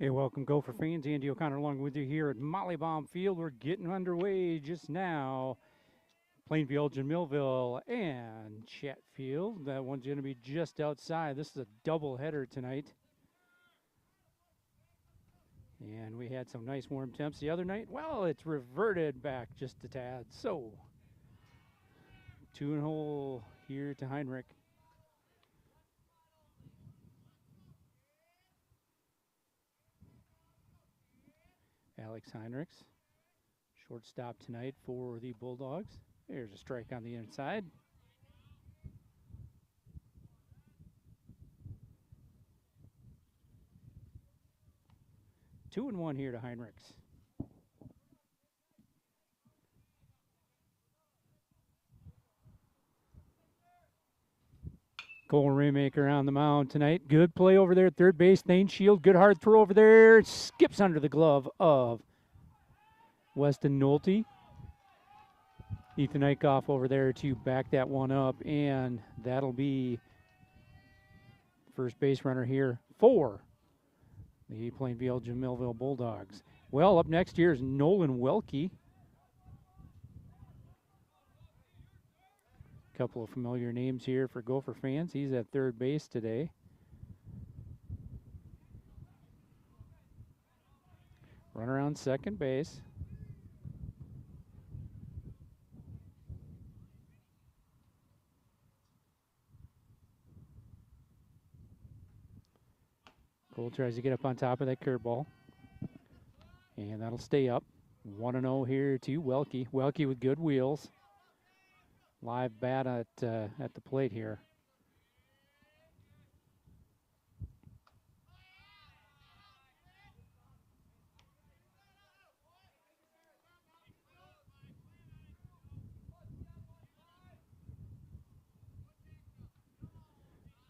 Hey, welcome, Gopher fans. Andy O'Connor along with you here at Mollybaum Field. We're getting underway just now. Plainview, Elgin, Millville, and Chatfield. That one's going to be just outside. This is a doubleheader tonight. And we had some nice warm temps the other night. Well, it's reverted back just a tad. So, 2-hole here to Heinrich. Alex Heinrichs, shortstop tonight for the Bulldogs. There's a strike on the inside. 2-1 here to Heinrichs. Cole Raymaker on the mound tonight. Good play over there at third base. Thane Shield, good hard throw over there. Skips under the glove of Weston Nolte. Ethan Eichhoff over there to back that one up, and that'll be first base runner here for the Plainview Elgin Millville Bulldogs. Well, up next here is Nolan Welke. Couple of familiar names here for Gopher fans. He's at third base today. Runner on second base. Cole tries to get up on top of that curveball. And that'll stay up. 1-0 here to Welke. Welke with good wheels. Live bat at the plate here.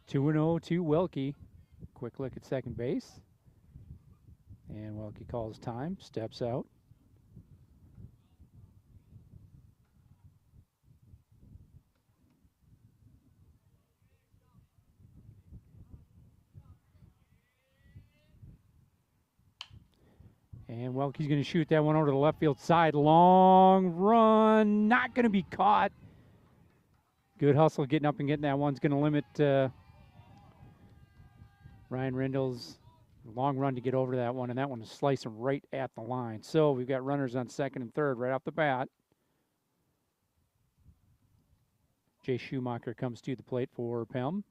Two and 0 to Welke. Quick look at second base. And Welke calls time, steps out. And Welke's going to shoot that one over to the left field side. Long run, not going to be caught. Good hustle getting up and getting that one's going to limit Ryan Rindle's long run to get over to that one, and that one is slicing right at the line. So we've got runners on second and third right off the bat. Jay Schumacher comes to the plate for PEM.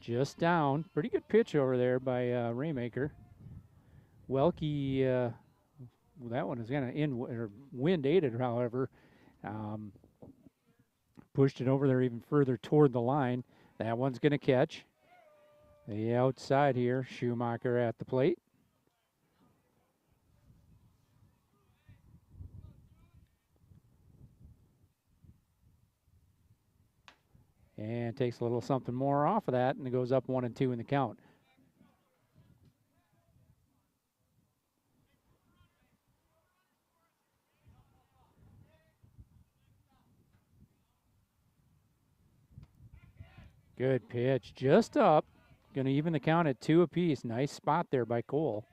Just down. Pretty good pitch over there by Raymaker. Welke, that one is kind of wind aided, however. Pushed it over there even further toward the line. That one's going to catch. The outside here, Schumacher at the plate. And takes a little something more off of that, and it goes up 1-2 in the count. Good pitch, just up. Going to even the count at 2 apiece. Nice spot there by Cole.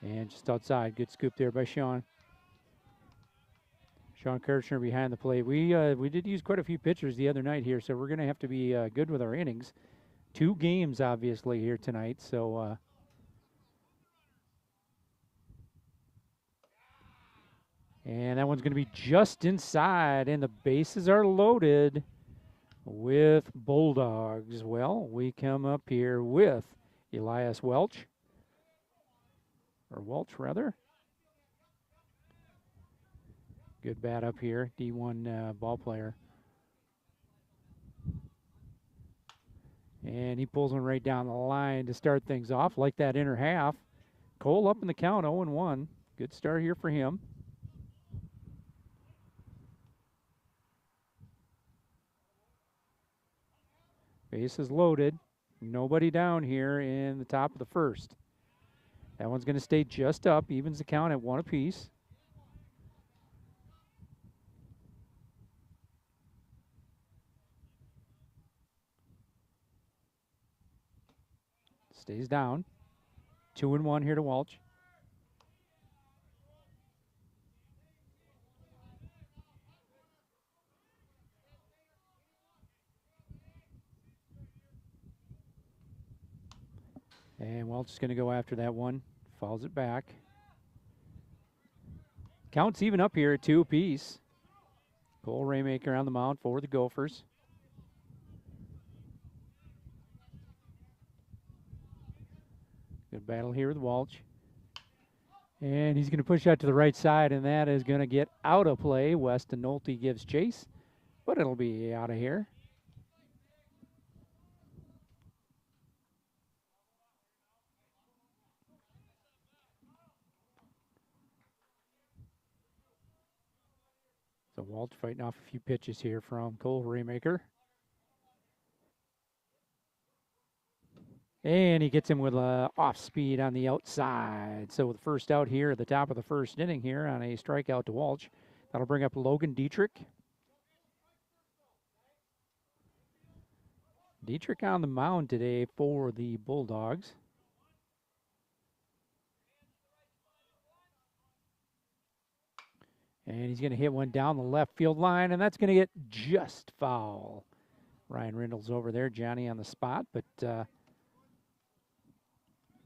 And just outside, good scoop there by Sean. Sean Kirchner behind the plate. We did use quite a few pitchers the other night here, so we're going to have to be good with our innings. 2 games, obviously, here tonight, so... and that one's going to be just inside, and the bases are loaded with Bulldogs. Well, we come up here with Elias Welch, or Welch, rather. Good bat up here, D1 ball player. And he pulls one right down the line to start things off, like that inner half. Cole up in the count, 0-1. Good start here for him. Bases loaded. Nobody down here in the top of the first. That one's going to stay just up, evens the count at 1 apiece. Stays down. 2-1 here to Walsh. And Welch is going to go after that one. Fouls it back. Counts even up here at 2 apiece. Cole Raymaker on the mound for the Gophers. Good battle here with Walsh. And he's going to push out to the right side, and that is going to get out of play. Weston Nolte gives chase, but it'll be out of here. So Walsh fighting off a few pitches here from Cole Raymaker. And he gets him with off speed on the outside. So the first out here at the top of the first inning here on a strikeout to Walsh. That'll bring up Logan Dietrich. Dietrich on the mound today for the Bulldogs. And he's going to hit one down the left field line, and that's going to get just foul. Ryan Rindle's over there, Johnny on the spot, but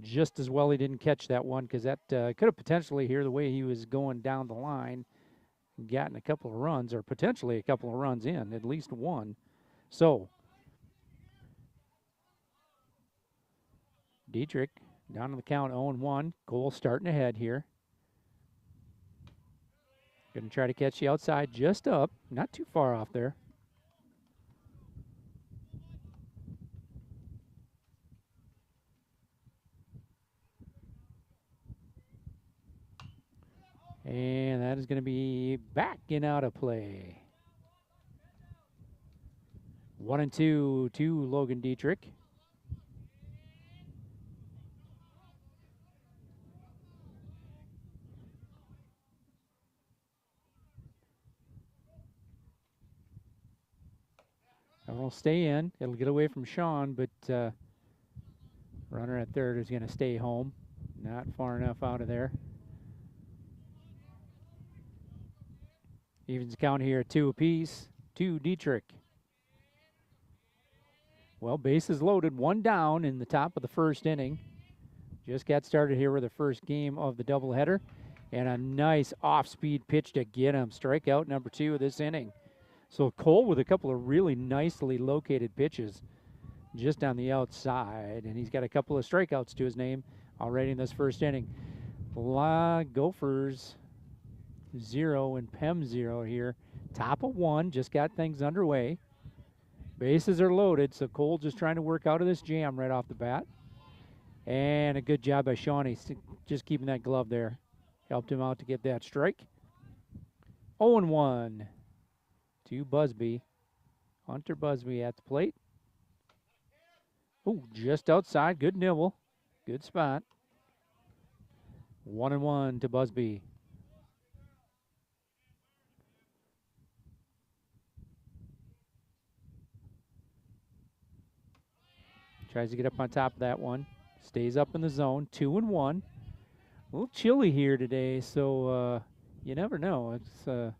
just as well he didn't catch that one because that could have potentially, here the way he was going down the line, gotten a couple of runs, or potentially a couple of runs in, at least one. So Dietrich down on the count, 0-1. Cole starting ahead here. Going to try to catch the outside just up, not too far off there. And that is going to be back and out of play. 1-2 to Logan Dietrich. That will stay in. It'll get away from Sean, but runner at third is going to stay home. Not far enough out of there. Evens count here, 2 apiece to Dietrich. Well, bases loaded, 1 down in the top of the first inning. Just got started here with the first game of the doubleheader. And a nice off-speed pitch to get him. Strikeout number 2 of this inning. So Cole with a couple of really nicely located pitches just on the outside. And he's got a couple of strikeouts to his name already in this first inning. Gophers 0 and PEM 0 here. Top of 1, just got things underway. Bases are loaded, so Cole just trying to work out of this jam right off the bat. And a good job by Shawnee, just keeping that glove there. Helped him out to get that strike. 0-1 to Busby. Hunter Busby at the plate. Oh, just outside. Good nibble. Good spot. 1-1 to Busby. Tries to get up on top of that one. Stays up in the zone. 2-1. A little chilly here today, so you never know. It's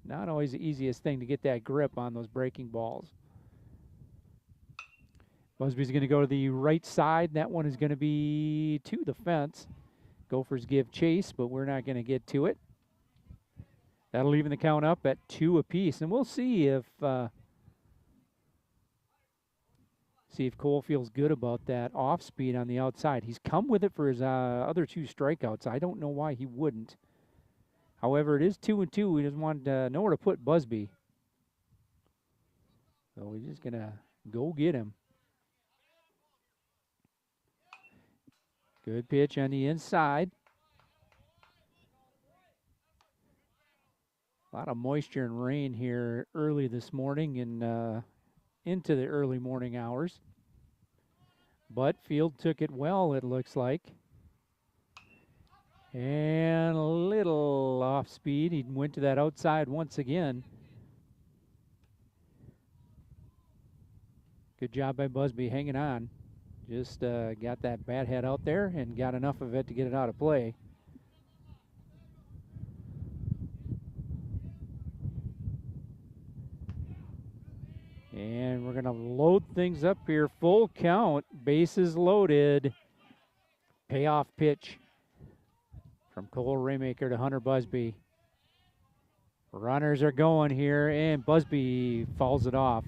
not always the easiest thing to get that grip on those breaking balls. Busby's going to go to the right side. That one is going to be to the fence. Gophers give chase, but we're not going to get to it. That'll even the count up at 2 apiece, and we'll see if Cole feels good about that off speed on the outside. He's come with it for his other 2 strikeouts. I don't know why he wouldn't. However, it is 2-2. He doesn't want to know where to put Busby. So we're just going to go get him. Good pitch on the inside. A lot of moisture and rain here early this morning in into the early morning hours. But Field took it well, it looks like. And a little off speed. He went to that outside once again. Good job by Busby hanging on. Just got that bat head out there and got enough of it to get it out of play. And we're going to load things up here. Full count, bases loaded. Payoff pitch from Cole Raymaker to Hunter Busby. Runners are going here, and Busby fouls it off.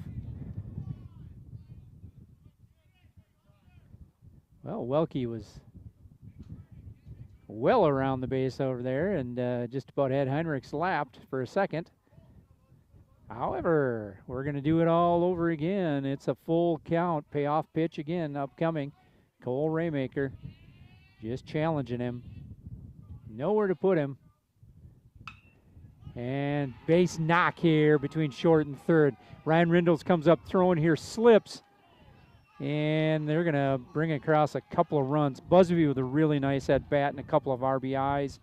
Well, Welke was well around the base over there and just about had Heinrich slapped for a second. However, we're going to do it all over again. It's a full count payoff pitch again upcoming. Cole Raymaker just challenging him. Nowhere to put him. And base knock here between short and third. Ryan Rindles comes up throwing here, slips. And they're going to bring across a couple of runs. Busby with a really nice at-bat and a couple of RBIs.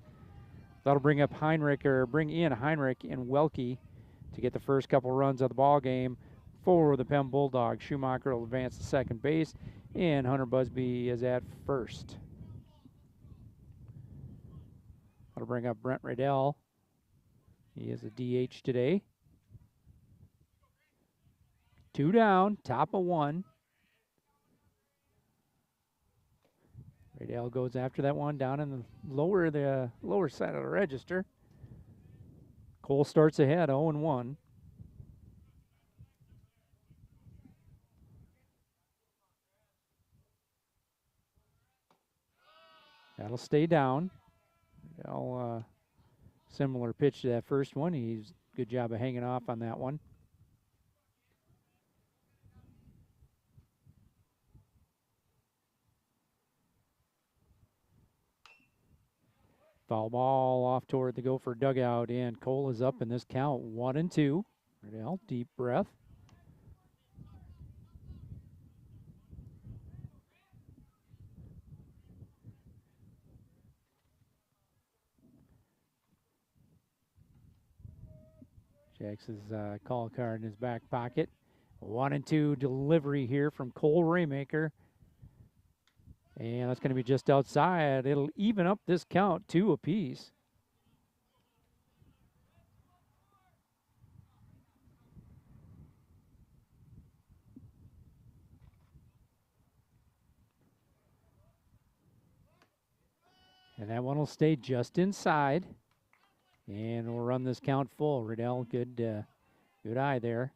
That'll bring up Heinrich, or bring in Heinrich and Welke to get the first couple runs of the ball game for the PEM Bulldogs. Schumacher will advance to second base, and Hunter Busby is at first. That'll bring up Brent Riddell. He is a DH today. 2 down, top of 1. Riddell goes after that one down in the lower side of the register. Cole starts ahead, 0-1. That'll stay down. Riddell, similar pitch to that first one. He's good job of hanging off on that one. Foul ball off toward the Gopher dugout, and Cole is up in this count, 1-2. Riddell, deep breath. Checks his call card in his back pocket. 1-2 delivery here from Cole Raymaker. And that's going to be just outside. It'll even up this count 2 apiece. And that one will stay just inside. And we'll run this count full. Riddell, good eye there.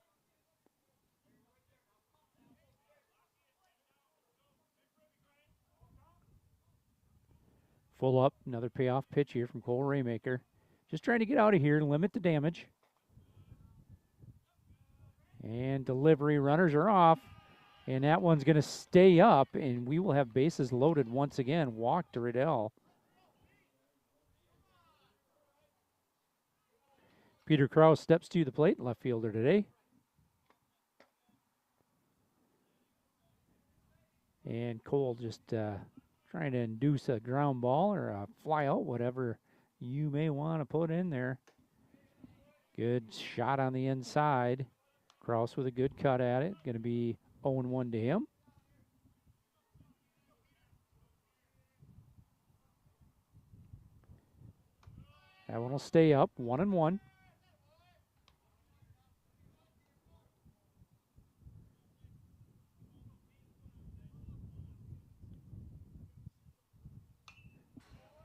Full up, another payoff pitch here from Cole Raymaker. Just trying to get out of here and limit the damage. And delivery, runners are off. And that one's going to stay up, and we will have bases loaded once again. Walk to Riddell. Peter Krause steps to the plate, left fielder today. And Cole just trying to induce a ground ball or a fly out, whatever you may want to put in there. Good shot on the inside. Krause with a good cut at it. Going to be 0-1 to him. That one will stay up, 1-1.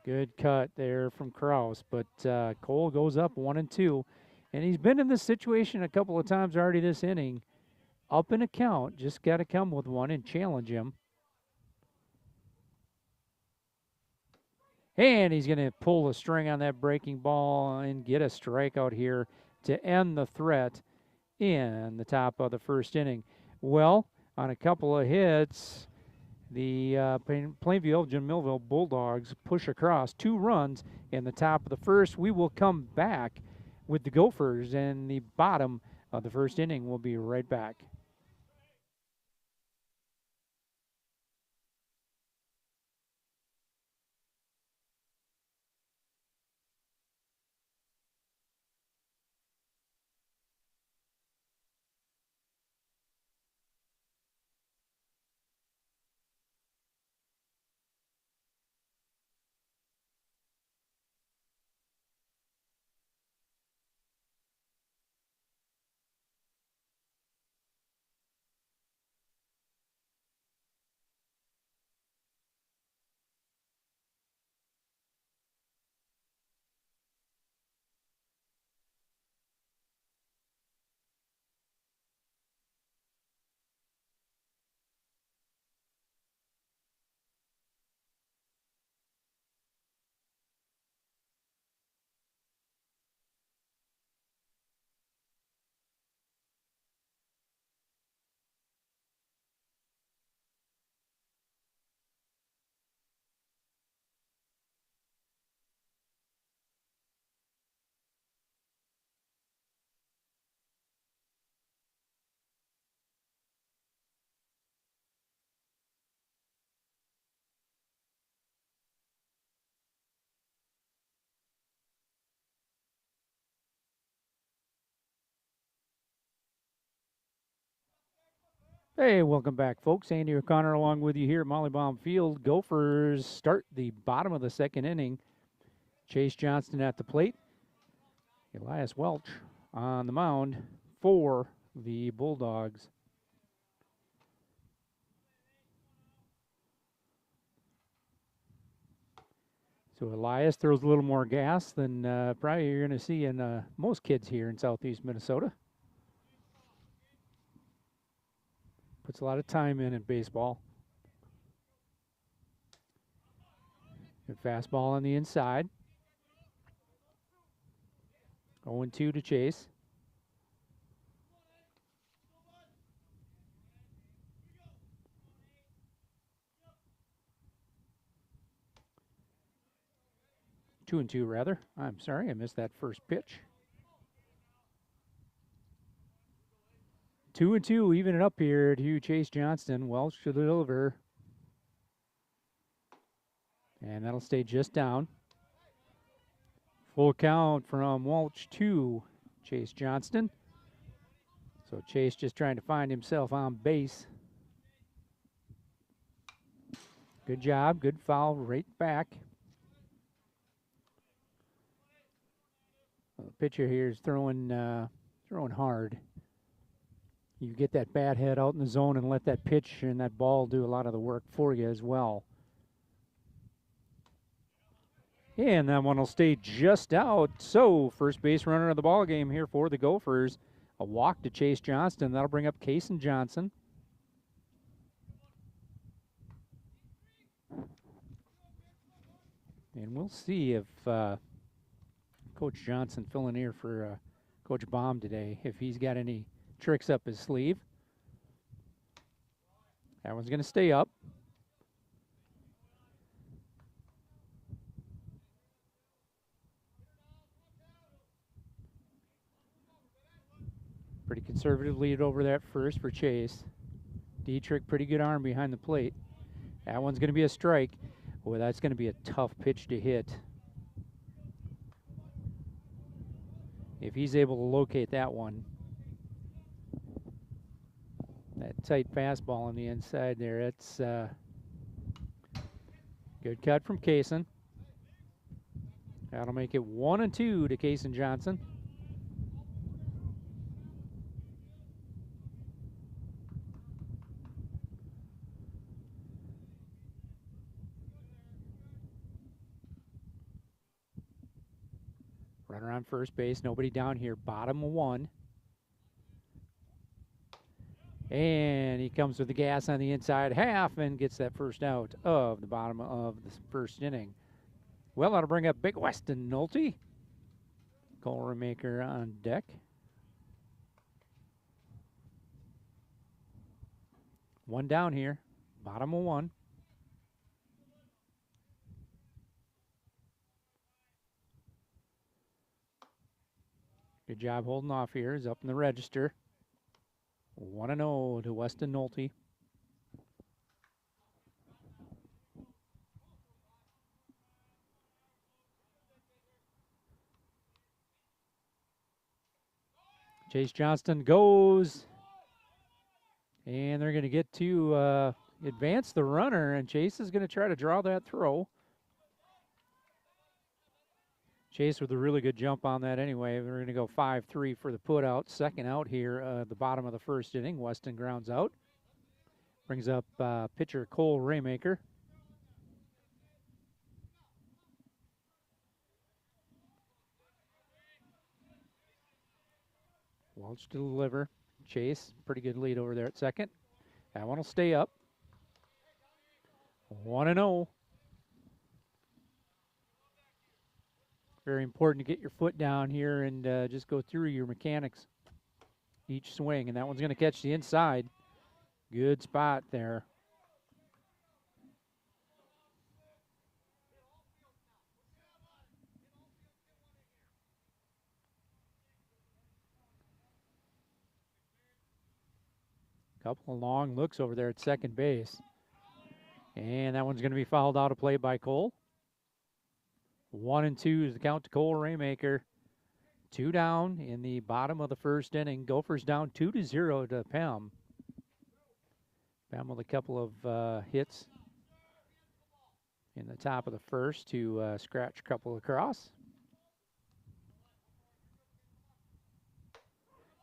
Good cut there from Krause, but Cole goes up 1-2. And he's been in this situation a couple of times already this inning. Up in a count, just got to come with one and challenge him. And he's going to pull the string on that breaking ball and get a strikeout here to end the threat in the top of the first inning. Well, on a couple of hits, the Plainview-Elgin Millville Bulldogs push across 2 runs in the top of the first. We will come back with the Gophers in the bottom of the first inning. We'll be right back. Hey, welcome back, folks. Andy O'Connor along with you here at Mollybaum Field. Gophers start the bottom of the second inning. Chase Johnston at the plate. Elias Welch on the mound for the Bulldogs. So Elias throws a little more gas than probably you're going to see in most kids here in southeast Minnesota. Puts a lot of time in baseball. And fastball on the inside. 0-2 to Chase. Two and two, rather. I'm sorry, I missed that first pitch. 2-2, even it up here to Chase Johnston. Welch to deliver. And that'll stay just down. Full count from Welch to Chase Johnston. So Chase just trying to find himself on base. Good job, good foul right back. Well, the pitcher here is throwing hard. You get that bat head out in the zone and let that pitch and that ball do a lot of the work for you as well. And that one will stay just out. So first base runner of the ball game here for the Gophers. A walk to Chase Johnston. That'll bring up Kason Johnson. And we'll see if Coach Johnson filling here for Coach Baum today, if he's got any tricks up his sleeve. That one's going to stay up. Pretty conservative lead over that first for Chase. Dietrich, pretty good arm behind the plate. That one's going to be a strike. Boy, that's going to be a tough pitch to hit. If he's able to locate that one. That tight fastball on the inside there, it's good cut from Kason. That'll make it 1-2 to Kason Johnson. Runner on first base, nobody down here, bottom of one. And he comes with the gas on the inside half and gets that first out of the bottom of the first inning. Well, that'll bring up Big Weston Nolte. Cole Remaker on deck. One down here, bottom of one. Good job holding off here. He's up in the register. 1-0 to Weston Nolte. Chase Johnston goes. And they're going to get to advance the runner, and Chase is going to try to draw that throw. Chase with a really good jump on that anyway. We're going to go 5-3 for the put out. Second out here at the bottom of the first inning. Weston grounds out. Brings up pitcher Cole Raymaker. Welch to deliver. Chase, pretty good lead over there at second. That one will stay up. 1-0. Very important to get your foot down here and just go through your mechanics each swing. And that one's going to catch the inside. Good spot there. Couple of long looks over there at second base. And that one's going to be fouled out of play by Cole. 1-2 is the count to Cole Raymaker. 2 down in the bottom of the first inning. Gophers down 2-0 to PEM. PEM with a couple of hits in the top of the first to scratch a couple across.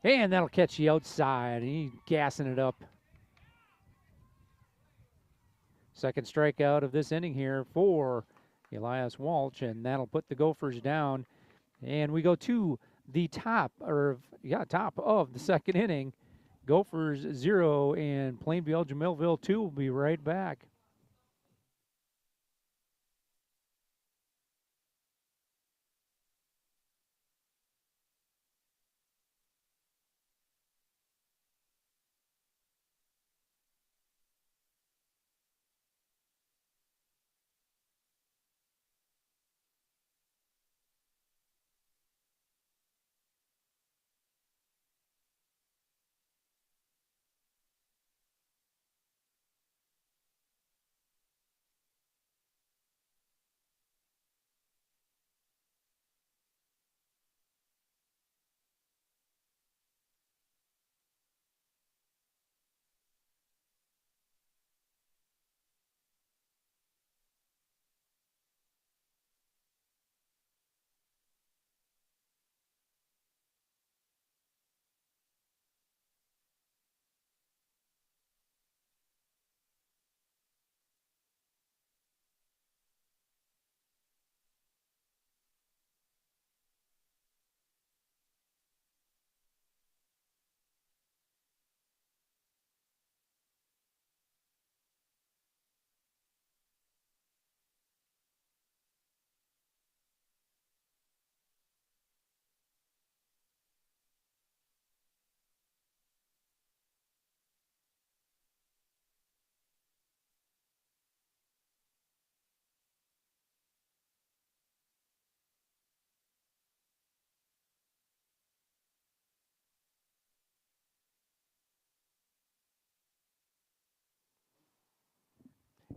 And that'll catch the outside. He's gassing it up. Second strikeout of this inning here for Elias Walsh, and that'll put the Gophers down. And we go to the top of the second inning. Gophers 0 and Plainview Jamilville 2. We'll be right back.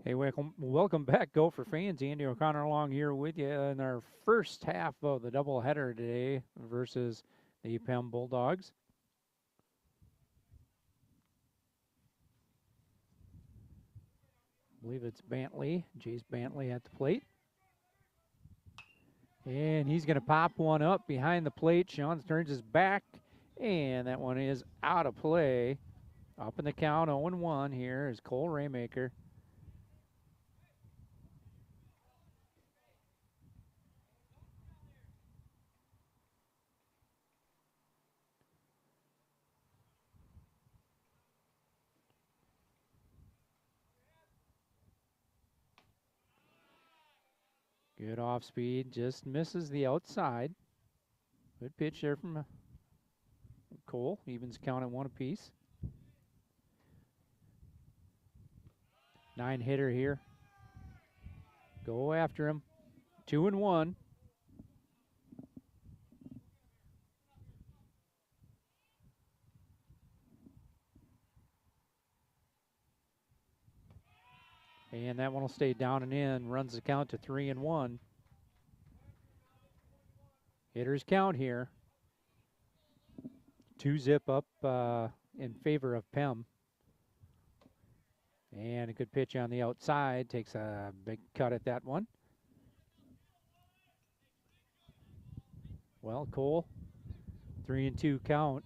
Hey, welcome back, Gopher fans. Andy O'Connor along here with you in our first half of the doubleheader today versus the PEM Bulldogs. I believe it's Bantley, Jace Bantley at the plate. And he's going to pop one up behind the plate. Sean turns his back, and that one is out of play. Up in the count, 0-1 here is Cole Raymaker. Good off speed, just misses the outside. Good pitch there from Cole. Evens count at 1 apiece. 9-hitter here. Go after him. 2-1. And that one will stay down and in. Runs the count to 3-1. Hitters count here. 2-zip up in favor of PEM. And a good pitch on the outside. Takes a big cut at that one. Well, Cole, 3-2 count.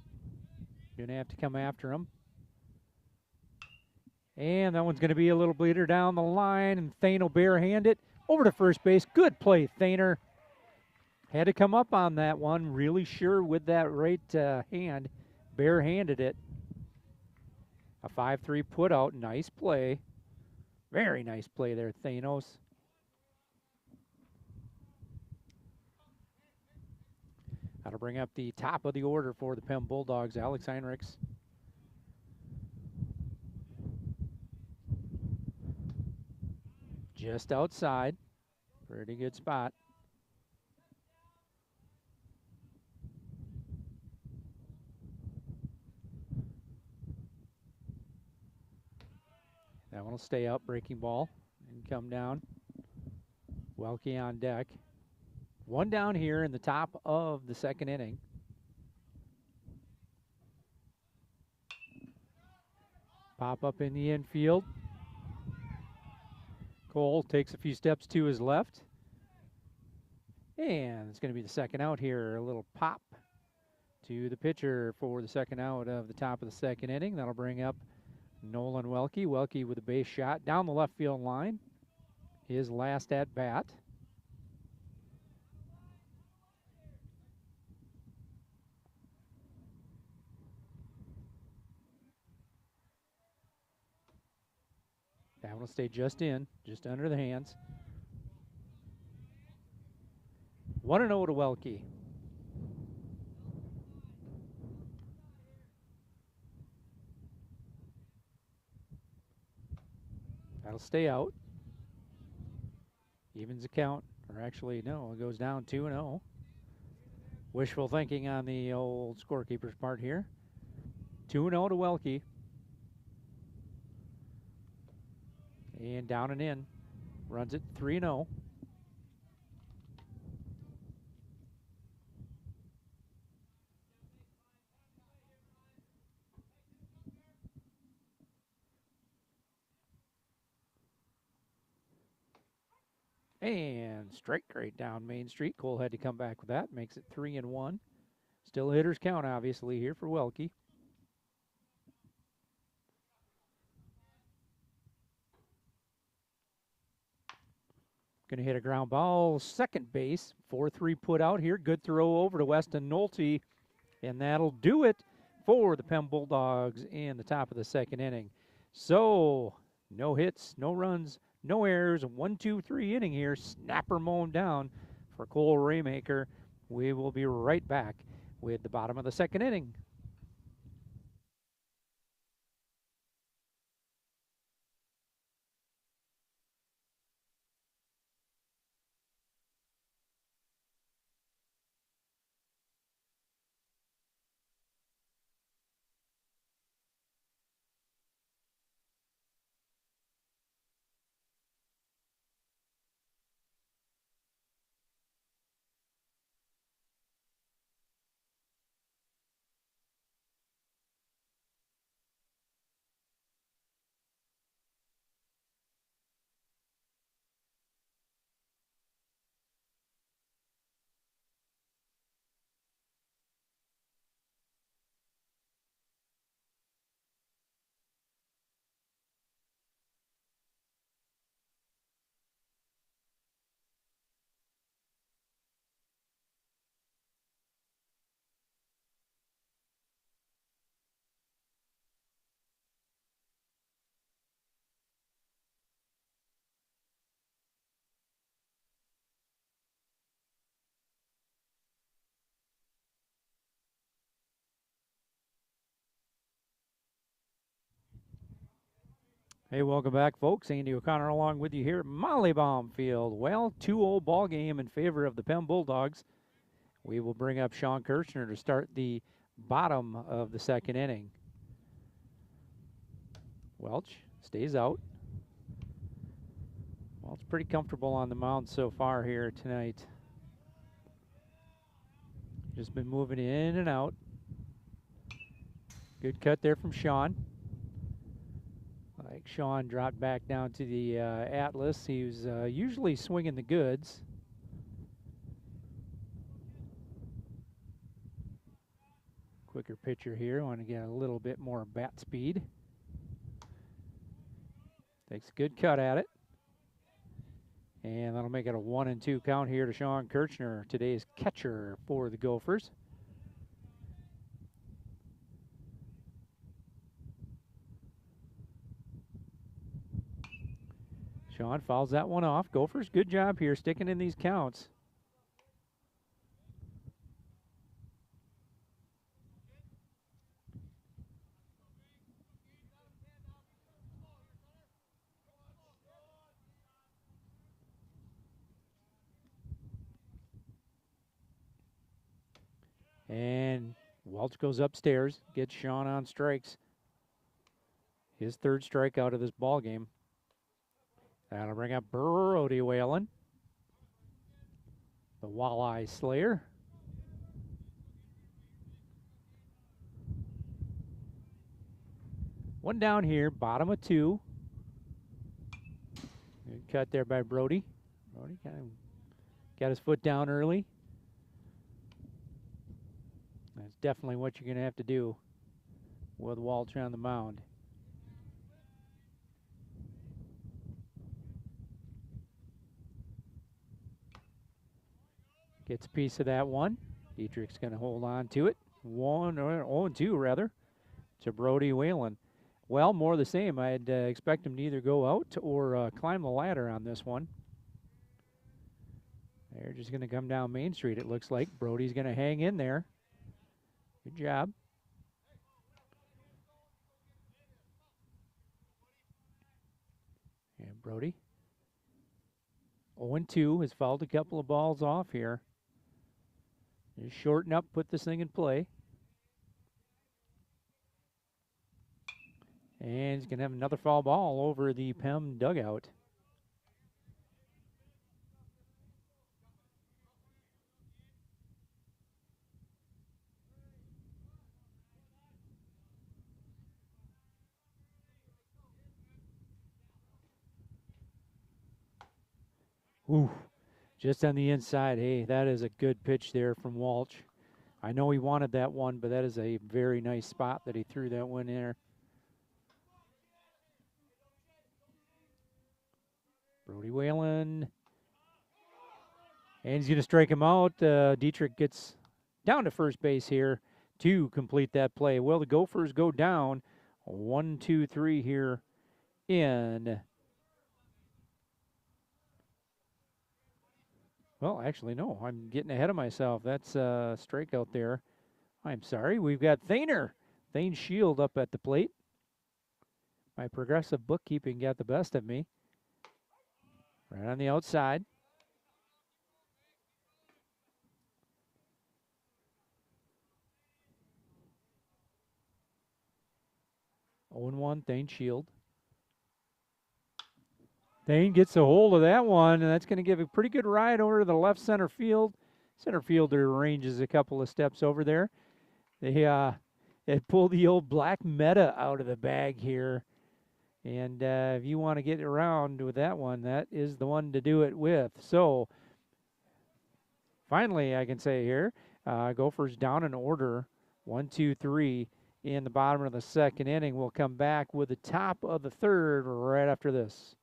Gonna have to come after him. And that one's going to be a little bleeder down the line, and Thane will barehand it over to first base. Good play, Thaner. Had to come up on that one. Really sure with that right hand. Barehanded it. A 5-3 put out. Nice play. Very nice play there, Thanos. That'll bring up the top of the order for the PEM Bulldogs. Alex Heinrichs. Just outside. Pretty good spot. That one will stay up. Breaking ball and come down. Welke on deck. One down here in the top of the second inning. Pop up in the infield. Cole takes a few steps to his left. And it's going to be the second out here. A little pop to the pitcher for the second out of the top of the second inning. That'll bring up Nolan Welke. Welke with a base shot down the left field line. His last at bat. That one will stay just under the hands. 1-0 to Welke. That'll stay out. Evens the count. Or actually, no, it goes down 2-0. Wishful thinking on the old scorekeeper's part here. 2-0 to Welke. And down and in. Runs it 3-0. And strike rate down Main Street. Cole had to come back with that. Makes it 3-1. Still hitters count, obviously, here for Welke. Going to hit a ground ball, second base. 4-3 put out here. Good throw over to Weston Nolte. And that'll do it for the PEM Bulldogs in the top of the second inning. So, no hits, no runs, no errors. 1-2-3 inning here. Snapper mown down for Cole Raymaker. We will be right back with the bottom of the second inning. Hey, welcome back, folks. Andy O'Connor along with you here at Mollybaum Field. Well, 2-0 ball game in favor of the PEM Bulldogs. We will bring up Sean Kirchner to start the bottom of the second inning. Welch stays out. Well, it's pretty comfortable on the mound so far here tonight. Just been moving in and out. Good cut there from Sean. Like Sean dropped back down to the Atlas. He was usually swinging the goods. Quicker pitcher here. Want to get a little bit more bat speed. Takes a good cut at it. And that'll make it a 1-2 count here to Sean Kirchner, today's catcher for the Gophers. Sean fouls that one off. Gophers, good job here sticking in these counts. And Welch goes upstairs, gets Sean on strikes. His third strikeout of this ball game. That'll bring up Brody Whalen, the Walleye Slayer. One down here, bottom of 2. Good cut there by Brody. Brody kind of got his foot down early. That's definitely what you're going to have to do with Walsh on the mound. Gets a piece of that one. Dietrich's going to hold on to it. 0-2 rather, to Brody Whalen. Well, more of the same. I'd expect him to either go out or climb the ladder on this one. They're just going to come down Main Street, it looks like. Brody's going to hang in there. Good job. And Brody, 0-2, has fouled a couple of balls off here. Just shorten up, put this thing in play. And he's going to have another foul ball over the PEM dugout. Ooh, just on the inside. Hey, that is a good pitch there from Walsh. I know he wanted that one, but that is a very nice spot that he threw that one in there. Brody Whalen. And he's going to strike him out. Dietrich gets down to first base here to complete that play. Well, the Gophers go down 1-2-3 here in. Well, actually, no. I'm getting ahead of myself. That's a strikeout there. I'm sorry. We've got Thainer. Thane Shield up at the plate. My progressive bookkeeping got the best of me. Right on the outside. Oh and 1, Thane Shield. Thane gets a hold of that one, and that's going to give a pretty good ride over to the left center field. Center fielder ranges a couple of steps over there. They pull the old black Meta out of the bag here. And if you want to get around with that one, that is the one to do it with. So, finally, I can say here, Gophers down in order, 1-2-3 in the bottom of the second inning. We'll come back with the top of the third right after this.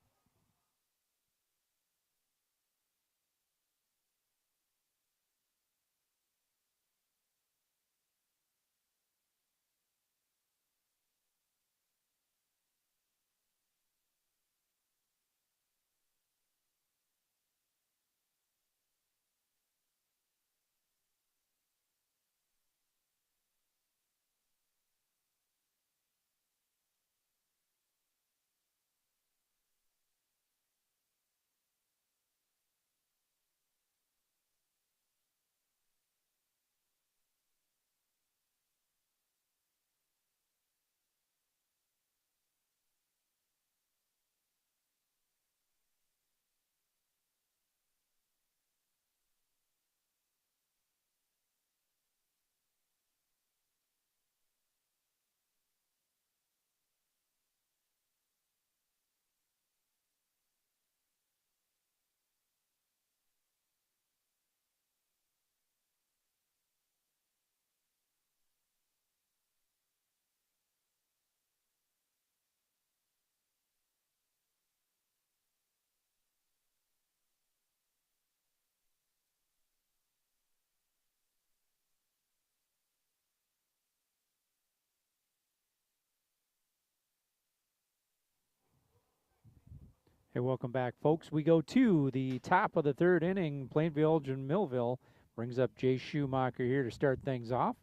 Hey, welcome back, folks. We go to the top of the third inning. Plainville and Millville brings up Jay Schumacher here to start things off.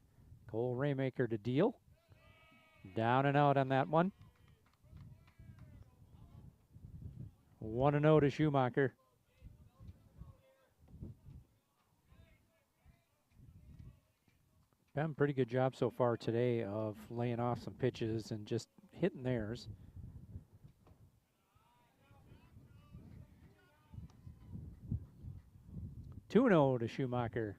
Cole Raymaker to deal. Down and out on that one. 1-0 to Schumacher. Done a pretty good job so far today of laying off some pitches and just hitting theirs. 2-0 to Schumacher.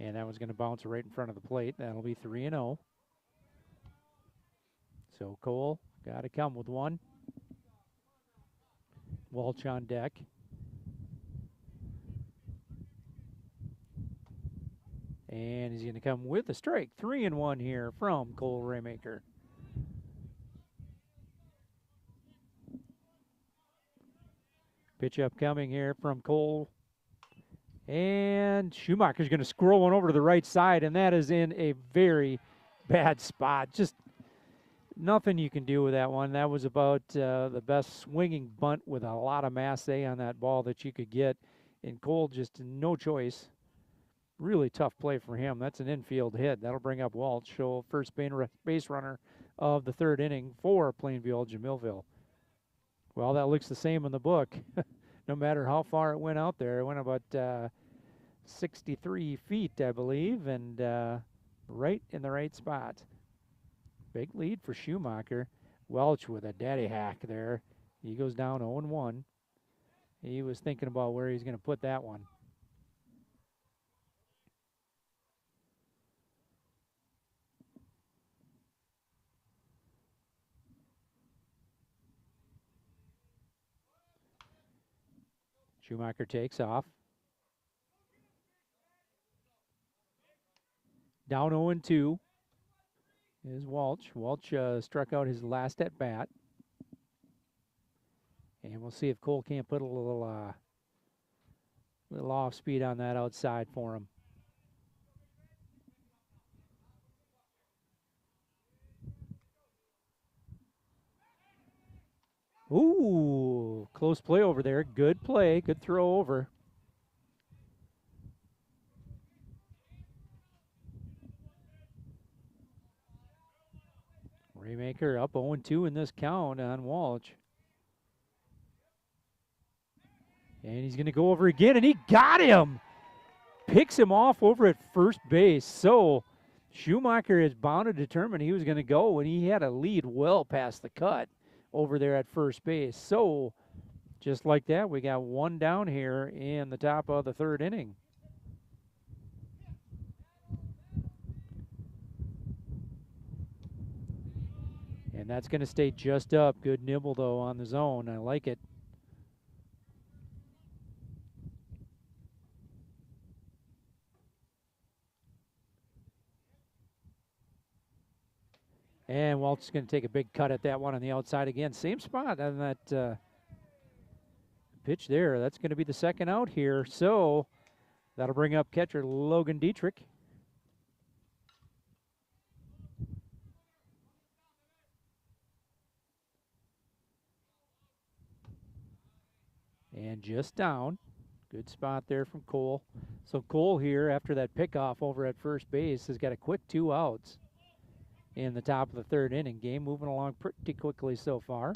And that was going to bounce right in front of the plate. That'll be 3-0. So Cole got to come with one. Walsh on deck. And he's going to come with a strike. 3-1 here from Cole Raymaker. Pitch upcoming here from Cole. And Schumacher's going to squirrel one over to the right side, and that is in a very bad spot. Just nothing you can do with that one. That was about the best swinging bunt with a lot of masse on that ball that you could get. And Cole just no choice. Really tough play for him. That's an infield hit. That'll bring up Walsh, so first base runner of the third inning for Plainview Jamilville. Well, that looks the same in the book. No matter how far it went out there. It went about 63 feet, I believe, and right in the right spot. Big lead for Schumacher. Welch with a daddy hack there. He goes down 0-1. He was thinking about where he's going to put that one. Schumacher takes off. Down 0-2 is Walsh. Walsh struck out his last at bat. And we'll see if Cole can't put a little off speed on that outside for him. Ooh, close play over there. Good play, good throw over. Raymaker up 0-2 in this count on Walsh. And he's going to go over again, and he got him. Picks him off over at first base. So Schumacher is bound to determine he was going to go, and he had a lead well past the cut over there at first base. So just like that, we got one down here in the top of the third inning. And that's going to stay just up. Good nibble, though, on the zone. I like it. And Walt's going to take a big cut at that one on the outside again. Same spot on that pitch there. That's going to be the second out here. So that'll bring up catcher Logan Dietrich. And just down. Good spot there from Cole. So Cole here, after that pickoff over at first base, has got a quick 2 outs in the top of the third inning. Game moving along pretty quickly so far.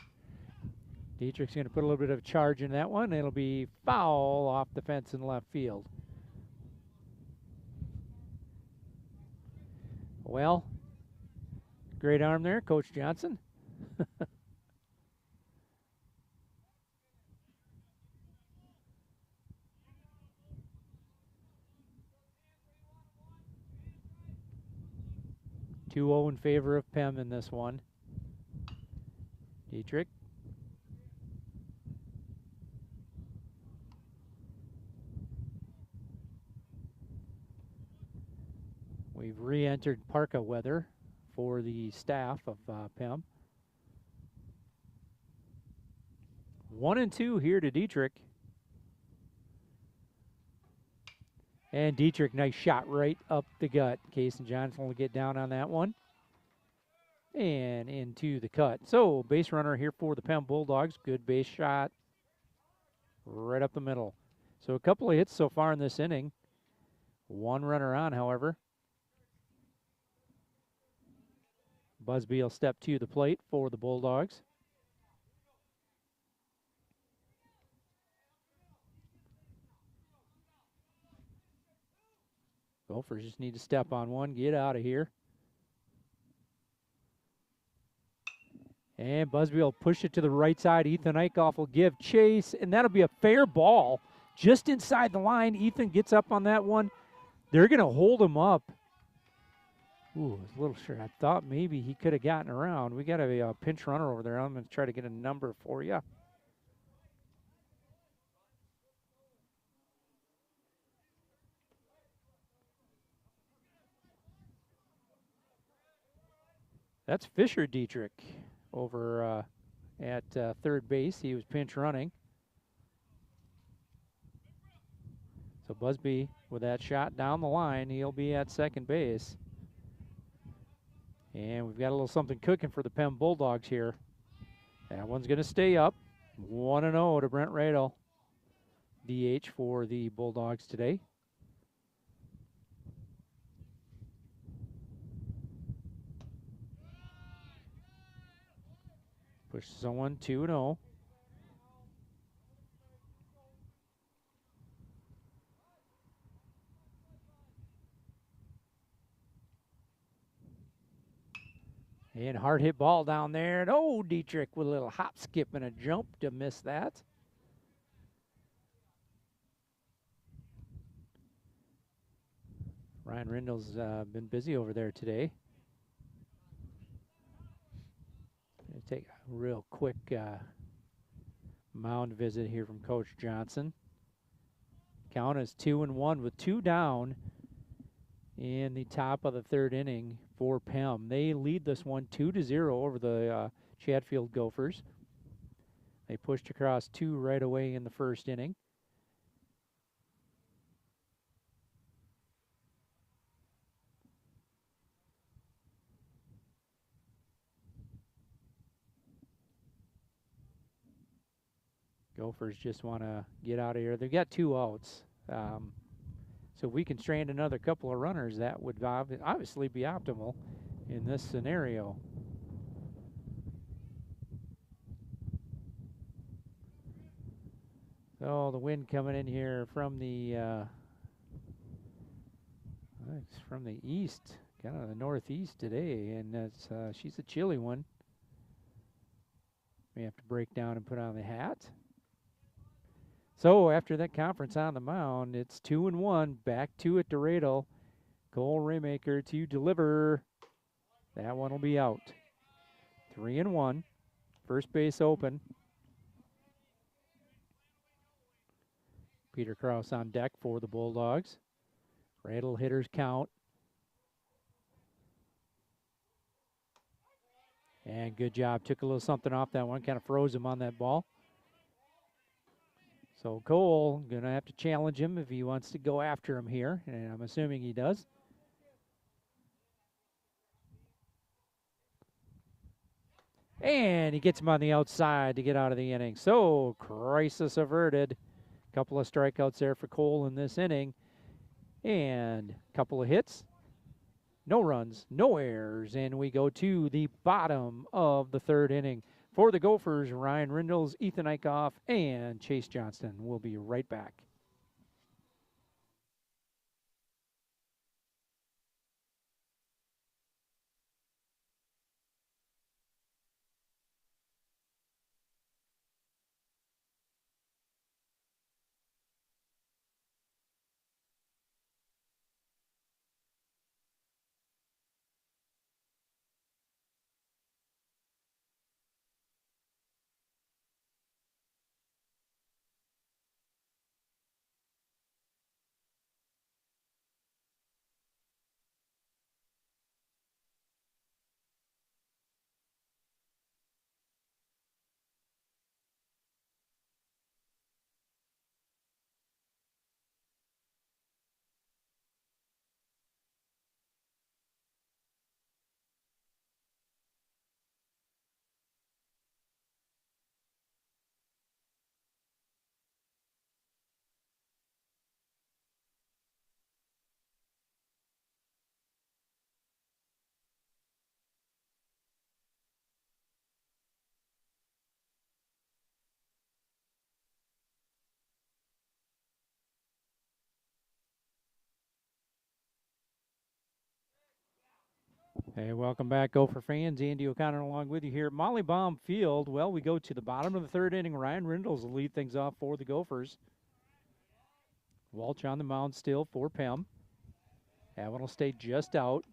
Dietrich's going to put a little bit of charge in that one. It'll be foul off the fence in left field. Well, great arm there, Coach Johnson. 2-0 in favor of PEM in this one. Dietrich. We've re-entered parka weather for the staff of PEM. 1-2 here to Dietrich. And Dietrich, nice shot right up the gut. Case and Johnson will get down on that one. And into the cut. So base runner here for the PEM Bulldogs. Good base shot right up the middle. So a couple of hits so far in this inning. One runner on, however. Busby will step to the plate for the Bulldogs. Gophers just need to step on one, get out of here. And Busby will push it to the right side. Ethan Eichhoff will give chase, and that'll be a fair ball just inside the line. Ethan gets up on that one. They're going to hold him up. Ooh, I was a little sure. I thought maybe he could have gotten around. We got a pinch runner over there. I'm going to try to get a number for you. That's Fisher Dietrich over at third base. He was pinch running. So Busby, with that shot down the line, he'll be at second base. And we've got a little something cooking for the PEM Bulldogs here. That one's going to stay up. 1-0 to Brent Radel. DH for the Bulldogs today. Push someone 2-0. And hard hit ball down there. And oh, Dietrich with a little hop, skip, and a jump to miss that. Ryan Rindle's been busy over there today. Gonna take a real quick mound visit here from Coach Johnson. Count is 2-1 with 2 down in the top of the third inning for PEM. They lead this one 2-0 over the Chatfield Gophers. They pushed across 2 right away in the first inning. Gophers just want to get out of here. They've got 2 outs. So if we can strand another couple of runners, that would obviously be optimal in this scenario. So the wind coming in here from the it's from the east, kind of the northeast today, and that's she's a chilly one. We have to break down and put on the hat. So after that conference on the mound, it's 2-1. Back to it to Radel. Cole Raymaker to deliver. That one will be out. 3-1. First base open. Peter Krause on deck for the Bulldogs. Radel hitters count. And good job. Took a little something off that one. Kind of froze him on that ball. So Cole going to have to challenge him if he wants to go after him here. And I'm assuming he does. And he gets him on the outside to get out of the inning. So crisis averted. Couple of strikeouts there for Cole in this inning. And a couple of hits. No runs, no errors. And we go to the bottom of the third inning. For the Gophers, Ryan Rindles, Ethan Eichhoff, and Chase Johnston. We'll be right back. Hey, welcome back, Gopher fans. Andy O'Connor along with you here at Molly Baum Field. Well, we go to the bottom of the third inning. Ryan Rindles will lead things off for the Gophers. Walsh on the mound still for PEM. That one will stay just out.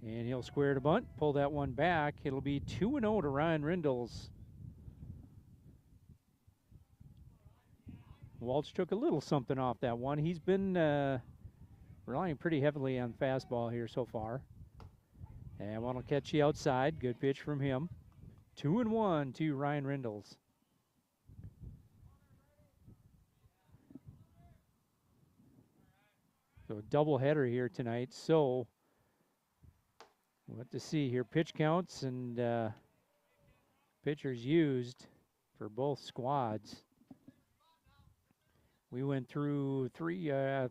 And he'll square to bunt, pull that one back. It'll be 2-0 to Ryan Rindles. Walsh took a little something off that one. He's been relying pretty heavily on fastball here so far. And one will catch you outside. Good pitch from him. 2-1 to Ryan Rindles. So a doubleheader here tonight. So we'll have to see here. Pitch counts and pitchers used for both squads. We went through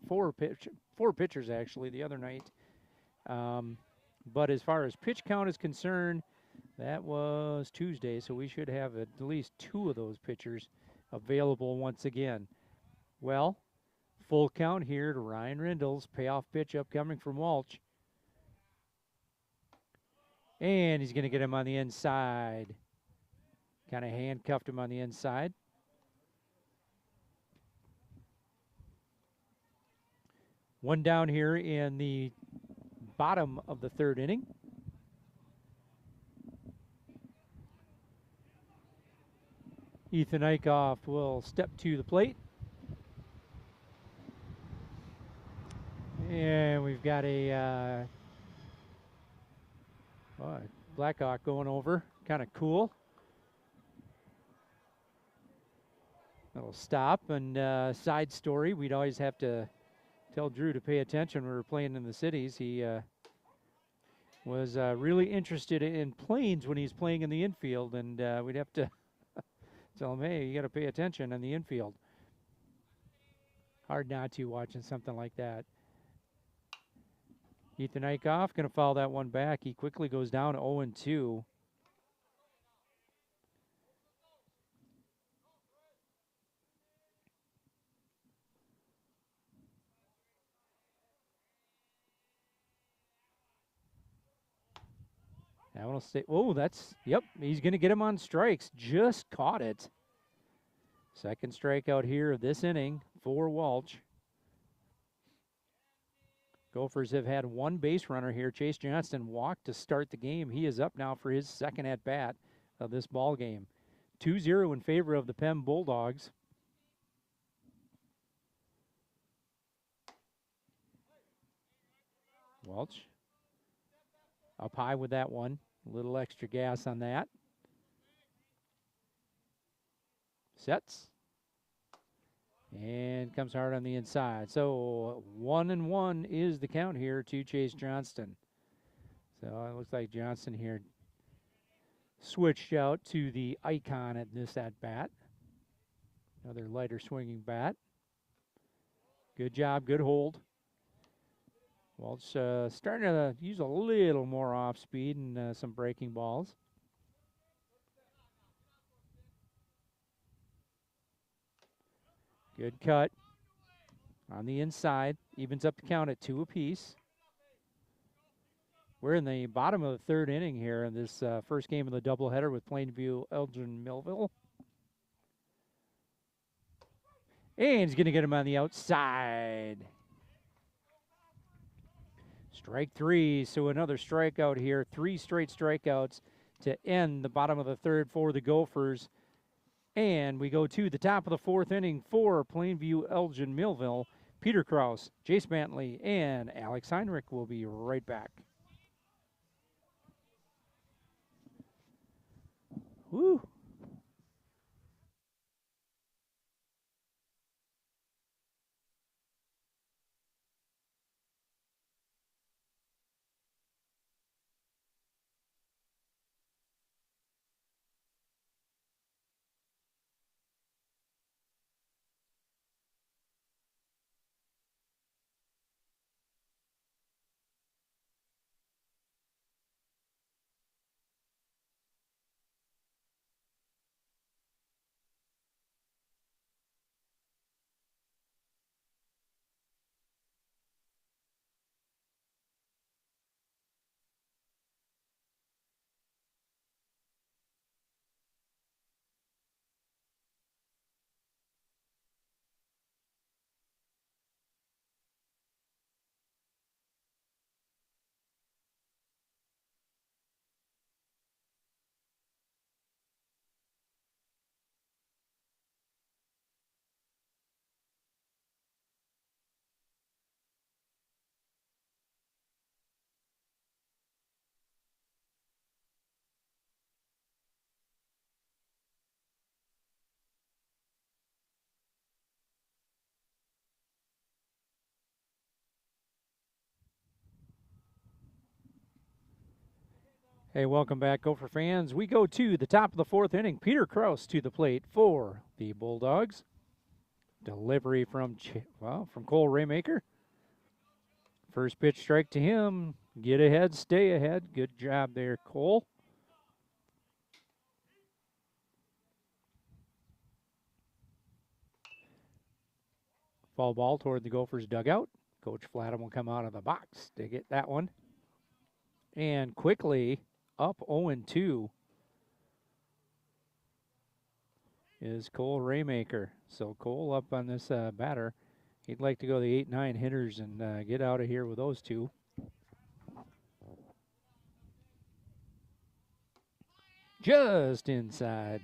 four pitchers actually the other night. But as far as pitch count is concerned, that was Tuesday, so we should have at least 2 of those pitchers available once again. Well, full count here to Ryan Rindles. Payoff pitch upcoming from Walsh. And he's going to get him on the inside. Kind of handcuffed him on the inside. One down here in the bottom of the 3rd inning. Ethan Eichhoff will step to the plate. And we've got a Blackhawk going over. Kind of cool. Little stop and side story. We'd always have to tell Drew to pay attention when we were playing in the cities. He was really interested in planes when he's playing in the infield, and we'd have to tell him, hey, you got to pay attention in the infield. Hard not to watching something like that. Ethan Eichhoff going to foul that one back. He quickly goes down 0-2. That one will stay. Oh, yep, he's going to get him on strikes. Just caught it. Second strikeout here of this inning for Walsh. Gophers have had 1 base runner here. Chase Johnston walked to start the game. He is up now for his 2nd at-bat of this ball game. 2-0 in favor of the PEM Bulldogs. Walsh up high with that one. A little extra gas on that. Sets. And comes hard on the inside. So 1-1 is the count here to Chase Johnston. So it looks like Johnston here switched out to the Icon at this at-bat. Another lighter swinging bat. Good job, good hold. Walsh starting to use a little more off speed and some breaking balls. Good cut on the inside. Evens up the count at 2 apiece. We're in the bottom of the 3rd inning here in this first game of the doubleheader with Plainview, Elgin, Millville. And he's going to get him on the outside. Strike 3, so another strikeout here. 3 straight strikeouts to end the bottom of the 3rd for the Gophers. And we go to the top of the 4th inning for Plainview, Elgin, Millville. Peter Kraus, Jace Bentley, and Alex Heinrich will be right back. Woo! Hey, welcome back, Gopher fans. We go to the top of the fourth inning. Peter Kraus to the plate for the Bulldogs. Delivery from Cole Raymaker. First pitch strike to him. Get ahead, stay ahead. Good job there, Cole. Foul ball toward the Gophers dugout. Coach Flatham will come out of the box to get that one. And quickly up 0-2 is Cole Raymaker. So Cole up on this batter. He'd like to go the 8-9 hitters and get out of here with those two. Just inside.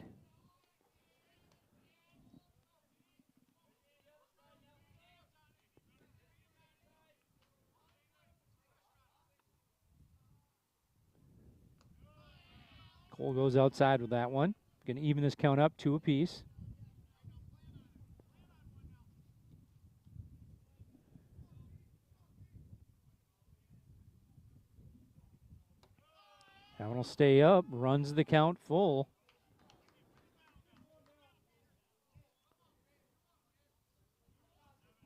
Cole goes outside with that one. Going to even this count up 2 apiece. That one will stay up, runs the count full.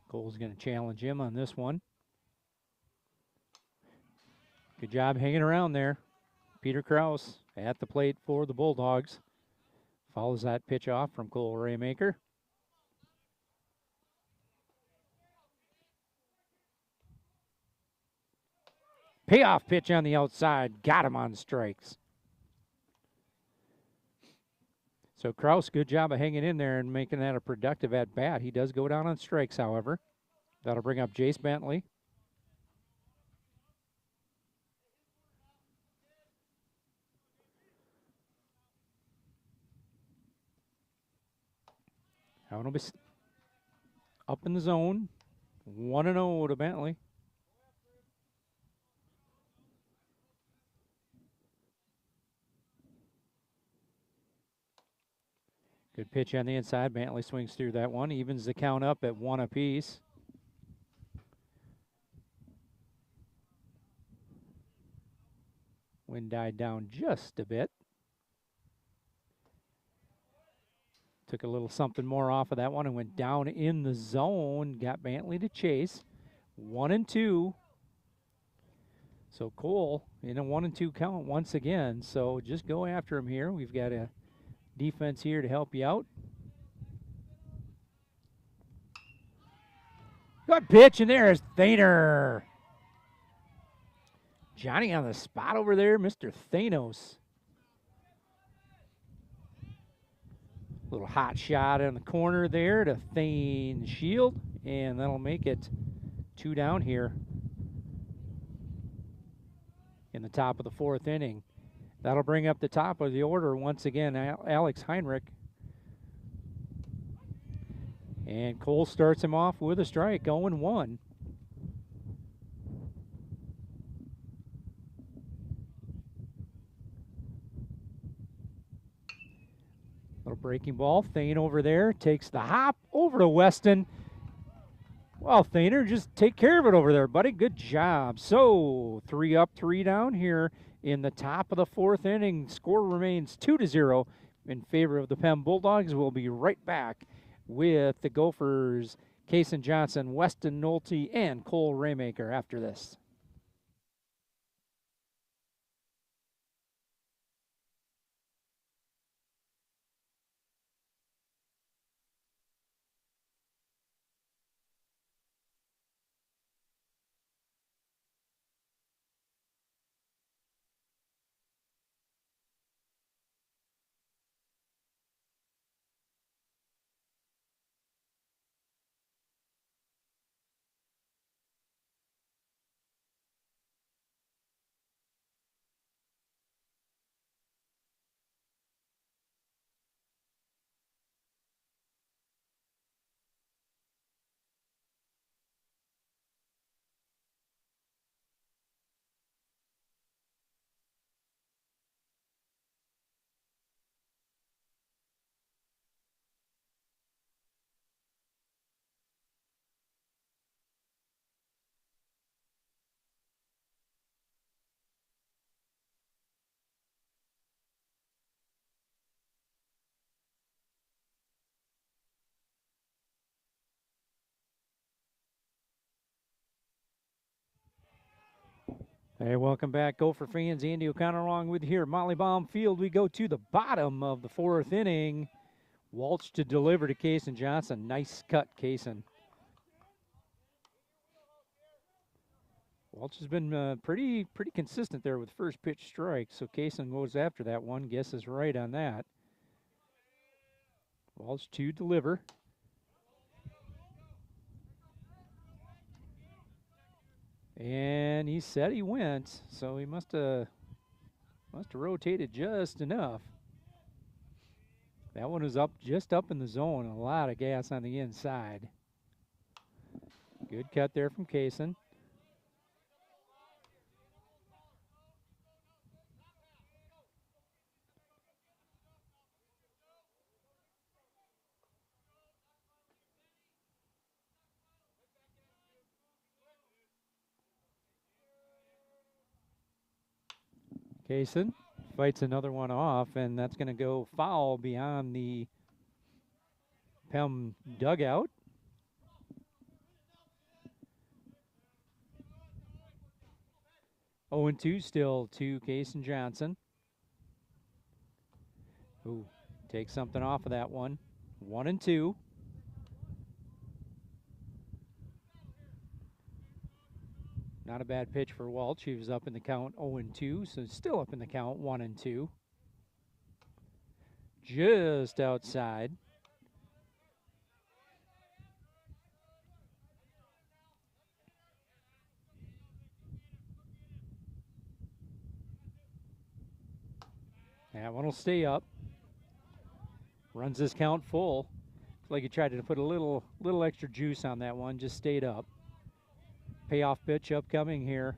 Cole's going to challenge him on this one. Good job hanging around there. Peter Kraus at the plate for the Bulldogs. Follows that pitch off from Cole Raymaker. Payoff pitch on the outside. Got him on strikes. So Kraus, good job of hanging in there and making that a productive at-bat. He does go down on strikes, however. That'll bring up Jace Bentley. That one will be up in the zone. 1-0 to Bentley. Good pitch on the inside. Bentley swings through that one. Evens the count up at 1 apiece. Wind died down just a bit. Took a little something more off of that one and went down in the zone. Got Bentley to chase. 1-2. So Cole in a 1-2 count once again. So just go after him here. We've got a defense here to help you out. Good pitch, and there's Thaner. Johnny on the spot over there, Mr. Thanos. Little hot shot in the corner there to Thane Shield, and that'll make it 2 down here in the top of the fourth inning. That'll bring up the top of the order once again, Alex Heinrich. And Cole starts him off with a strike, 0-1. Little breaking ball. Thane over there takes the hop over to Weston. Well, Thaner, just take care of it over there, buddy. Good job. So 3 up, 3 down here in the top of the fourth inning. Score remains 2-0 in favor of the PEM Bulldogs. We'll be right back with the Gophers, Kason Johnson, Weston Nolte, and Cole Raymaker after this. Hey, welcome back, Gopher fans. Andy O'Connor along with you here at Molly Baum Field. We go to the bottom of the fourth inning. Walsh to deliver to Kaysen Johnson. Nice cut, Kaysen. Walsh has been pretty consistent there with first pitch strike, so Kaysen goes after that one. Guesses right on that. Walsh to deliver. And he said he went, so he must have rotated just enough. That one was just up in the zone. A lot of gas on the inside. Good cut there from Kaysen. Kaysen fights another one off, and that's going to go foul beyond the PEM dugout. Oh, and 2 still to Kaysen Johnson. Ooh, take something off of that one. 1 and 2. Not a bad pitch for Walsh. He was up in the count 0 and 2, so still up in the count 1 and 2. Just outside. That one will stay up. Runs this count full. It's like he tried to put a little extra juice on that one. Just stayed up. Payoff pitch upcoming here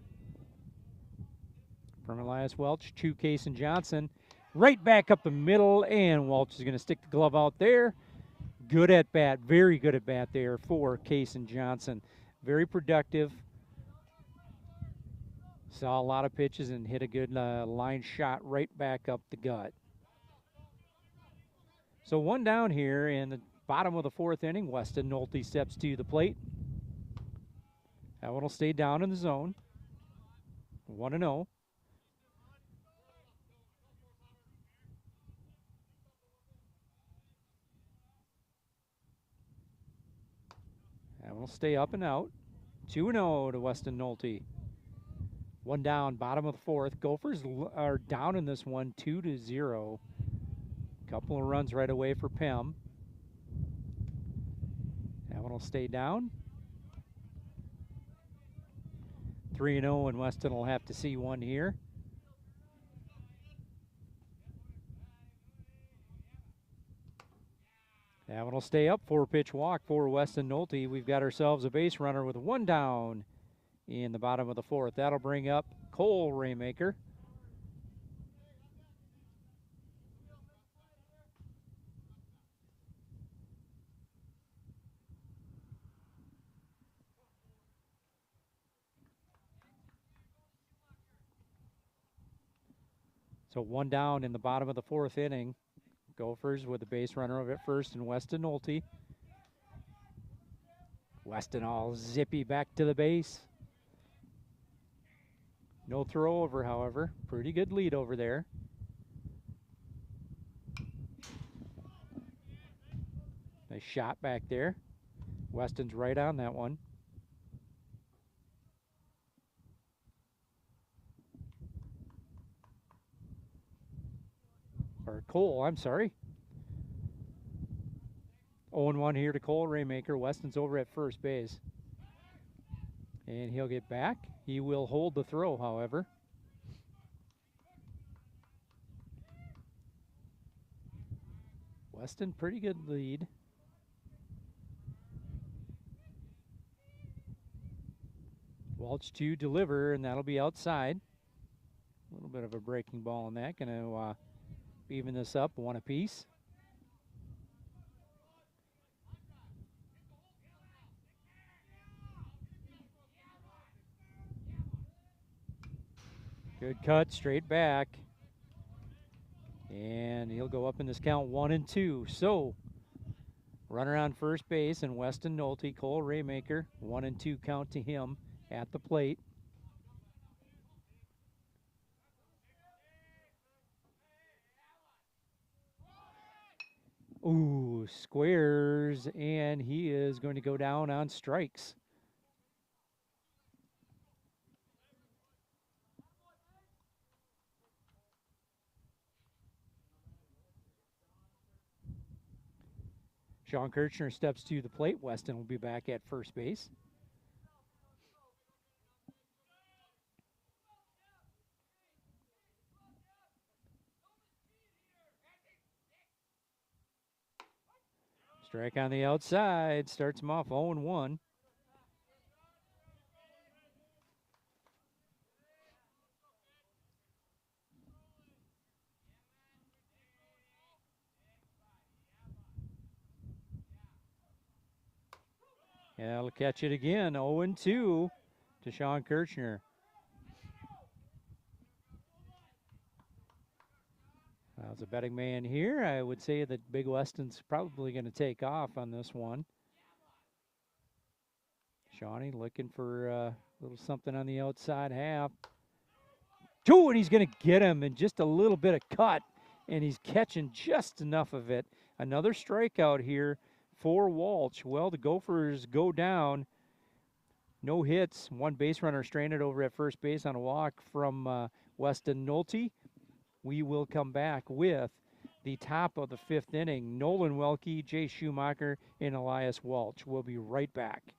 from Elias Welch to Kaysen Johnson. Right back up the middle, and Welch is going to stick the glove out there. Good at bat, very good at bat there for Kaysen Johnson. Very productive. Saw a lot of pitches and hit a good line shot right back up the gut. So 1 down here in the bottom of the fourth inning. Weston Nolte steps to the plate. That one will stay down in the zone. 1 and 0. That one will stay up and out. 2 and 0 to Weston Nolte. 1 down, bottom of the fourth. Gophers are down in this one, 2-0. Couple of runs right away for PEM. That one will stay down. 3 and 0, and Weston will have to see one here. That one will stay up. 4-pitch walk for Weston Nolte. We've got ourselves a base runner with 1 down in the bottom of the fourth. That'll bring up Cole Raymaker. So 1 down in the bottom of the fourth inning. Gophers with the base runner of at first and Weston Nolte. Weston all zippy back to the base. No throw over, however. Pretty good lead over there. Nice shot back there. Weston's right on that one. Or Cole, I'm sorry. 0-1 here to Cole Raymaker. Weston's over at first base. And he'll get back. He will hold the throw, however. Weston, pretty good lead. Walsh to deliver, and that'll be outside. A little bit of a breaking ball on that. Going to even this up, 1 apiece. Good cut, straight back. And he'll go up in this count 1 and 2. So, runner on first base, and Weston Nolte, Cole Raymaker, 1 and 2 count to him at the plate. Ooh, squares, and he is going to go down on strikes. Sean Kirchner steps to the plate. Weston will be back at first base. Strike on the outside, starts him off 0-1. Yeah, it'll catch it again, 0-2 to Sean Kirchner. As a betting man here, I would say that Big Weston's probably going to take off on this one. Shawnee looking for a little something on the outside half. Two, and he's going to get him in just a little bit of cut, and he's catching just enough of it. Another strikeout here for Walsh. Well, the Gophers go down. No hits, one base runner stranded over at first base on a walk from Weston Nolte. We will come back with the top of the fifth inning. Nolan Welke, Jay Schumacher, and Elias Walsh. We'll be right back.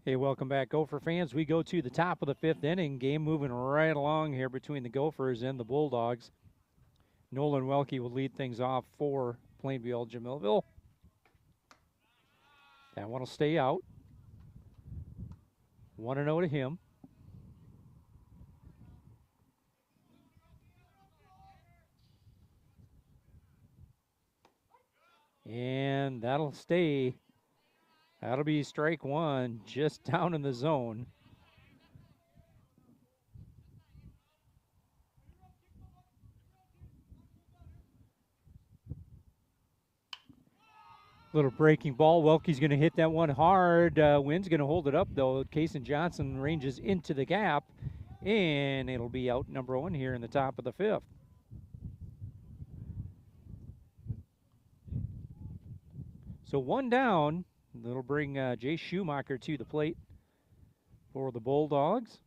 Hey, welcome back, Gopher fans. We go to the top of the fifth inning. Game moving right along here between the Gophers and the Bulldogs. Nolan Welke will lead things off for Plainview Jamilville. That one will stay out. 1-0 to him. And that'll stay. That'll be strike one, just down in the zone. Little breaking ball. Welke's going to hit that one hard. Wynn's going to hold it up, though. Kason Johnson ranges into the gap, and it'll be out number one here in the top of the fifth. So one down. That'll bring Jay Schumacher to the plate for the Bulldogs.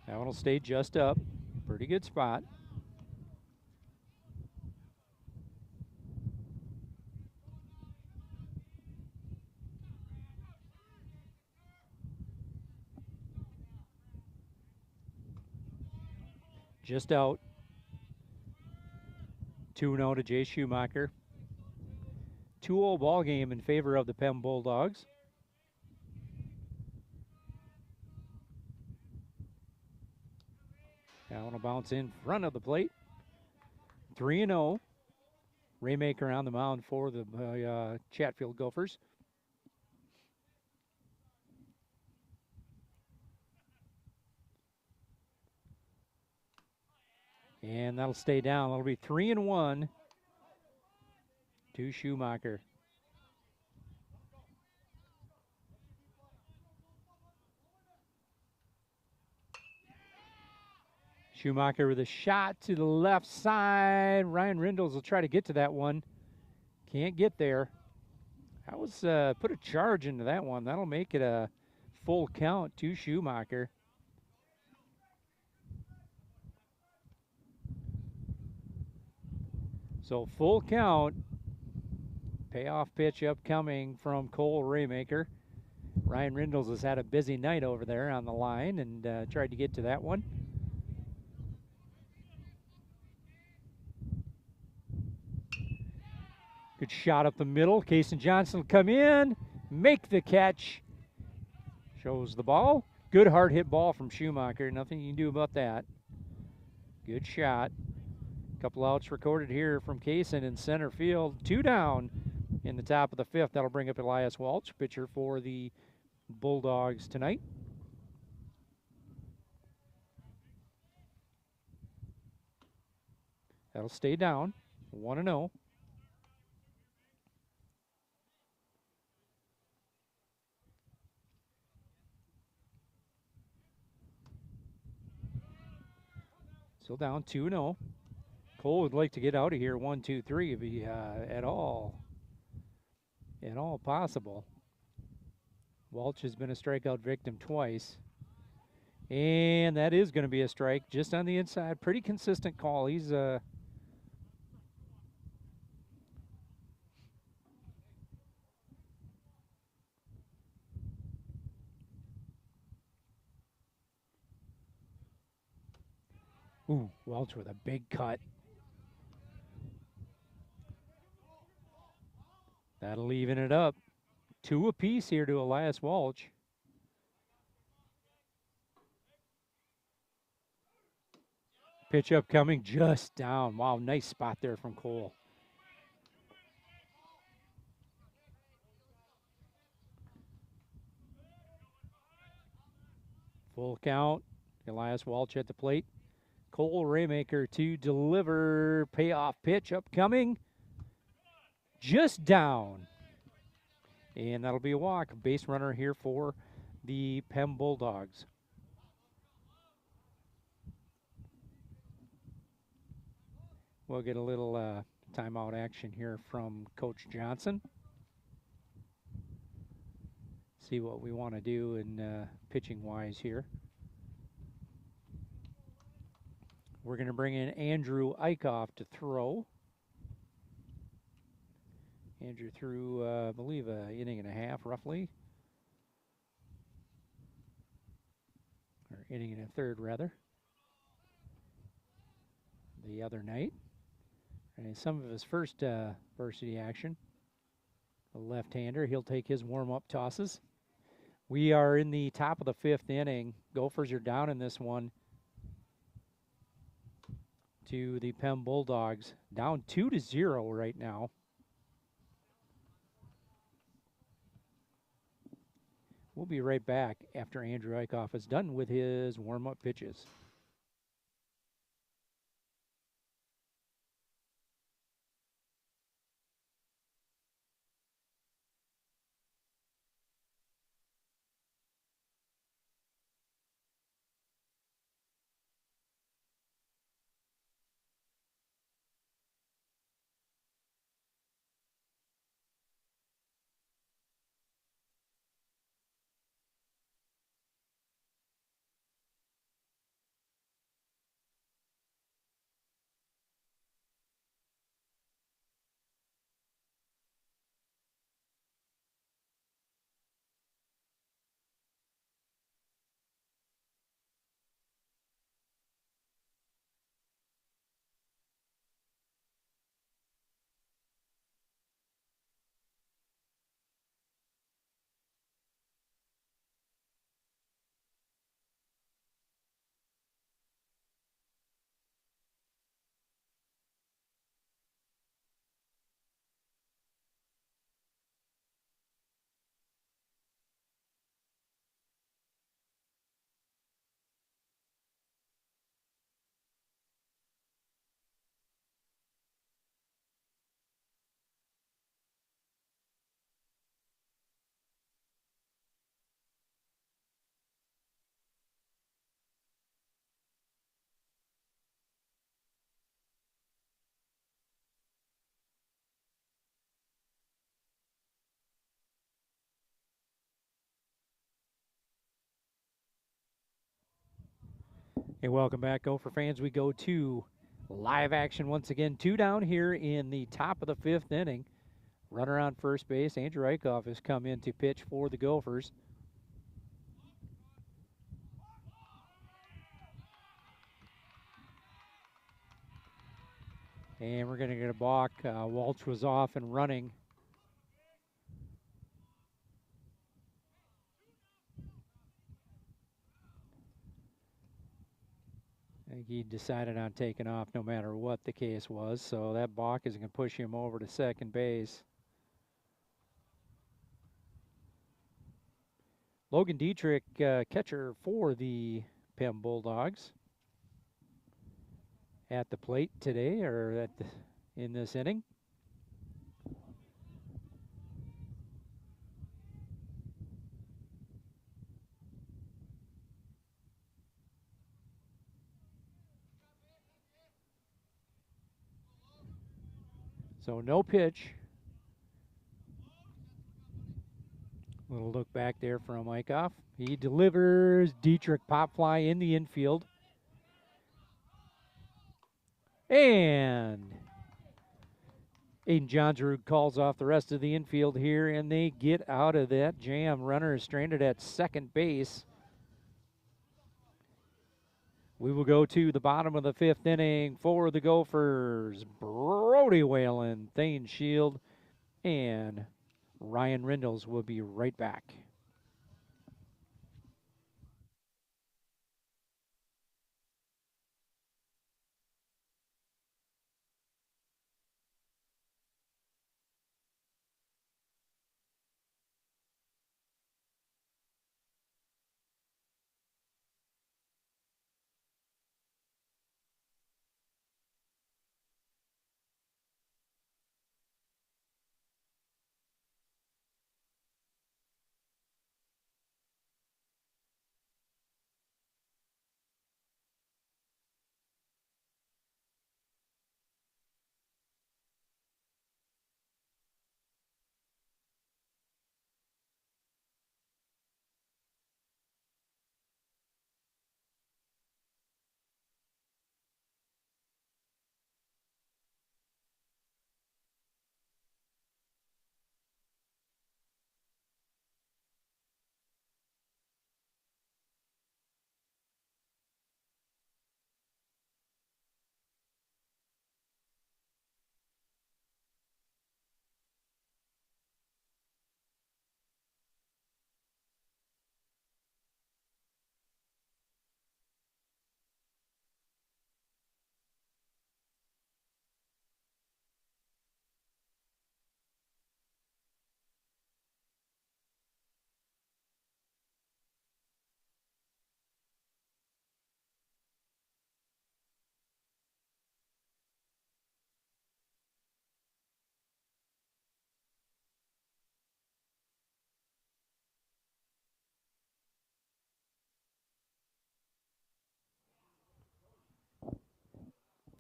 That one will stay just up. Pretty good spot. Just out. 2-0 to Jay Schumacher. 2-0 ball game in favor of the PEM Bulldogs. That one will bounce in front of the plate. 3-0. Raymaker on the mound for the Chatfield Gophers. And that'll stay down. That'll be 3-1 to Schumacher. Schumacher with a shot to the left side. Ryan Rindles will try to get to that one. Can't get there. That was put a charge into that one. That'll make it a full count to Schumacher. So full count. Payoff pitch upcoming from Cole Raymaker. Ryan Rindles has had a busy night over there on the line and tried to get to that one. Good shot up the middle. Kason Johnson will come in, make the catch. Shows the ball. Good hard hit ball from Schumacher. Nothing you can do about that. Good shot. Couple outs recorded here from Kason in center field. 2 down in the top of the 5th. That'll bring up Elias Walsh, pitcher for the Bulldogs tonight. That'll stay down. 1-0. Still down 2-0. Cole would like to get out of here 1-2-3 if he at all possible. Walsh has been a strikeout victim twice. And that is going to be a strike just on the inside. Pretty consistent call. He's Welch with a big cut. That'll even it up. 2 apiece here to Elias Walsh. Pitch upcoming, just down. Wow, nice spot there from Cole. Full count. Elias Walsh at the plate. Cole Raymaker to deliver. Payoff pitch upcoming. Just down. And that'll be a walk. Base runner here for the PEM Bulldogs. We'll get a little timeout action here from Coach Johnson. See what we want to do in pitching-wise here. We're going to bring in Andrew Eichhoff to throw. Andrew threw, I believe, an inning and a half, roughly. Or inning and a third, rather. The other night. And some of his first varsity action. A left-hander. He'll take his warm-up tosses. We are in the top of the 5th inning. Gophers are down in this one to the PEM Bulldogs. Down 2-0 right now. We'll be right back after Andrew Eichhoff is done with his warm-up pitches. Hey, welcome back, Gopher fans. We go to live action once again. 2 down here in the top of the 5th inning. Runner on first base. Andrew Eichhoff has come in to pitch for the Gophers. And we're going to get a balk. Walsh was off and running. I think he decided on taking off no matter what the case was. So that balk is going to push him over to second base. Logan Dietrich, catcher for the PEM Bulldogs, at the plate today, or in this inning. So no pitch. Little look back there from Eichhoff. He delivers. Dietrich pop fly in the infield. And Aiden Johnsrud calls off the rest of the infield here, and they get out of that jam. Runner is stranded at second base. We will go to the bottom of the 5th inning for the Gophers. Brody Whalen, Thane Shield, and Ryan Rindles will be right back.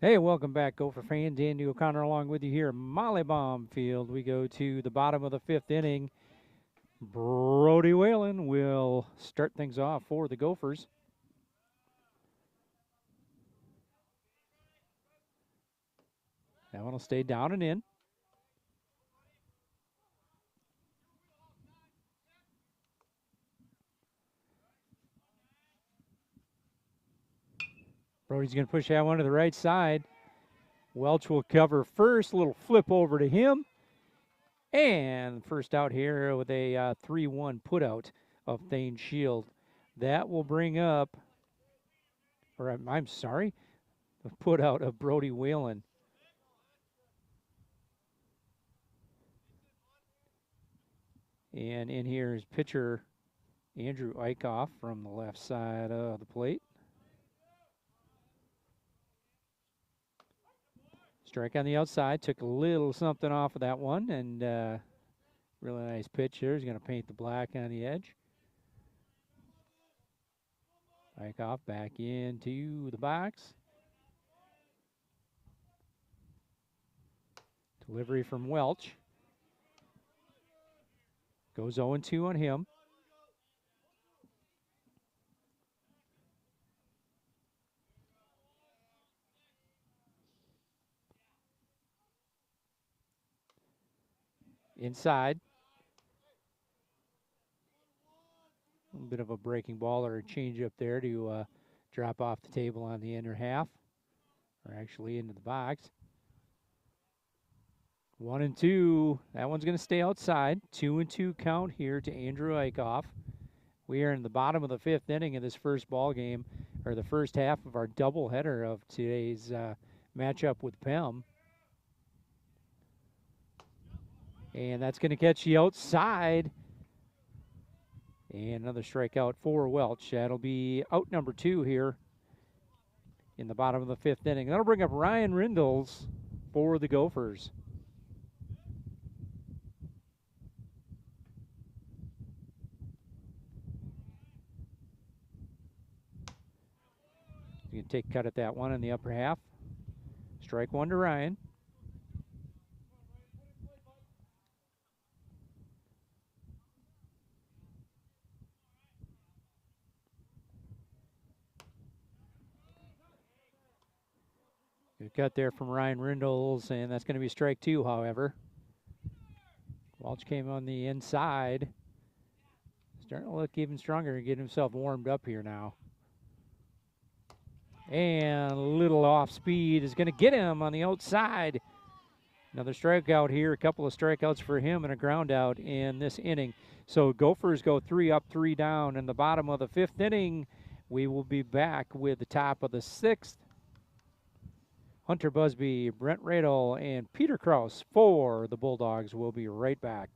Hey, welcome back, Gopher fans. Andy O'Connor along with you here at Mollybaum Field. We go to the bottom of the 5th inning. Brody Whalen will start things off for the Gophers. That one will stay down and in. Brody's going to push that one to the right side. Welch will cover first. A little flip over to him. And first out here with a 3-1 putout of Thane Shield. That will bring up, or I'm sorry, the putout of Brody Whalen. And in here is pitcher Andrew Eichhoff from the left side of the plate. Strike on the outside. Took a little something off of that one. And really nice pitch here. He's going to paint the black on the edge. Eichhoff back into the box. Delivery from Welch. Goes 0-2 on him. Inside. A little bit of a breaking ball or a change up there to drop off the table on the inner half, or actually into the box. 1-2. That one's going to stay outside. 2-2 count here to Andrew Eichhoff. We are in the bottom of the 5th inning of this first ball game, or the first half of our doubleheader of today's matchup with PEM. And that's going to catch you outside. And another strikeout for Welch. That'll be out number 2 here in the bottom of the 5th inning. That'll bring up Ryan Rindles for the Gophers. You can take a cut at that one in the upper half. Strike 1 to Ryan. Good cut there from Ryan Rindles, and that's going to be strike 2, however. Welch came on the inside. Starting to look even stronger and get himself warmed up here now. And a little off speed is going to get him on the outside. Another strikeout here, a couple of strikeouts for him and a ground out in this inning. So Gophers go 3 up, 3 down in the bottom of the 5th inning. We will be back with the top of the 6th. Hunter Busby, Brent Radel, and Peter Kraus for the Bulldogs. We'll be right back.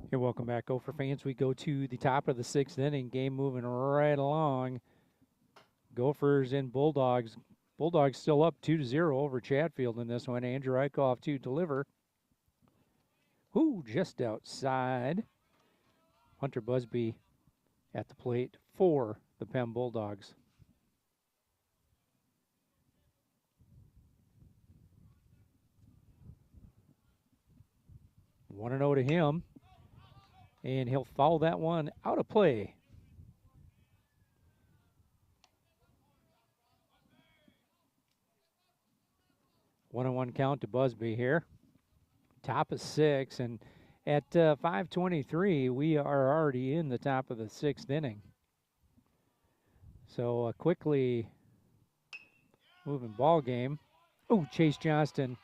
Hey, welcome back, Gopher fans. We go to the top of the 6th inning. Game moving right along. Gophers and Bulldogs. Bulldogs still up 2-0 over Chatfield in this one. Andrew Eichhoff to deliver. Ooh, just outside. Hunter Busby at the plate for the PEM Bulldogs. 1-0 to him. And he'll foul that one out of play. One-on-one count to Busby here. Top of 6, and at 5:23, we are already in the top of the 6th inning. So a quickly moving ball game. Oh, Chase Johnston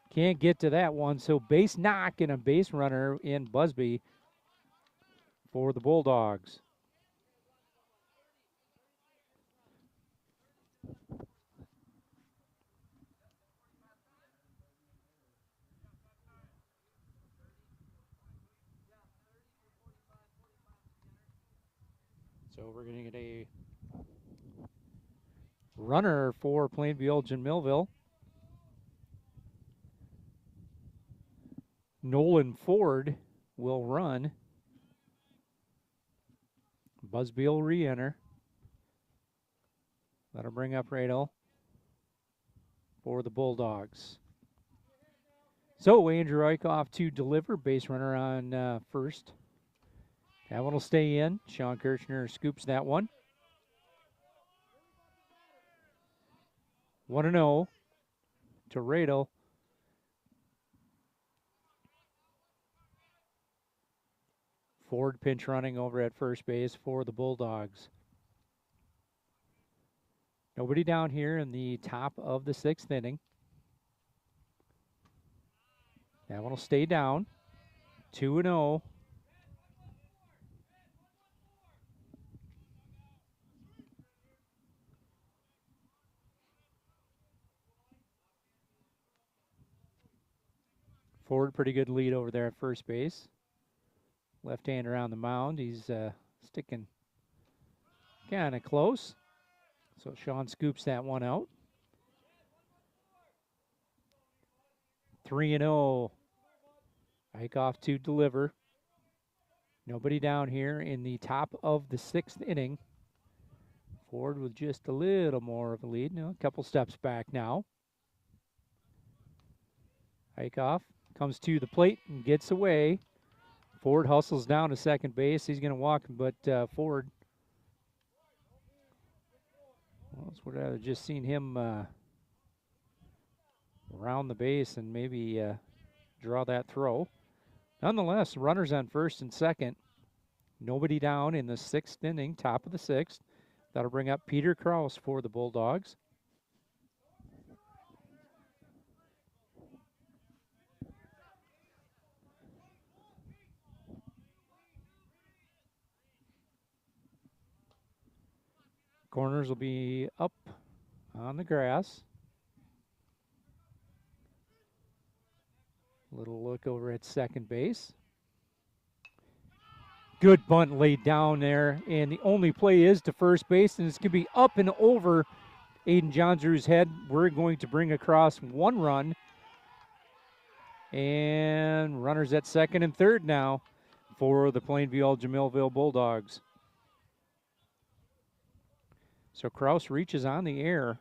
can't get to that one. So base knock and a base runner in Busby for the Bulldogs. So we're going to get a runner for Plainview Elgin Millville. Nolan Ford will run. Busby will re-enter. That'll bring up Radel for the Bulldogs. So Andrew Eichhoff to deliver. Base runner on first. That one will stay in. Sean Kirchner scoops that one. 1-0 to Radel. Ford pinch running over at first base for the Bulldogs. Nobody down here in the top of the 6th inning. That one will stay down. 2-0. Ford, pretty good lead over there at first base. Left-hander on the mound. He's sticking kind of close. So Sean scoops that one out. 3-0. Eichhoff to deliver. Nobody down here in the top of the 6th inning. Ford with just a little more of a lead. Now, a couple steps back now. Eichhoff comes to the plate and gets away. Ford hustles down to second base. He's going to walk, but Ford, well, it's what I've just seen him around the base and maybe draw that throw. Nonetheless, runners on first and second. Nobody down in the 6th inning, top of the 6th. That'll bring up Peter Kraus for the Bulldogs. Corners will be up on the grass. Little look over at second base. Good bunt laid down there, and the only play is to first base, and it's going to be up and over Aiden Johnsrud's head. We're going to bring across 1 run, and runners at second and third now for the Plainview-Jamilville Bulldogs. So Kraus reaches on the air.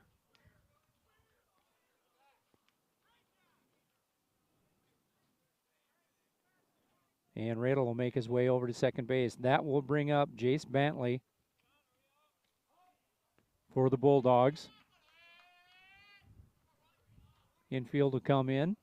And Radel will make his way over to second base. That will bring up Jace Bentley for the Bulldogs. Infield will come in.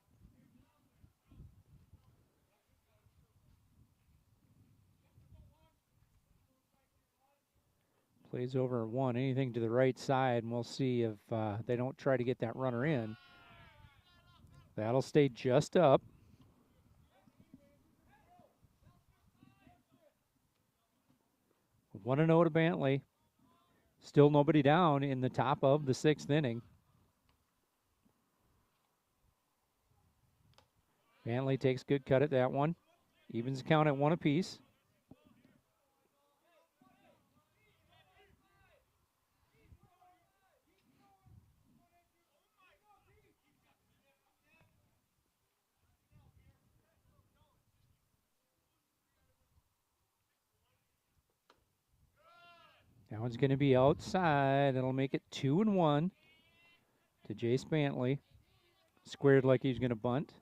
Plays over 1, anything to the right side, and we'll see if they don't try to get that runner in. That'll stay just up. One and 0 to Bentley. Still nobody down in the top of the 6th inning. Bentley takes good cut at that one. Evens count at 1 apiece. That one's going to be outside. It'll make it 2-1 to Jace Bentley. Squared like he's going to bunt.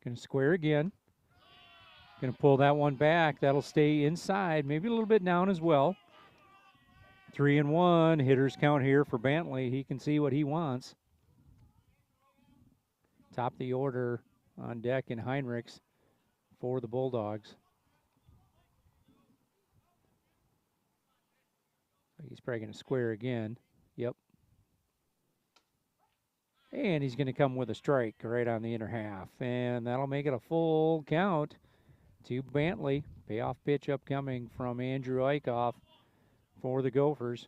Going to square again. Going to pull that one back. That'll stay inside, maybe a little bit down as well. 3-1. Hitters count here for Bentley. He can see what he wants. Top of the order on deck in Heinrichs for the Bulldogs. He's probably going to square again. Yep. And he's going to come with a strike right on the inner half. And that'll make it a full count to Bentley. Payoff pitch upcoming from Andrew Eichhoff for the Gophers.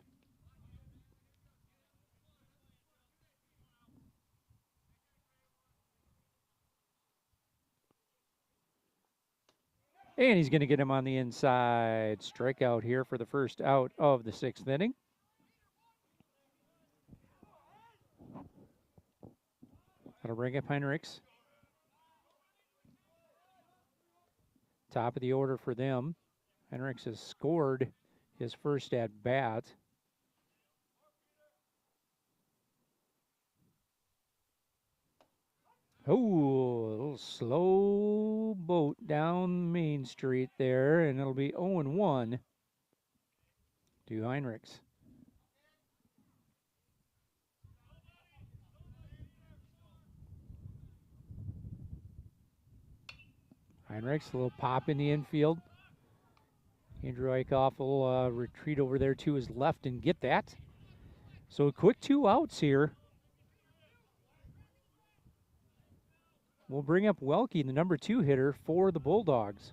And he's going to get him on the inside. Strikeout here for the first out of the 6th inning. That'll bring up Heinrichs. Top of the order for them. Heinrichs has scored his first at bat. Oh, a little slow boat down Main Street there, and it'll be 0-1 to Heinrichs. Heinrichs, a little pop in the infield. Andrew Eichhoff will retreat over there to his left and get that. So a quick 2 outs here. We'll bring up Welke, the number 2 hitter for the Bulldogs.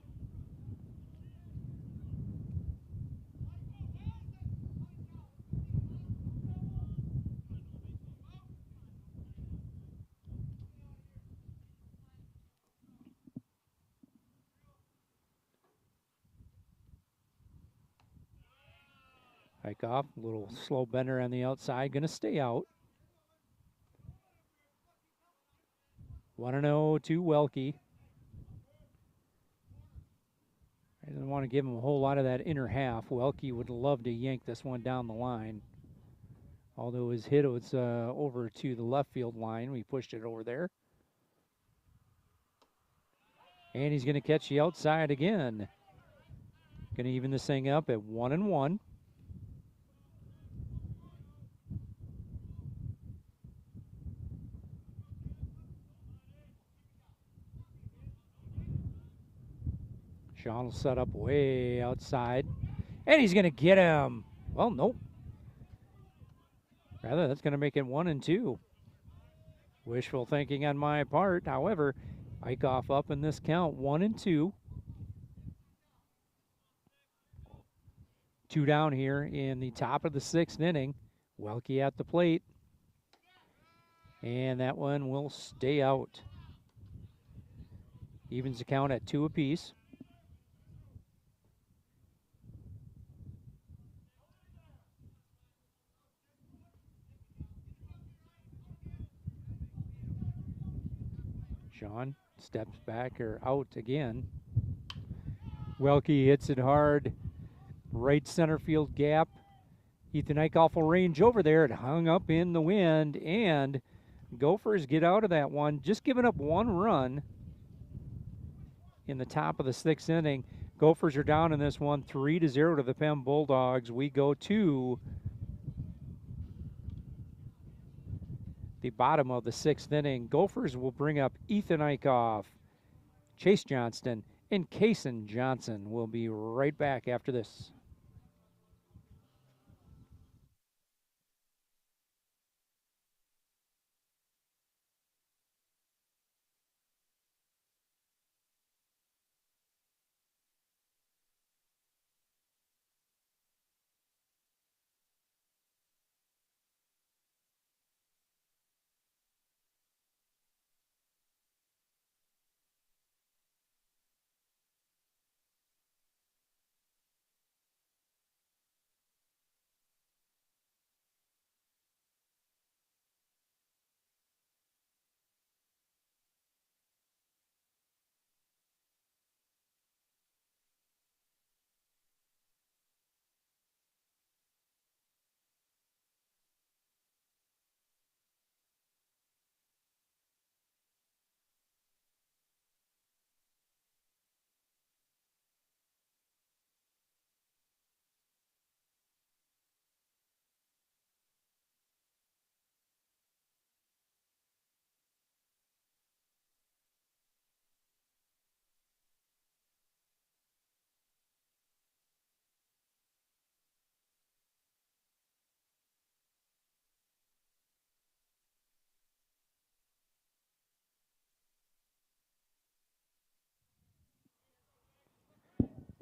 Eichhoff, a little slow bender on the outside, going to stay out. 1-0 to Welke. I didn't want to give him a whole lot of that inner half. Welke would love to yank this one down the line. Although his hit was over to the left field line. We pushed it over there. And he's going to catch the outside again. Going to even this thing up at 1-1. Sean will set up way outside. And he's going to get him. Well, nope. Rather, that's going to make it 1-2. Wishful thinking on my part. However, Eichhoff up in this count, 1-2. 2 down here in the top of the 6th inning. Welke at the plate. And that one will stay out. Evens the count at 2 apiece. Sean steps back or out again. Welke hits it hard. Right center field gap. Ethan Eichhoff will range over there. It hung up in the wind, and Gophers get out of that one. Just giving up 1 run in the top of the 6th inning. Gophers are down in this one, 3-0 to the PEM Bulldogs. We go to the bottom of the 6th inning. Gophers will bring up Ethan Eichhoff, Chase Johnston, and Kason Johnson. We'll be right back after this.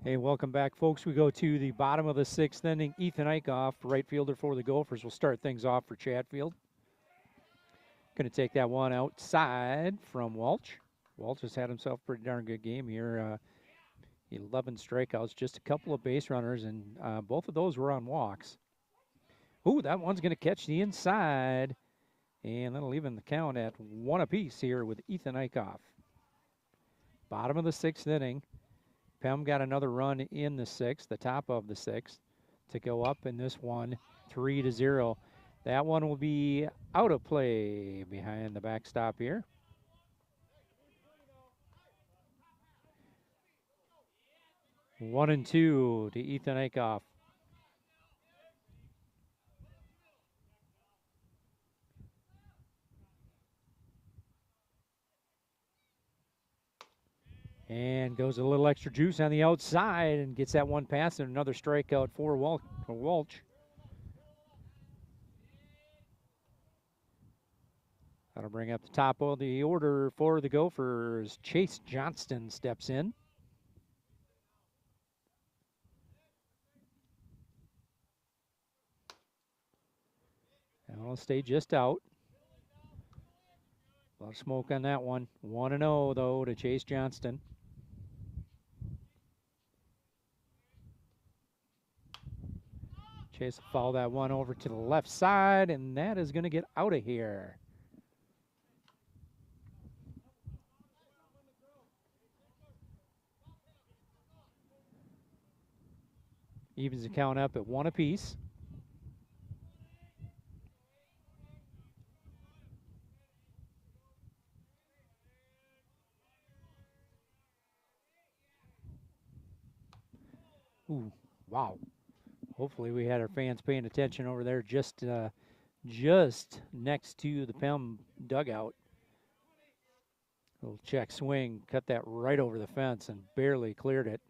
Hey, welcome back, folks. We go to the bottom of the 6th inning. Ethan Eichhoff, right fielder for the Gophers, will start things off for Chatfield. Going to take that one outside from Walsh. Walsh has had himself a pretty darn good game here 11 strikeouts, just a couple of base runners, and both of those were on walks. Ooh, that one's going to catch the inside, and that'll even the count at 1 apiece here with Ethan Eichhoff. Bottom of the 6th inning. PEM got another run in the 6th, the top of the 6th, to go up in this one, 3-0. That one will be out of play behind the backstop here. One and two to Ethan Eichhoff. And goes a little extra juice on the outside and gets that one pass and another strikeout for Walsh. That'll bring up the top of the order for the Gophers. Chase Johnston steps in. And I'll stay just out. A lot of smoke on that one. 1-0 though to Chase Johnston. Chase will foul that one over to the left side, and that is going to get out of here. Evens the count up at 1 apiece. Ooh, wow. Hopefully we had our fans paying attention over there just next to the PEM dugout. Little check swing, cut that right over the fence and barely cleared it.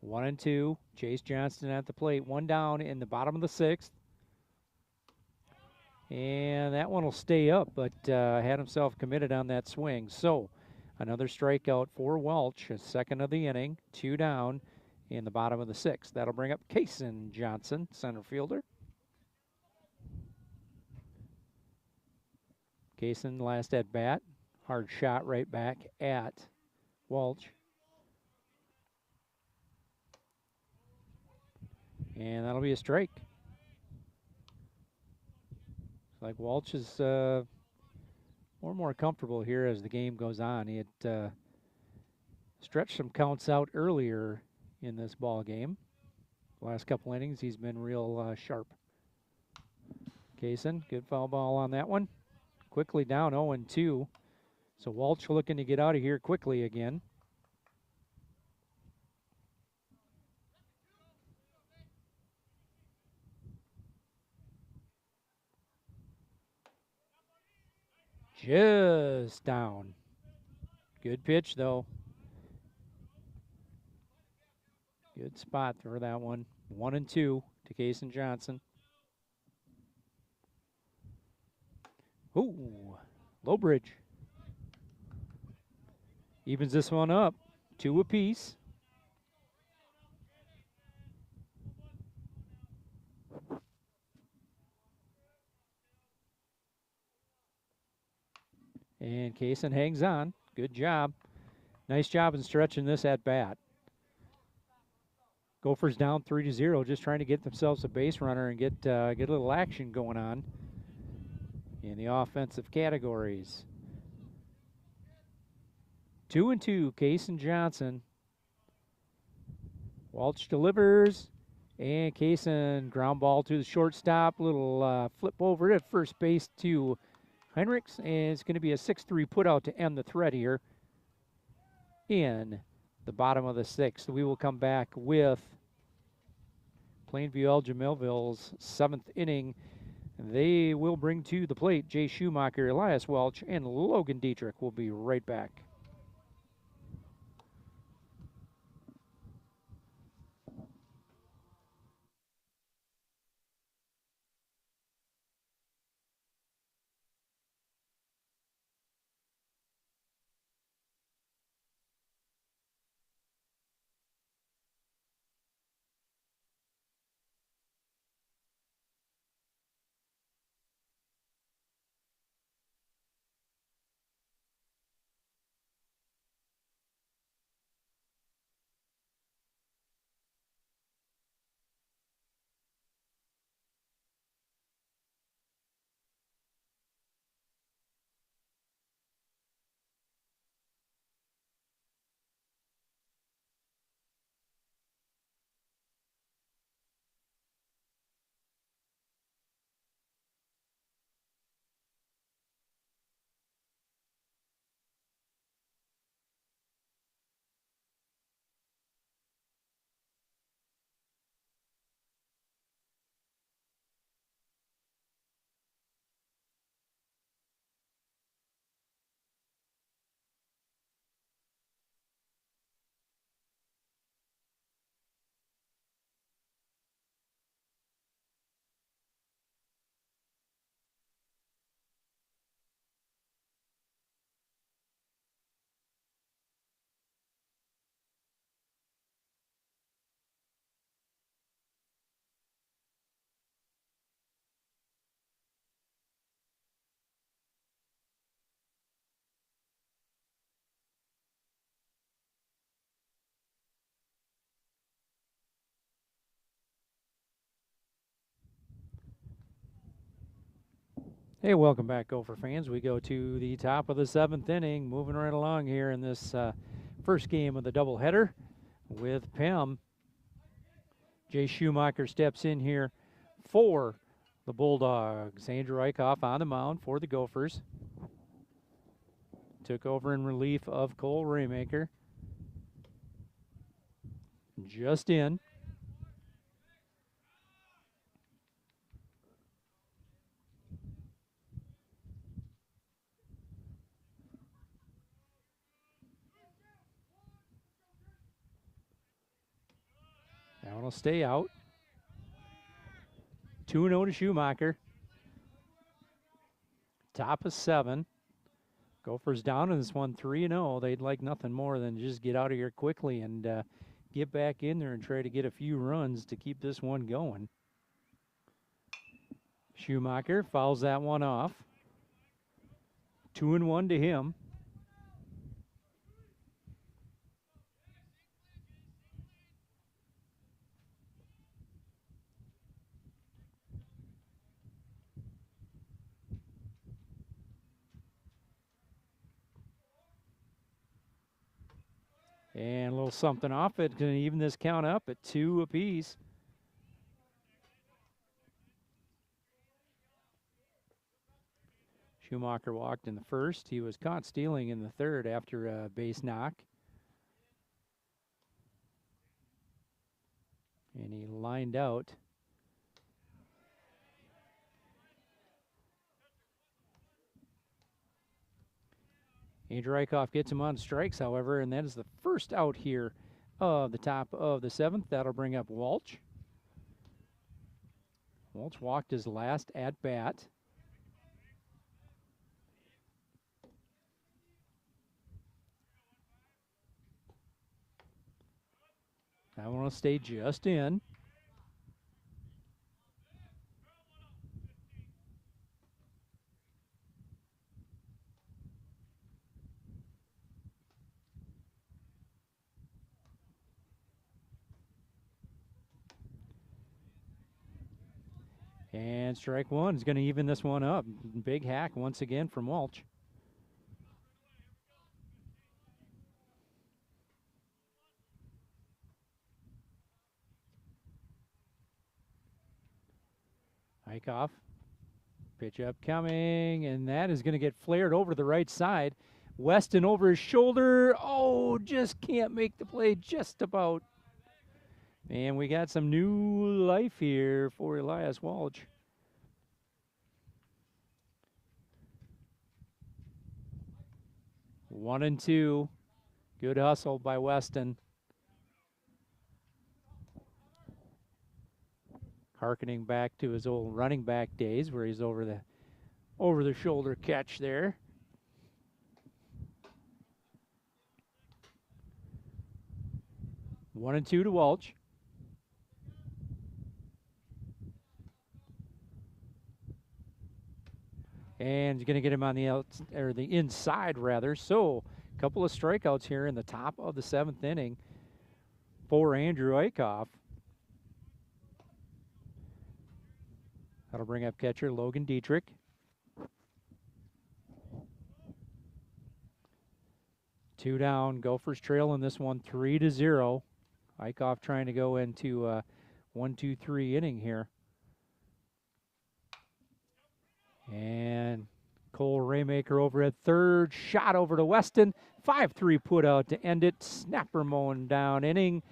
1-2, Chase Johnston at the plate. One down in the bottom of the 6th. And that one will stay up, but had himself committed on that swing. So another strikeout for Welch, a second of the inning, 2 down in the bottom of the 6th. That'll bring up Kaysen Johnson, center fielder. Kaysen last at bat, hard shot right back at Welch. And that'll be a strike. Like Walsh is more and more comfortable here as the game goes on. He had stretched some counts out earlier in this ball game. Last couple innings, he's been real sharp. Kaysen, good foul ball on that one. Quickly down 0-2. So Walsh looking to get out of here quickly again. Just down. Good pitch, though. Good spot for that one. 1-2 to Kaysen Johnson. Ooh, low bridge. Evens this one up. 2 apiece. And Kaysen hangs on. Good job. Nice job in stretching this at bat. Gophers down 3-0, just trying to get themselves a base runner and get a little action going on in the offensive categories. 2-2, Kaysen Johnson. Walsh delivers, and Kaysen ground ball to the shortstop. Little flip over at first base to Heinrichs, and it's going to be a 6-3 putout to end the thread here in the bottom of the 6th. We will come back with Plainview Elgin Millville's 7th inning. They will bring to the plate Jay Schumacher, Elias Welch, and Logan Dietrich. Will be right back. Hey, welcome back, Gopher fans. We go to the top of the 7th inning, moving right along here in this first game of the doubleheader with PEM. Jay Schumacher steps in here for the Bulldogs. Andrew Eichhoff on the mound for the Gophers. Took over in relief of Cole Raymaker. Just in. That one will stay out. 2-0 to Schumacher. Top of 7. Gophers down in this one 3-0. They'd like nothing more than just get out of here quickly and get back in there and try to get a few runs to keep this one going. Schumacher fouls that one off. 2-1 to him. And a little something off it. Going to even this count up at 2 apiece. Schumacher walked in the first. He was caught stealing in the third after a base knock. And he lined out. Andrew Eichhoff gets him on strikes, however, and that is the first out here of the top of the 7th. That'll bring up Walsh. Walsh walked his last at bat. I want to stay just in. And strike one is going to even this one up. Big hack once again from Walsh. Eichhoff, pitch up coming, and that is going to get flared over to the right side. Weston over his shoulder. Oh, just can't make the play just about. And we got some new life here for Elias Walsh. One and two. Good hustle by Weston. Harkening back to his old running back days where he's over the shoulder catch there. One and two to Walsh. And he's going to get him on the the inside rather. So a couple of strikeouts here in the top of the 7th inning for Andrew Eichhoff. That'll bring up catcher Logan Dietrich. Two down. Gophers trail in this one 3-0. Eichhoff trying to go into 1-2-3 inning here. And Cole Raymaker over at third. Shot over to Weston. 5-3 put out to end it. Snapper mowing down inning.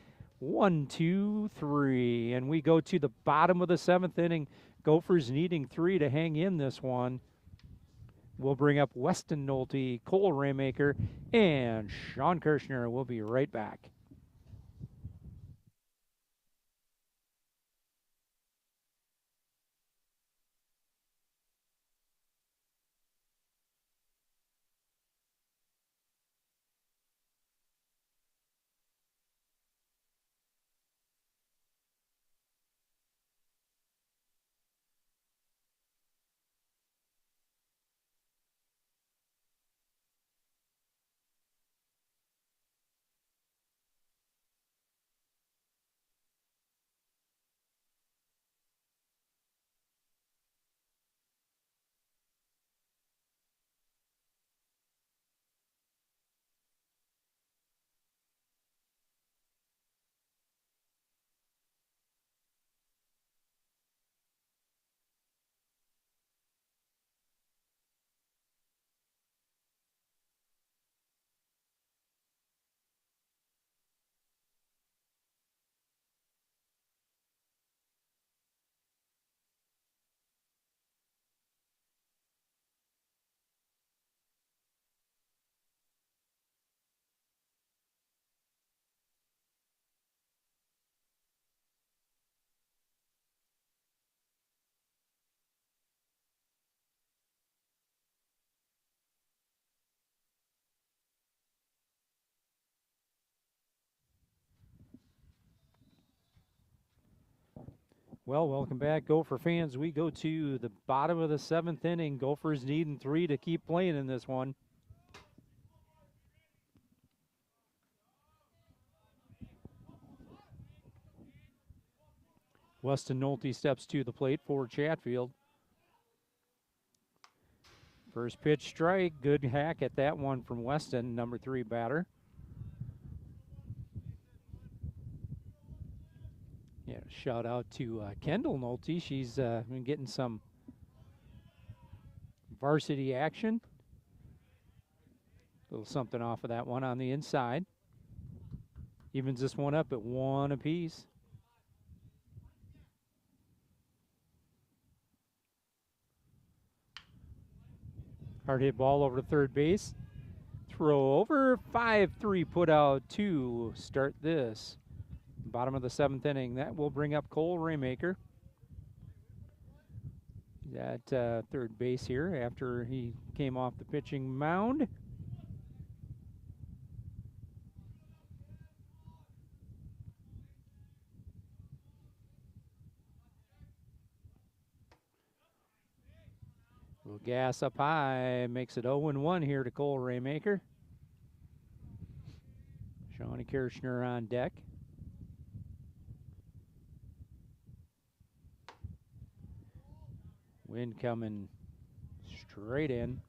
1-2-3. And we go to the bottom of the 7th inning. Gophers needing 3 to hang in this one. We'll bring up Weston Nolte, Cole Raymaker, and Sean Kirshner. We'll be right back. Well, welcome back, Gopher fans. We go to the bottom of the 7th inning. Gophers needing 3 to keep playing in this one. Weston Nolte steps to the plate for Chatfield. First pitch strike, good hack at that one from Weston, number 3 batter. Yeah, shout out to Kendall Nolte. She's been getting some varsity action. A little something off of that one on the inside. Evens this one up at 1 apiece. Hard hit ball over to third base. Throw over, 5-3 put out to start this. Bottom of the 7th inning. That will bring up Cole Raymaker. He's at third base here after he came off the pitching mound. Little gas up high, makes it 0-1 here to Cole Raymaker. Shawnee Kirshner on deck. Wind coming straight in.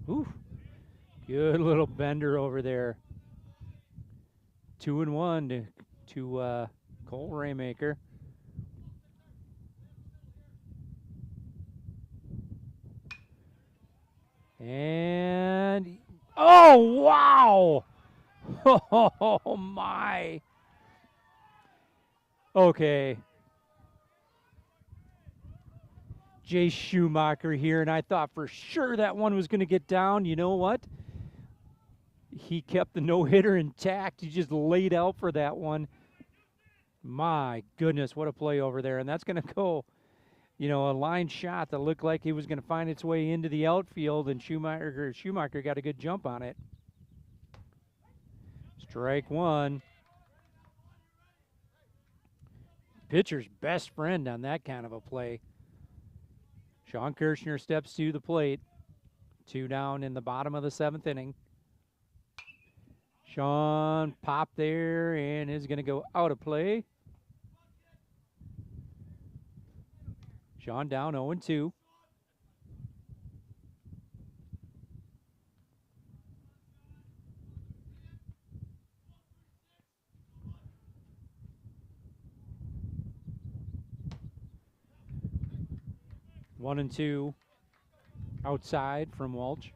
Ooh, good little bender over there. 2-1 to Cole Raymaker. And oh wow! Oh my! Okay. Jay Schumacher here, and I thought for sure that one was going to get down. You know what? He kept the no-hitter intact. He just laid out for that one. My goodness, what a play over there. And that's going to go, you know, a line shot that looked like it was going to find its way into the outfield, and Schumacher got a good jump on it. Strike one. Pitcher's best friend on that kind of a play. Sean Kirshner steps to the plate. 2 down in the bottom of the 7th inning. Sean popped there and is going to go out of play. Sean down 0-2. One and two outside from Walsh.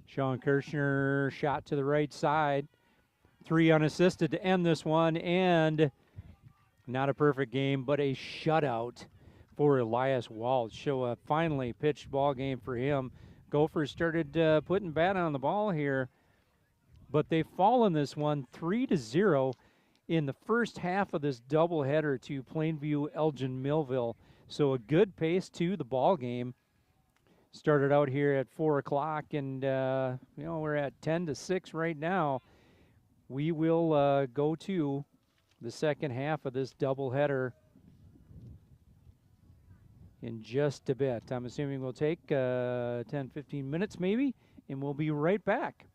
Sean Kirshner shot to the right side. 3 unassisted to end this one, and not a perfect game, but a shutout for Elias Walsh. So a finally pitched ball game for him. Gophers started putting bat on the ball here, but they've fallen this one 3-0 in the first half of this doubleheader to Plainview Elgin Millville. So a good pace to the ball game. Started out here at 4 o'clock, and you know, we're at 10-6 right now. We will go to the second half of this doubleheader in just a bit. I'm assuming we'll take 10-15 minutes maybe, and we'll be right back.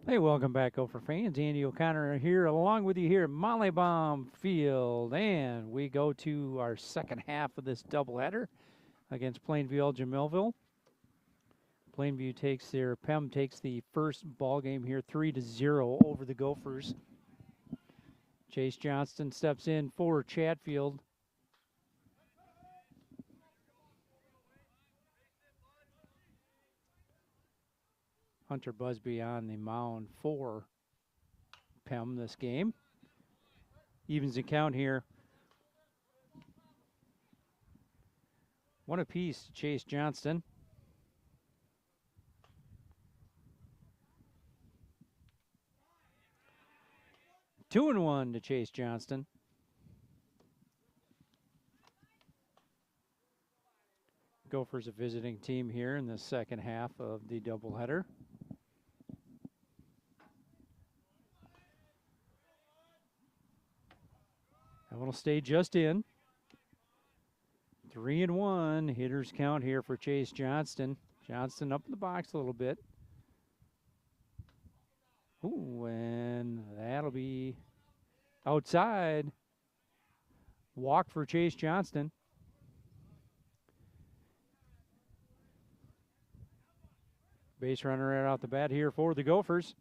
Hey, welcome back, Gopher fans. Andy O'Connor here, along with you here at Mollybaum Field. And we go to our second half of this doubleheader against Plainview Elgin Millville. Plainview takes PEM takes the first ball game here 3-0 over the Gophers. Chase Johnston steps in for Chatfield. Hunter Busby on the mound for PEM this game. Evens the count here. One apiece to Chase Johnston. Two and one to Chase Johnston. Gophers a visiting team here in the second half of the doubleheader. That one will stay just in. 3-1 hitters count here for Chase Johnston. Johnston up in the box a little bit. Ooh, and that'll be outside. Walk for Chase Johnston. Base runner right off the bat here for the Gophers.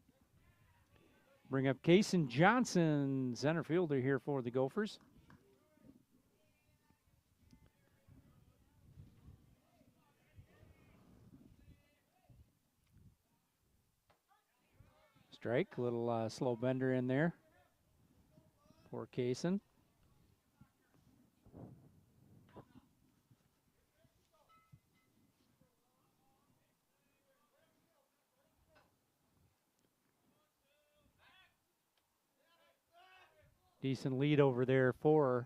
Bring up Kason Johnson, center fielder here for the Gophers. Strike, little slow bender in there for Kason. Decent lead over there for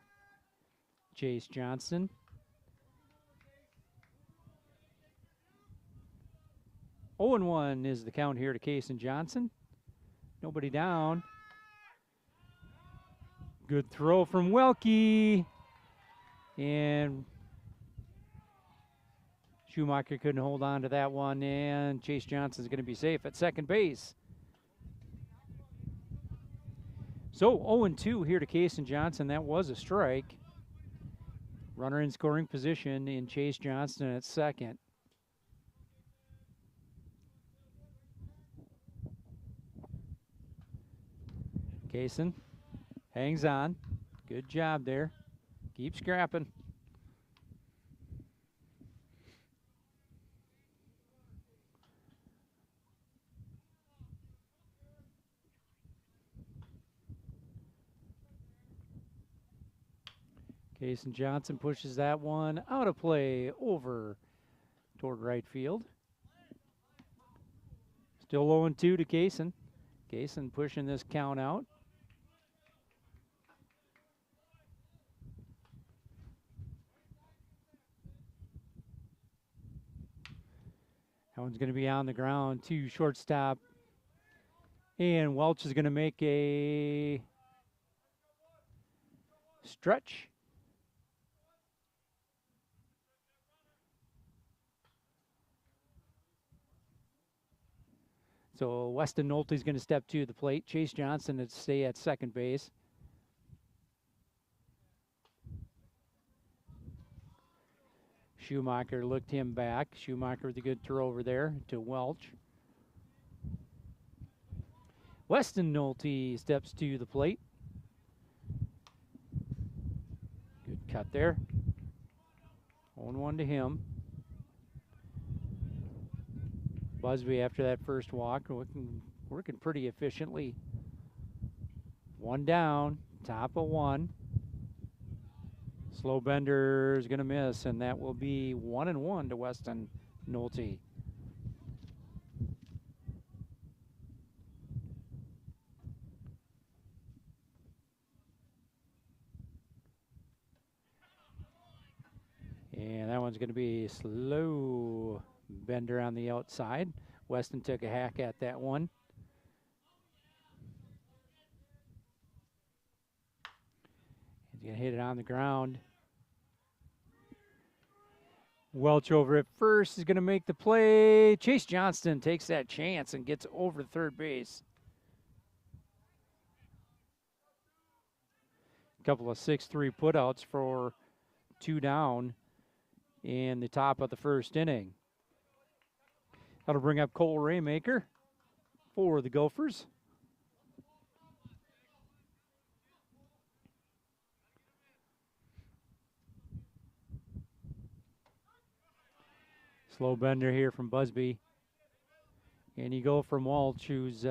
Chase Johnston. Oh and 1 is the count here to Kason Johnson. Nobody down. Good throw from Welke. And Schumacher couldn't hold on to that one, and Chase Johnson's going to be safe at second base. So 0-2 here to Kason Johnson. That was a strike. Runner in scoring position in Chase Johnston at second. Kason hangs on. Good job there. Keep scrapping. Kason Johnson pushes that one out of play over toward right field. Still 0-2 to Kason. Kason pushing this count out. That one's going to be on the ground to shortstop. And Welch is going to make a stretch. So Weston Nolte's going to step to the plate. Chase Johnson to stay at second base. Schumacher looked him back. Schumacher with a good throw over there to Welch. Weston Nolte steps to the plate. Good cut there. 0-1 to him. Busby, after that first walk, working pretty efficiently. One down, top of one. Slow bender is going to miss, and that will be 1-1 to Weston Nolte. And that one's going to be slow bender on the outside. Weston took a hack at that one. He's going to hit it on the ground. Welch over at first is going to make the play. Chase Johnston takes that chance and gets over third base. couple of 6-3 putouts for 2 down in the top of the first inning. That'll bring up Cole Raymaker for the Gophers. Slow bender here from Busby. And you go from Walsh, who's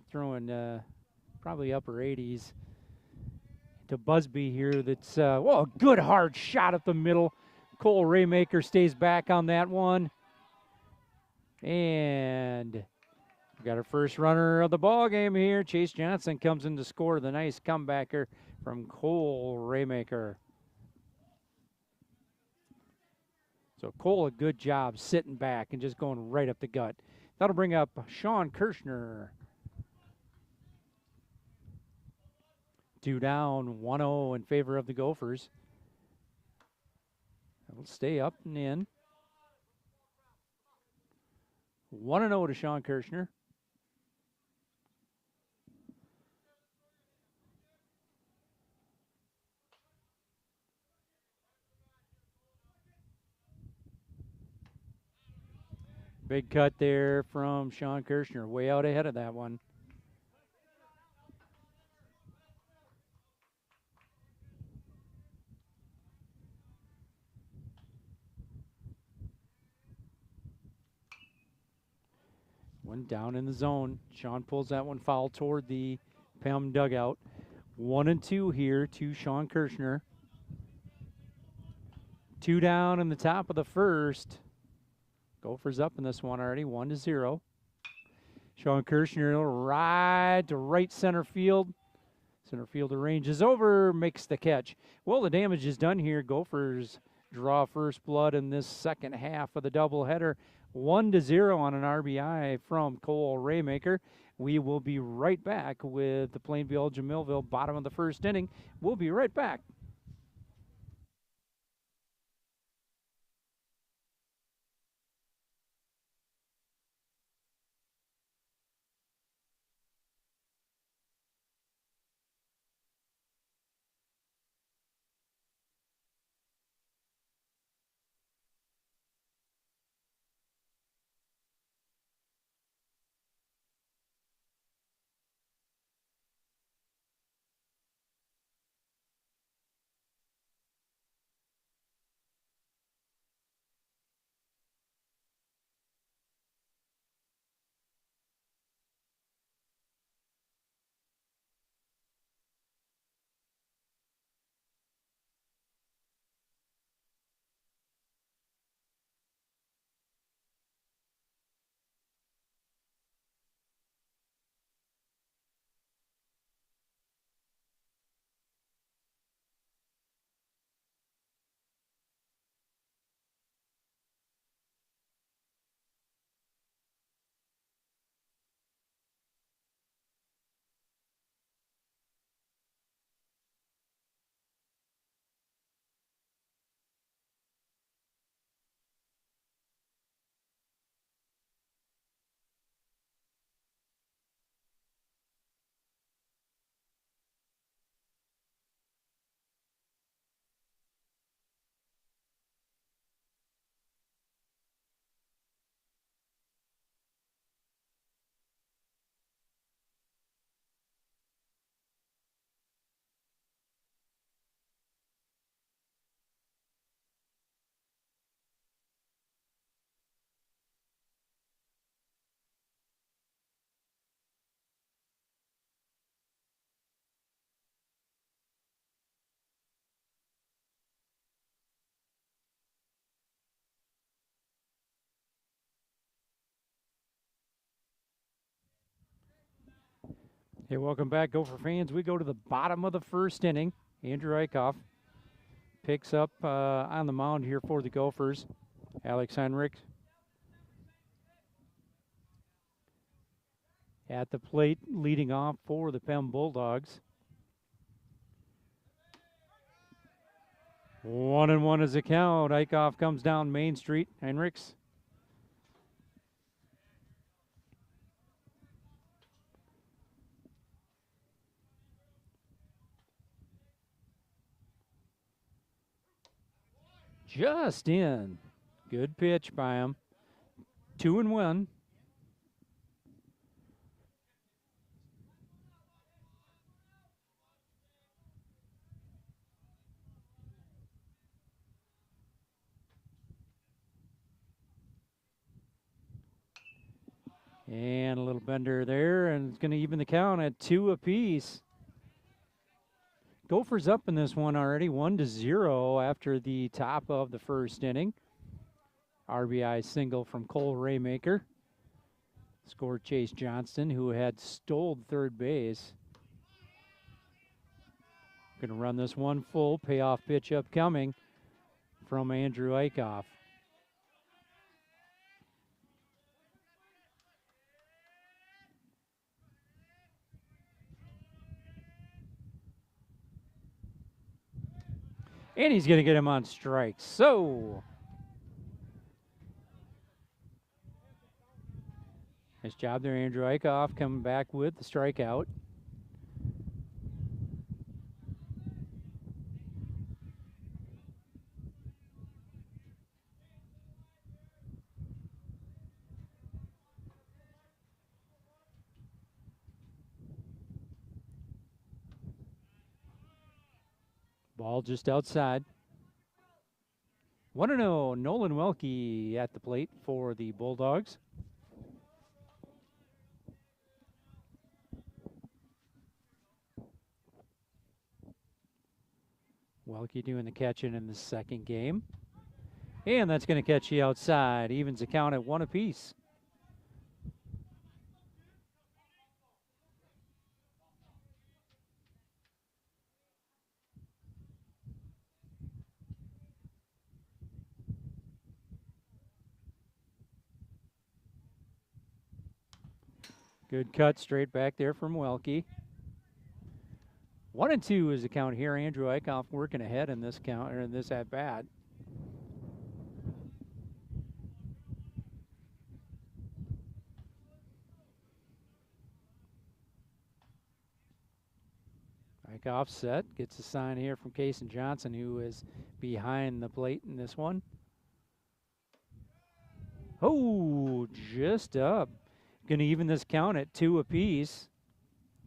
throwing probably upper 80s, to Busby here. That's, well, a good hard shot up the middle. Cole Raymaker stays back on that one. And we got our first runner of the ball game here. Chase Johnson comes in to score the nice comebacker from Cole Raymaker. So Cole, a good job sitting back and just going right up the gut. That'll bring up Sean Kirshner. 2 down, 1-0 in favor of the Gophers. That'll stay up and in. 1-0 to Sean Kirshner. Big cut there from Sean Kirshner, way out ahead of that one. One down in the zone. Sean pulls that one foul toward the PEM dugout. 1-2 here to Sean Kirshner. 2 down in the top of the first. Gophers up in this one already, 1-0. Sean Kirshner right to right center field. Center fielder ranges over, makes the catch. Well, the damage is done here. Gophers draw first blood in this second half of the doubleheader. 1-0 on an RBI from Cole Raymaker. We will be right back with the Plainville Jamilville bottom of the first inning. We'll be right back. Hey, welcome back, Gopher fans. We go to the bottom of the first inning. Andrew Eichhoff picks up on the mound here for the Gophers. Alex Henrik at the plate, leading off for the PEM Bulldogs. 1-1 is the count. Eichhoff comes down Main Street. Henriks. Just in. Good pitch by him. 2-1. And a little bender there, and it's going to even the count at 2 apiece. Gophers up in this one already, 1-0 after the top of the first inning. RBI single from Cole Raymaker. Scored Chase Johnston, who had stole third base. Going to run this one full. Payoff pitch upcoming from Andrew Eichhoff. And he's going to get him on strikes. So, nice job there, Andrew Eichhoff, coming back with the strikeout. Ball just outside. 1-0, Nolan Welke at the plate for the Bulldogs. Welke doing the catching in the second game. And that's going to catch you outside. Evens the count at 1 apiece. Good cut straight back there from Welke. 1-2 is the count here. Andrew Eichhoff working ahead in this count, or in this at bat. Eichhoff set, gets a sign here from Kason Johnson, who is behind the plate in this one. Oh, just up. Going to even this count at 2 apiece.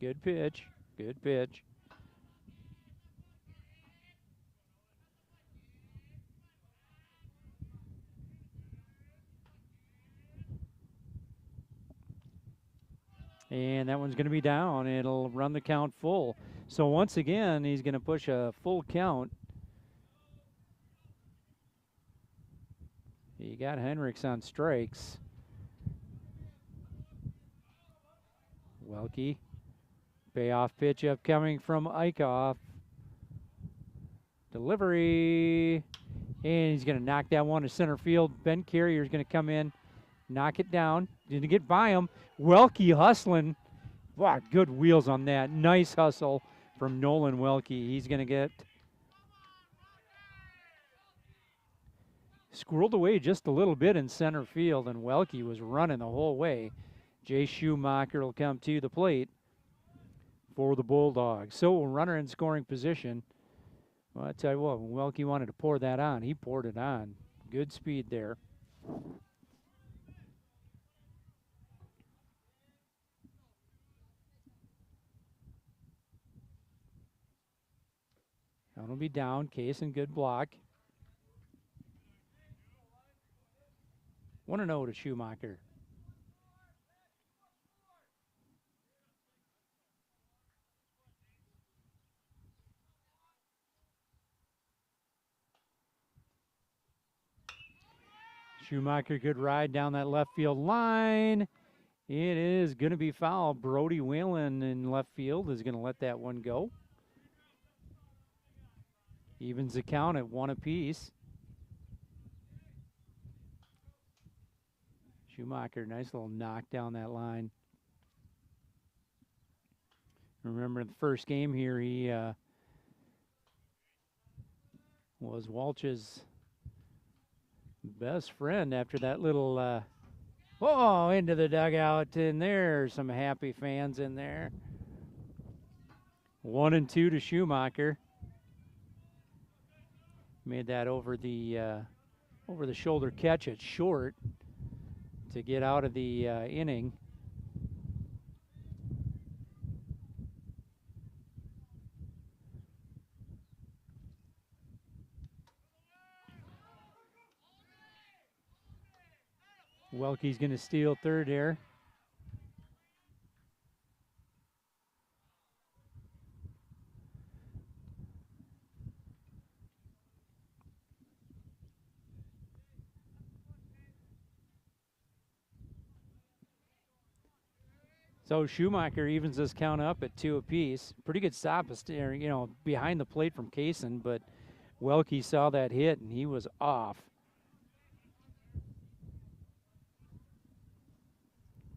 Good pitch. Good pitch. And that one's going to be down. It'll run the count full. So once again, he's going to push a full count. You got Henricks on strikes. Welke. Payoff pitch upcoming from Eichhoff. Delivery. And he's going to knock that one to center field. Ben Carrier's going to come in, knock it down. Didn't get by him. Welke hustling. Wow, good wheels on that. Nice hustle from Nolan Welke. He's going to get squirreled away just a little bit in center field, and Welke was running the whole way. Jay Schumacher will come to the plate for the Bulldogs. So a runner in scoring position. Well, I tell you what, when Welke wanted to pour that on, he poured it on. Good speed there. Count will be down. Kaysen, good block. 1-0 to Schumacher. Schumacher, good ride down that left field line. It is going to be foul. Brody Whalen in left field is going to let that one go. Evens the count at 1 apiece. Schumacher, nice little knock down that line. Remember the first game here, he was Walsh's best friend after that little, into the dugout, and there's some happy fans in there. 1-2 to Schumacher. Made that over the shoulder catch at short to get out of the inning. Welke's going to steal third there. So Schumacher evens this count up at 2 apiece. Pretty good stop, behind the plate from Kaysen, but Welke saw that hit and he was off.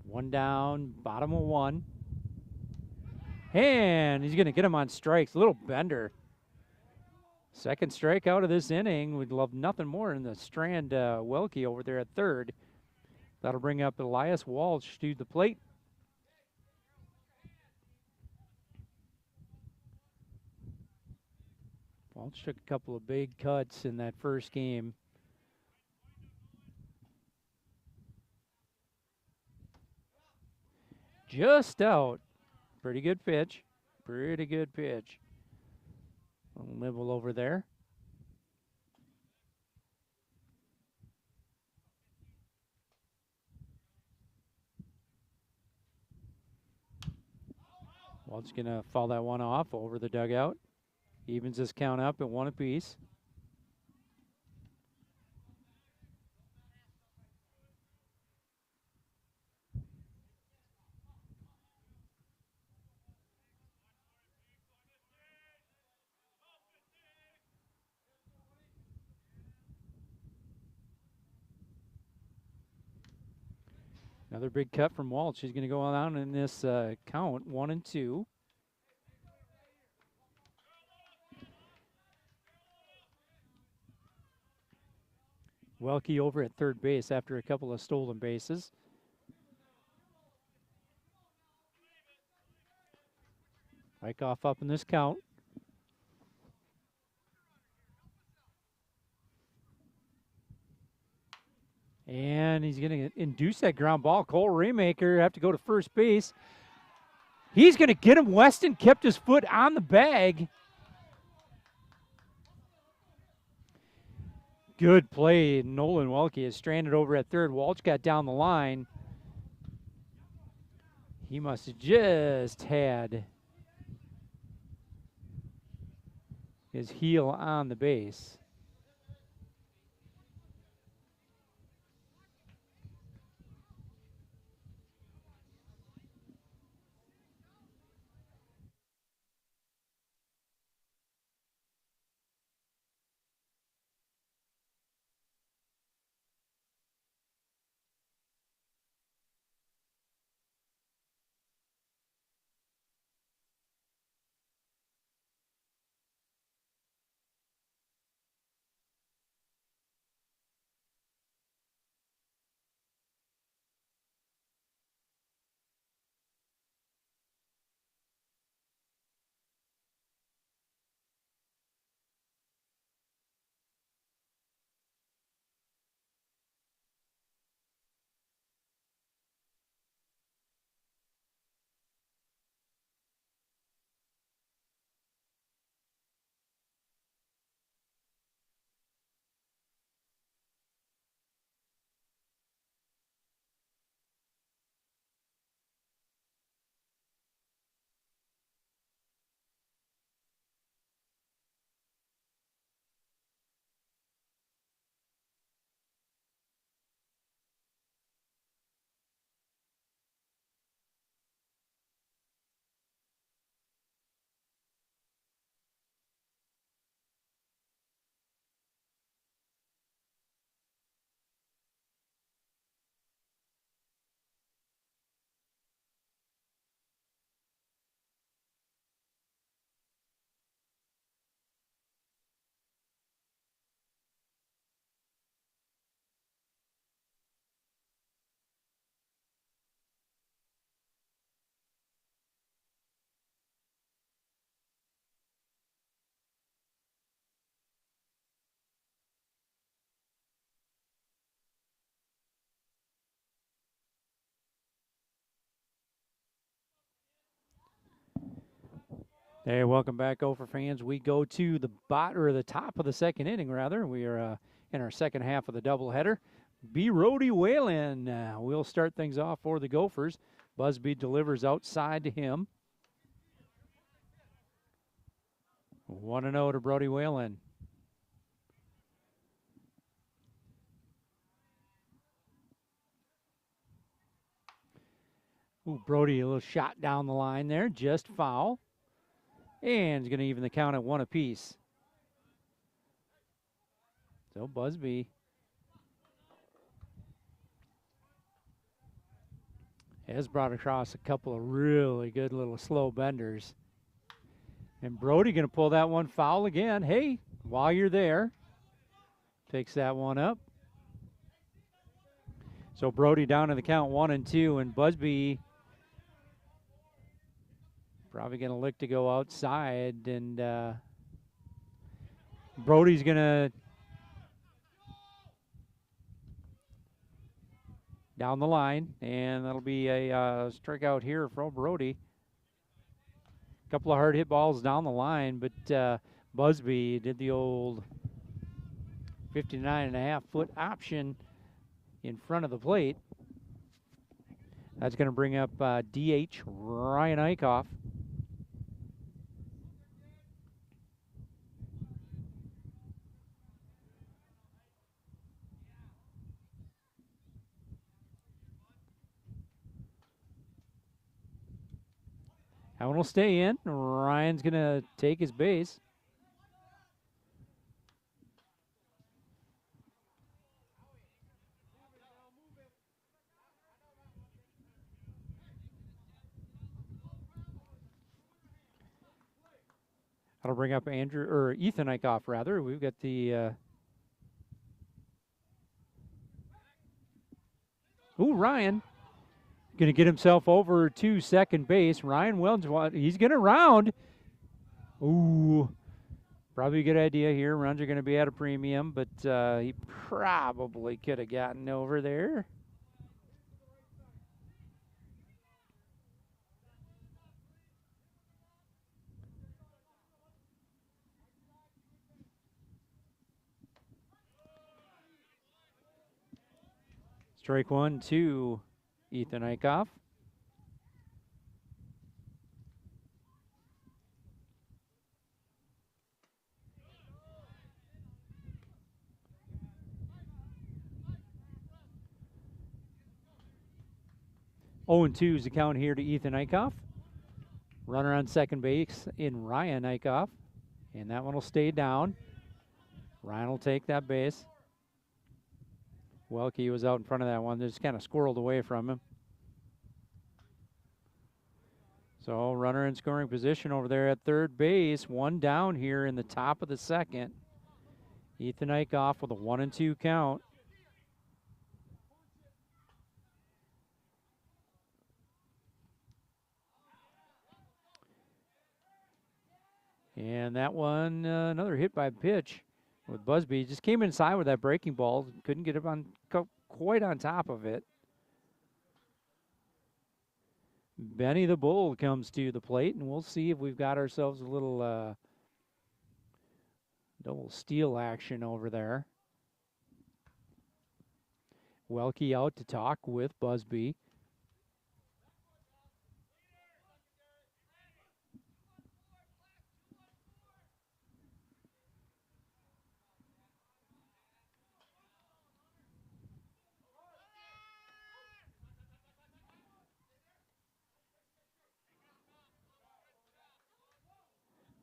One down, bottom of one. And he's going to get him on strikes. A little bender. Second strikeout of this inning. We'd love nothing more than the strand Welke over there at third. That'll bring up Elias Walsh to the plate. Walsh took a couple of big cuts in that first game. Just out. Pretty good pitch. Pretty good pitch. A little nibble over there. Walt's going to foul that one off over the dugout. Evens this count up at 1 apiece. Another big cut from Walsh. He's going to go down in this count, 1-2. Welke over at third base after a couple of stolen bases. Wyckoff up in this count. And he's going to induce that ground ball. Cole Raymaker have to go to first base. He's going to get him. Weston kept his foot on the bag. Good play. Nolan Welke is stranded over at third. Walsh got down the line. He must have just had his heel on the base. Hey, welcome back, Gopher fans. We go to the top of the second inning, rather. We are in our second half of the doubleheader. B. Rody Whalen will start things off for the Gophers. Busby delivers outside to him. 1-0 to Brody Whalen. Ooh, Brody, a little shot down the line there, just foul. And he's going to even the count at 1 apiece. So Busby has brought across a couple of really good little slow benders. And Brody going to pull that one foul again. Hey, while you're there, takes that one up. So Brody down in the count 1-2, and Busby probably going to look to go outside, and Brody's going to down the line, and that'll be a strikeout here from Brody. A couple of hard hit balls down the line, but Busby did the old 59.5-foot option in front of the plate. That's going to bring up DH Ryan Eichhoff. That one will stay in. Ryan's going to take his base. That'll bring up Ethan Eichhoff, rather. We've got the Ryan going to get himself over to second base. Ryan Wells, he's going to round. Ooh, probably a good idea here. Runs are going to be at a premium, but he probably could have gotten over there. Strike 1 to Ethan Eichhoff. Oh, and 2 is the count here to Ethan Eichhoff. Runner on second base in Ryan Eichhoff. And that one will stay down. Ryan will take that base. Welke was out in front of that one. Just kind of squirreled away from him. So runner in scoring position over there at third base. 1 down here in the top of the second. Ethan Eichhoff with a 1-2 count. And that one, another hit by pitch with Busby. Just came inside with that breaking ball. Couldn't get it on quite on top of it. Benny the Bull comes to the plate, and we'll see if we've got ourselves a little double steal action over there. Welke out to talk with Busby.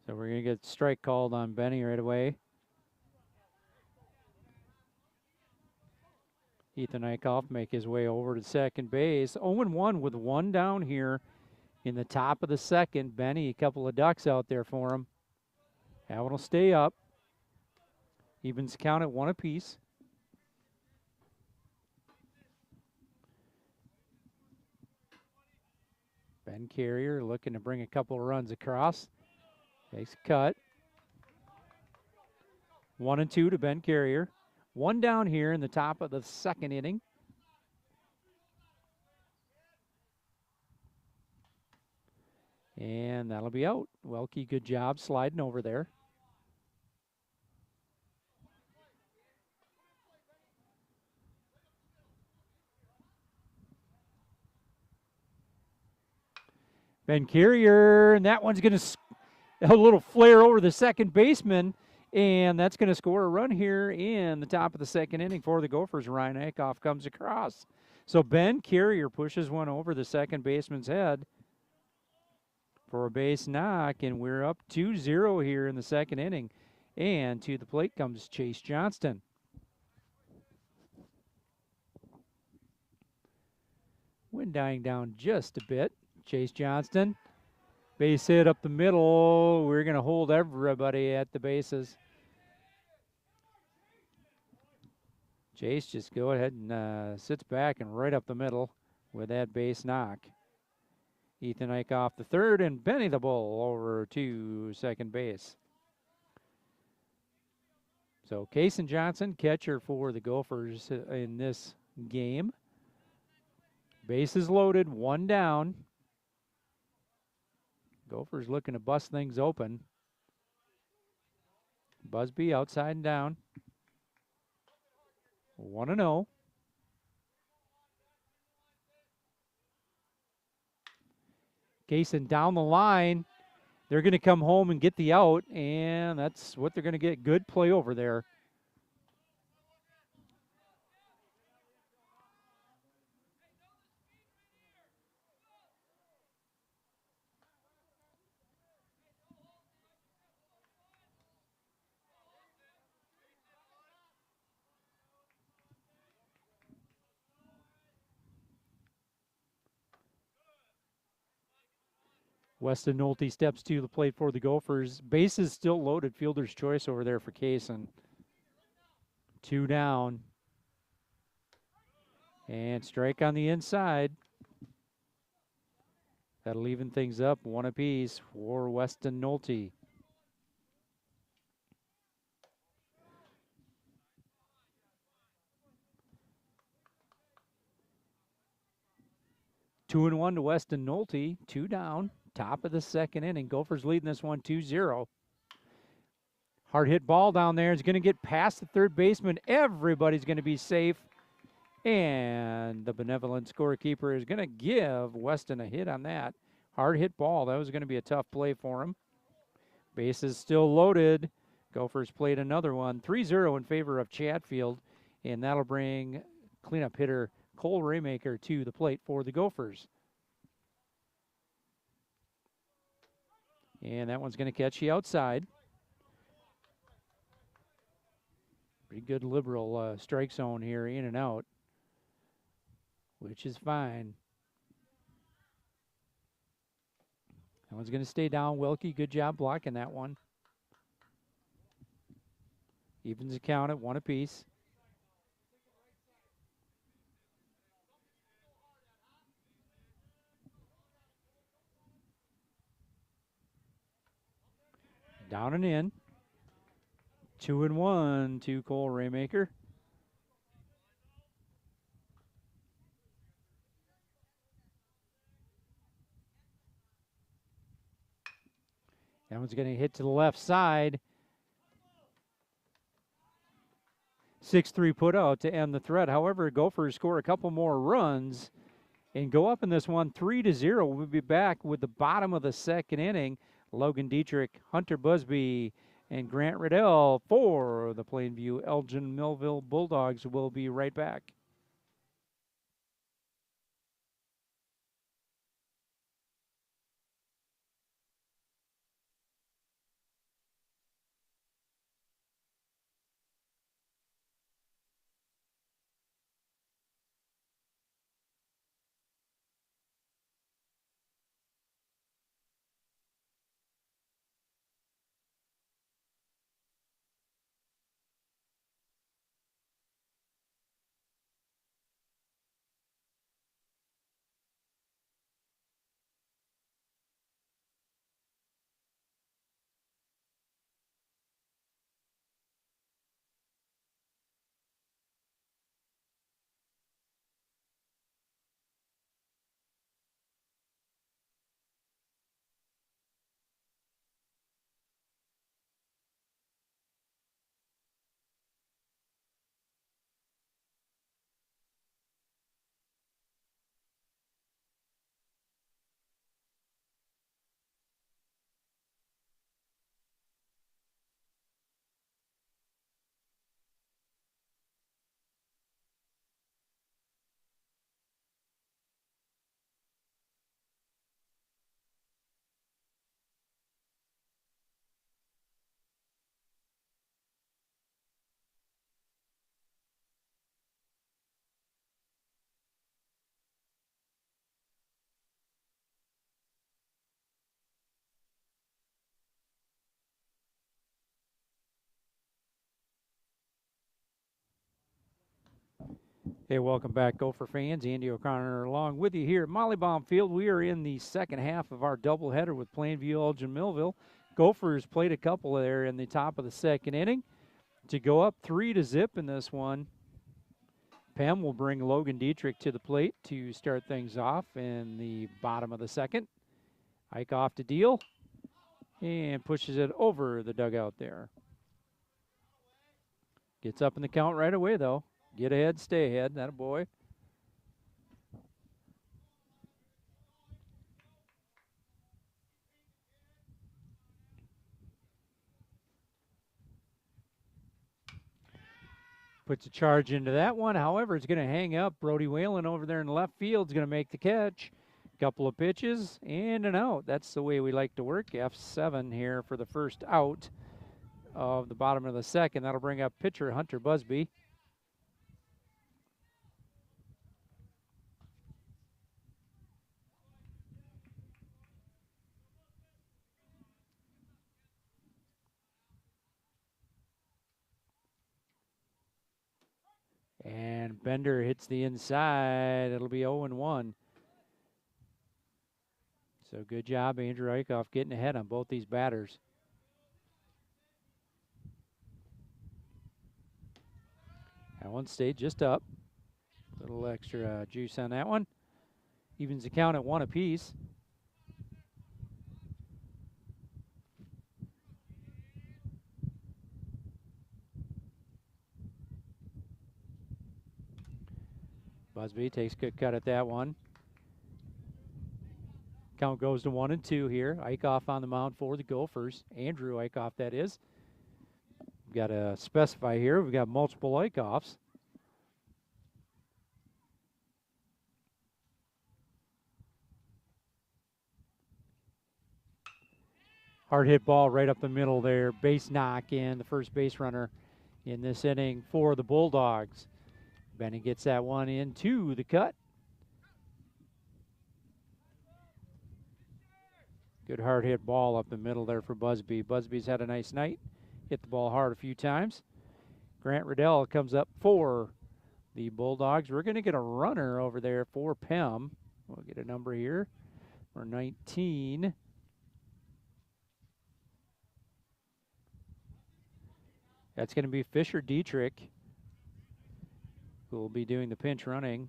So we're going to get strike called on Benny right away. Ethan Eichhoff make his way over to second base. 0-1 with 1 down here in the top of the second. Benny, a couple of ducks out there for him. That one will stay up. Evens count at 1 apiece. Ben Carrier looking to bring a couple of runs across. Takes a cut. 1-2 to Ben Carrier. 1 down here in the top of the second inning. And that'll be out. Welke, good job sliding over there. Ben Carrier, and that one's going to a little flare over the second baseman, and that's going to score a run here in the top of the second inning for the Gophers. Ryan Akoff comes across. So Ben Carrier pushes one over the second baseman's head for a base knock, and we're up 2-0 here in the second inning. And to the plate comes Chase Johnston. Wind dying down just a bit. Chase Johnston, base hit up the middle. We're going to hold everybody at the bases. Chase just go ahead and sits back and right up the middle with that base knock. Ethan Eichhoff the third, and Benny the Bull over to second base. So Kason Johnson, catcher for the Gophers in this game. Bases loaded, one down. Gophers looking to bust things open. Busby outside and down. 1-0. Kason down the line. They're going to come home and get the out, and that's what they're going to get. Good play over there. Weston Nolte steps to the plate for the Gophers. Bases still loaded. Fielder's choice over there for Kason. 2 down. And strike on the inside. That'll even things up, one apiece for Weston Nolte. Two and 1 to Weston Nolte. 2 down. Top of the second inning. Gophers leading this one 2-0. Hard hit ball down there. It's going to get past the third baseman. Everybody's going to be safe. And the benevolent scorekeeper is going to give Weston a hit on that. Hard hit ball. That was going to be a tough play for him. Bases still loaded. Gophers played another one. 3-0 in favor of Chatfield. And that'll bring cleanup hitter Cole Raymaker to the plate for the Gophers. And that one's going to catch you outside. Pretty good liberal strike zone here, in and out, which is fine. That one's going to stay down. Welke, good job blocking that one. Evens the count at 1 apiece. Down and in. 2-1 to Cole Raymaker. That one's going to hit to the left side. 6-3 put out to end the threat. However, Gophers score a couple more runs and go up in this one 3-0. We'll be back with the bottom of the second inning. Logan Dietrich, Hunter Busby, and Grant Riddell for the Plainview Elgin Millville Bulldogs. Will be right back. Hey, welcome back, Gopher fans. Andy O'Connor along with you here at Mollybaum Field. We are in the second half of our doubleheader with Plainview, Elgin, Millville. Gophers played a couple there in the top of the second inning to go up 3-0 in this one. PEM will bring Logan Dietrich to the plate to start things off in the bottom of the second. Ike off to deal and pushes it over the dugout there. Gets up in the count right away, though. Get ahead, stay ahead. That a boy. Puts a charge into that one. However, it's going to hang up. Brody Whalen over there in left field is going to make the catch. Couple of pitches and an out. That's the way we like to work. F7 here for the first out of the bottom of the second. That'll bring up pitcher Hunter Busby. And Bender hits the inside. It'll be 0-1. So good job, Andrew Eichhoff, getting ahead on both these batters. That one stayed just up. A little extra juice on that one. Evens the count at 1 apiece. Busby takes a good cut at that one. Count goes to 1-2 here. Eichhoff on the mound for the Gophers. Andrew Eichhoff, that is. We've got to specify here. We've got multiple Eichhoffs. Hard hit ball right up the middle there. Base knock in the first base runner in this inning for the Bulldogs. Benny gets that one into the cut. Good hard hit ball up the middle there for Busby. Busby's had a nice night. Hit the ball hard a few times. Grant Riddell comes up for the Bulldogs. We're going to get a runner over there for PEM. We'll get a number here for 19. That's going to be Fisher Dietrich, who will be doing the pinch running.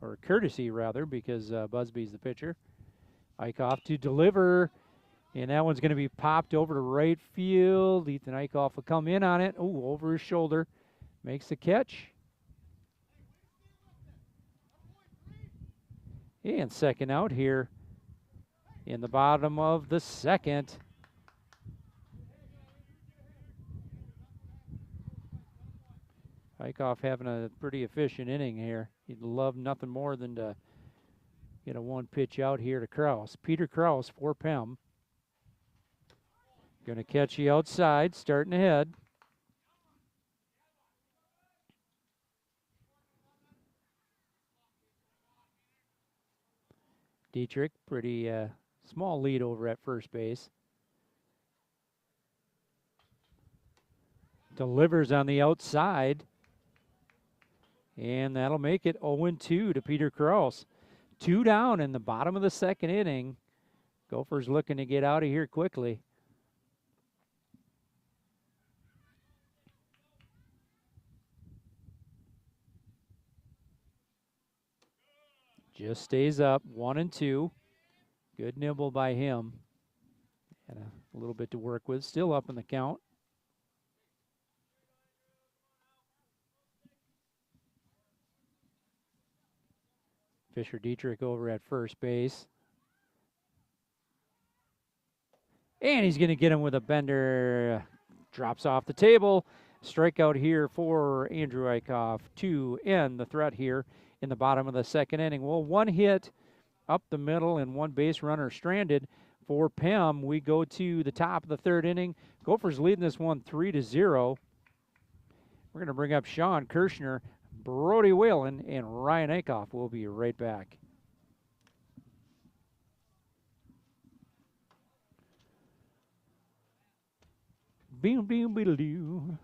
Or courtesy, rather, because Busby's the pitcher. Eichhoff to deliver, and that one's going to be popped over to right field. Ethan Eichhoff will come in on it. Oh, over his shoulder. Makes the catch. And second out here in the bottom of the second. Eichhoff having a pretty efficient inning here. He'd love nothing more than to get a one pitch out here to Kraus. Peter Kraus for PEM. Going to catch you outside, starting ahead. Dietrich, pretty small lead over at first base. Delivers on the outside. And that'll make it 0-2 to Peter Kraus. 2 down in the bottom of the second inning. Gophers looking to get out of here quickly. Just stays up, 1-2. Good nibble by him. And a little bit to work with. Still up in the count. Fisher Dietrich over at first base. And he's going to get him with a bender. Drops off the table. Strikeout here for Andrew Eichhoff to end the threat here in the bottom of the second inning. Well, one hit up the middle and one base runner stranded for PEM. We go to the top of the third inning. Gophers leading this one 3-0. We're going to bring up Sean Kirshner, Brody Whalen, and Ryan Eichhoff. We'll be right back. Beam, beam, beedle-doo.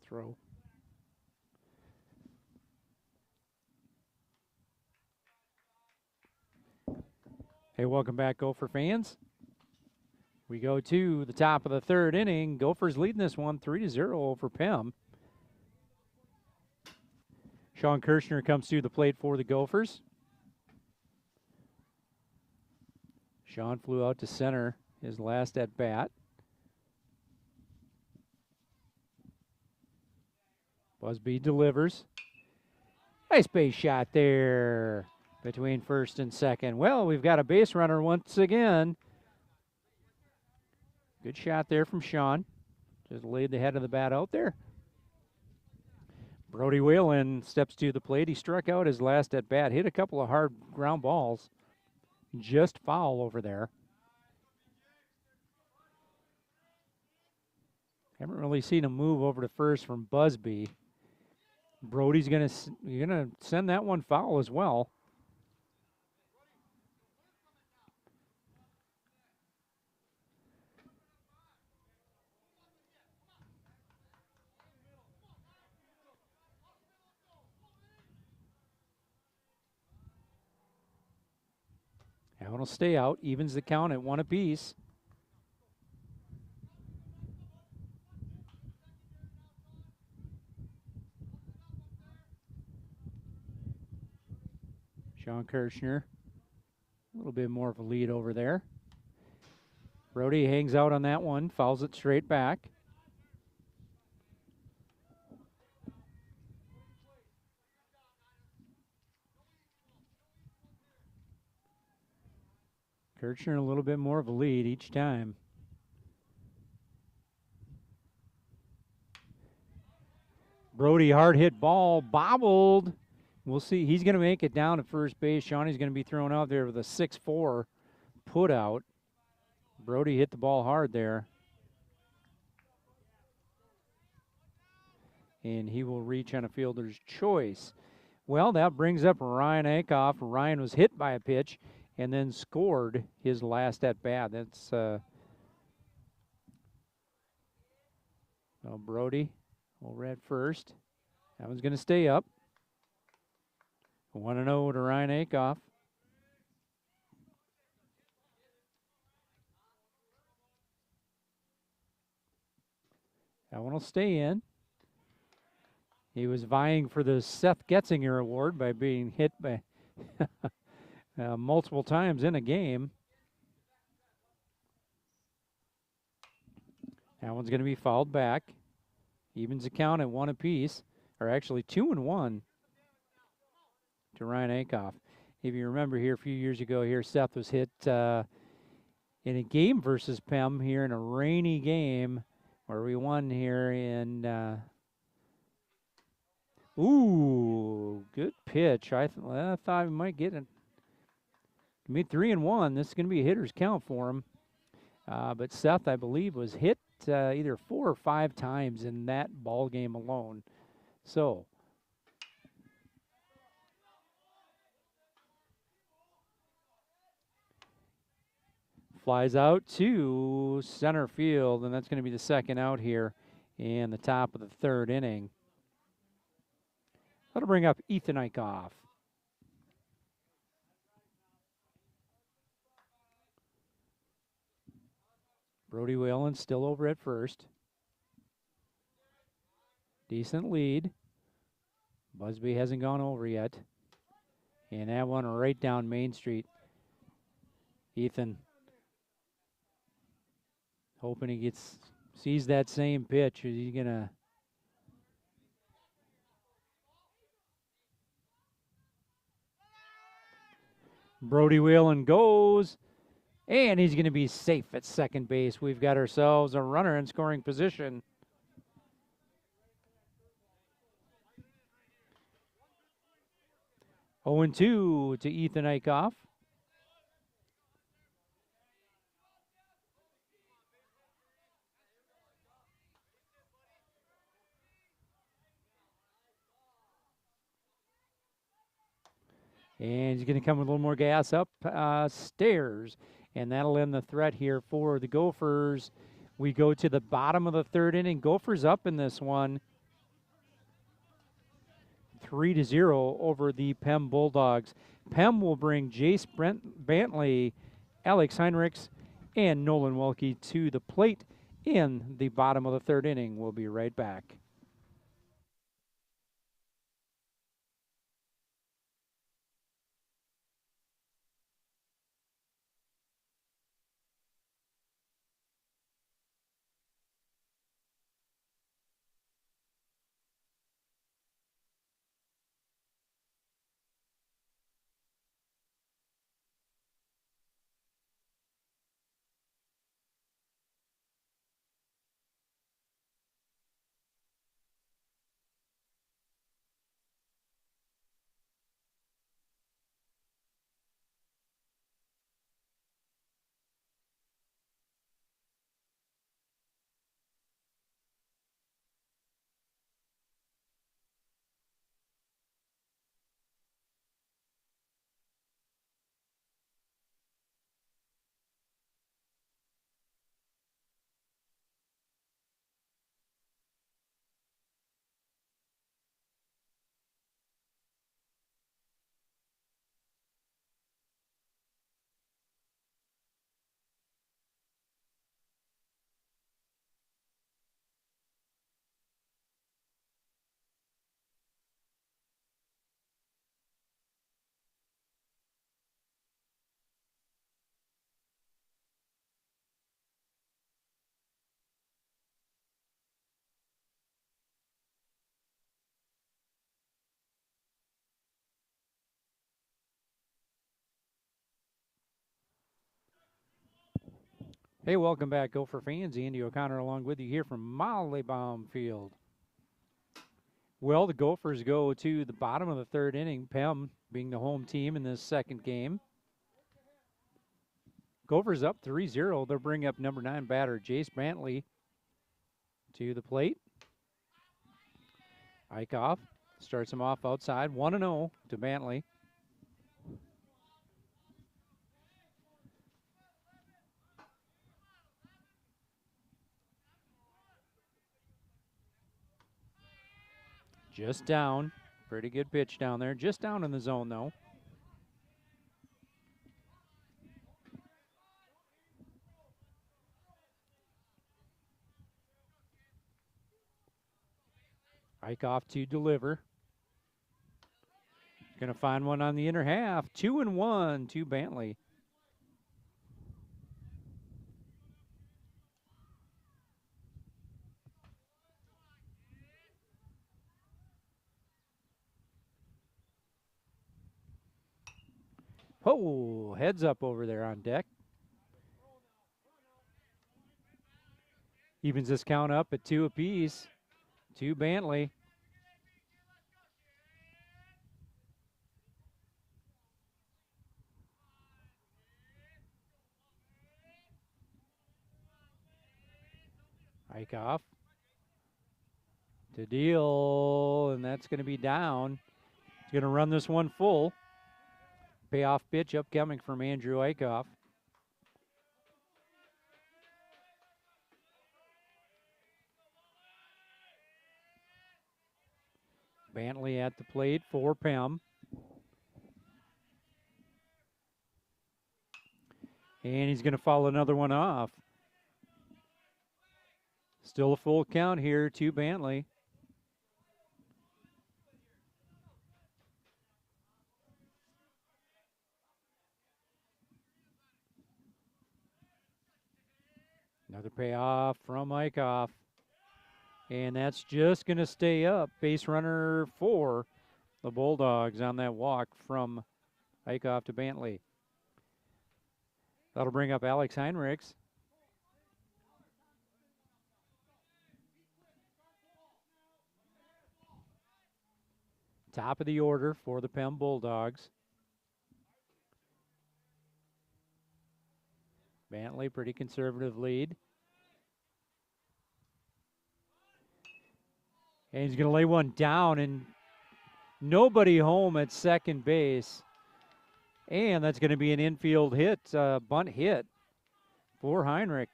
throw. Hey, welcome back, Gopher fans. We go to the top of the third inning. Gophers leading this one 3-0 over PEM. Sean Kirshner comes to the plate for the Gophers. Sean flew out to center his last at bat. Busby delivers. Nice base shot there between first and second. Well, we've got a base runner once again. Good shot there from Sean. Just laid the head of the bat out there. Brody Whalen steps to the plate. He struck out his last at bat, hit a couple of hard ground balls. Just foul over there. Haven't really seen him move over to first from Busby. Brody's gonna send that one foul as well. That one will stay out, evens the count at 1 apiece. Sean Kirshner, a little bit more of a lead over there. Brody hangs out on that one, fouls it straight back. Kirchner a little bit more of a lead each time. Brody hard hit ball, bobbled. We'll see. He's going to make it down to first base. Shawnee's going to be thrown out there with a 6-4 put out. Brody hit the ball hard there. And he will reach on a fielder's choice. Well, that brings up Ryan Akoff. Ryan was hit by a pitch and then scored his last at bat. That's Brody over at first. That one's going to stay up. 1-0 to Ryan Akoff. That one will stay in. He was vying for the Seth Getzinger Award by being hit by multiple times in a game. That one's going to be fouled back. Evens the count at 1 apiece, or actually 2-1 to Ryan Akoff. If you remember here a few years ago here, Seth was hit in a game versus PEM here in a rainy game where we won here in ooh, good pitch. I thought we might get it. Be 3-1. This is going to be a hitter's count for him. But Seth, I believe, was hit either 4 or 5 times in that ball game alone. So flies out to center field, and that's going to be the second out here in the top of the third inning. That'll bring up Ethan Akoff. Brody Whalen still over at first. Decent lead. Busby hasn't gone over yet. And that one right down Main Street. Ethan hoping he sees that same pitch. Is he gonna? Brody Whalen goes, and he's going to be safe at second base. We've got ourselves a runner in scoring position. Oh, 0-2 to Ethan Akoff. And he's going to come with a little more gas up stairs. And that'll end the threat here for the Gophers. We go to the bottom of the third inning. Gophers up in this one 3-0 over the PEM Bulldogs. PEM will bring Jace Bantley, Alex Heinrichs, and Nolan Welke to the plate in the bottom of the third inning. We'll be right back. Hey, welcome back, Gopher fans. Andy O'Connor along with you here from Mollybaum Field. Well, the Gophers go to the bottom of the third inning, PEM being the home team in this second game. Gophers up 3-0. They'll bring up number 9 batter Jace Bantley to the plate. Eichhoff starts him off outside, 1-0 to Bantley. Just down. Pretty good pitch down there. Just down in the zone, though. Eichhoff to deliver. Going to find one on the inner half. 2-1 to Bantley. Oh, heads up over there on deck. Evens this count up at 2 apiece to Bantley. Eichhoff to deal, and that's going to be down. He's going to run this one full. Payoff pitch upcoming from Andrew Eichhoff. Bantley at the plate for PEM. And he's going to foul another one off. Still a full count here to Bantley. Another payoff from Eichhoff. And that's just going to stay up. Base runner for the Bulldogs on that walk from Eichhoff to Bantley. That'll bring up Alex Heinrichs. Top of the order for the PEM Bulldogs. Bantley, pretty conservative lead. And he's going to lay one down, and nobody home at second base. And that's going to be an infield hit, bunt hit for Heinrich.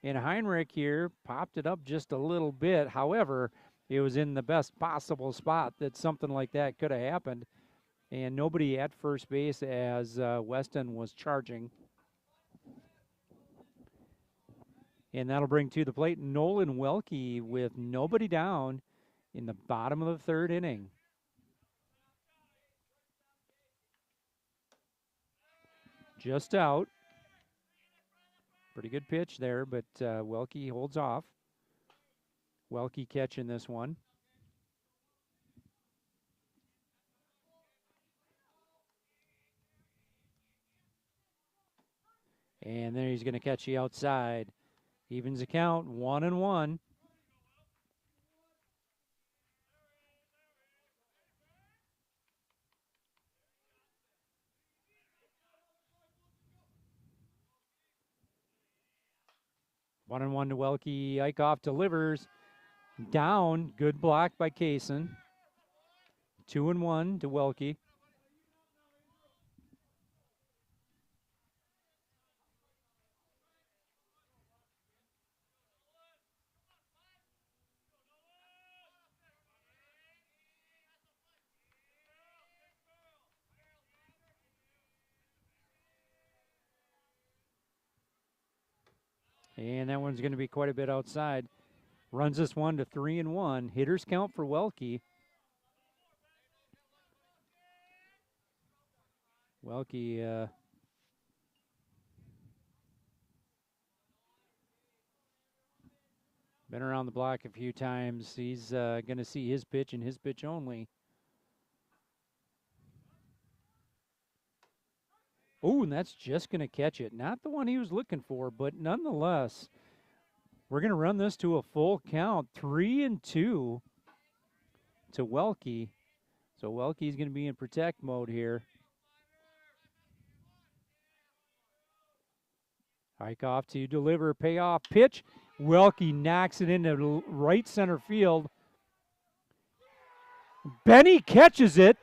And Heinrich here popped it up just a little bit. However, it was in the best possible spot that something like that could have happened. And nobody at first base as Weston was charging. And that'll bring to the plate Nolan Welke with nobody down in the bottom of the third inning. Just out. Pretty good pitch there, but Welke holds off. Welke catching this one. And then he's going to catch the outside. Evens the count, 1-1. One and one to Welke. Eichhoff delivers. Down. Good block by Kaysen. 2-1 to Welke. And that one's going to be quite a bit outside. Runs this one to 3-1. Hitters count for Welke. Welke been around the block a few times. He's going to see his pitch and his pitch only. Oh, and that's just going to catch it. Not the one he was looking for, but nonetheless, we're going to run this to a full count. 3-2 to Welke. So Welke's going to be in protect mode here. Eichhoff to deliver, payoff pitch. Welke knocks it into right center field. Benny catches it.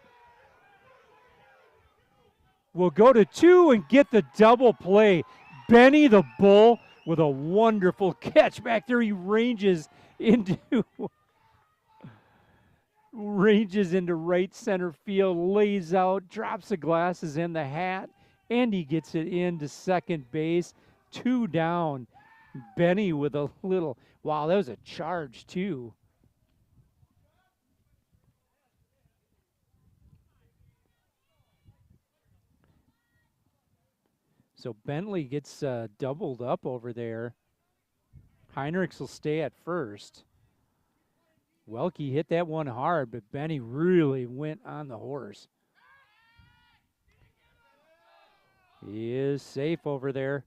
Will go to 2 and get the double play. Benny the Bull with a wonderful catch back there. He ranges into right center field, lays out, drops the glasses in the hat, and he gets it into second base. 2 down. Benny with a little, wow, that was a charge too. So Bentley gets doubled up over there. Heinrichs will stay at first. Welke hit that one hard, but Benny really went on the horse. He is safe over there.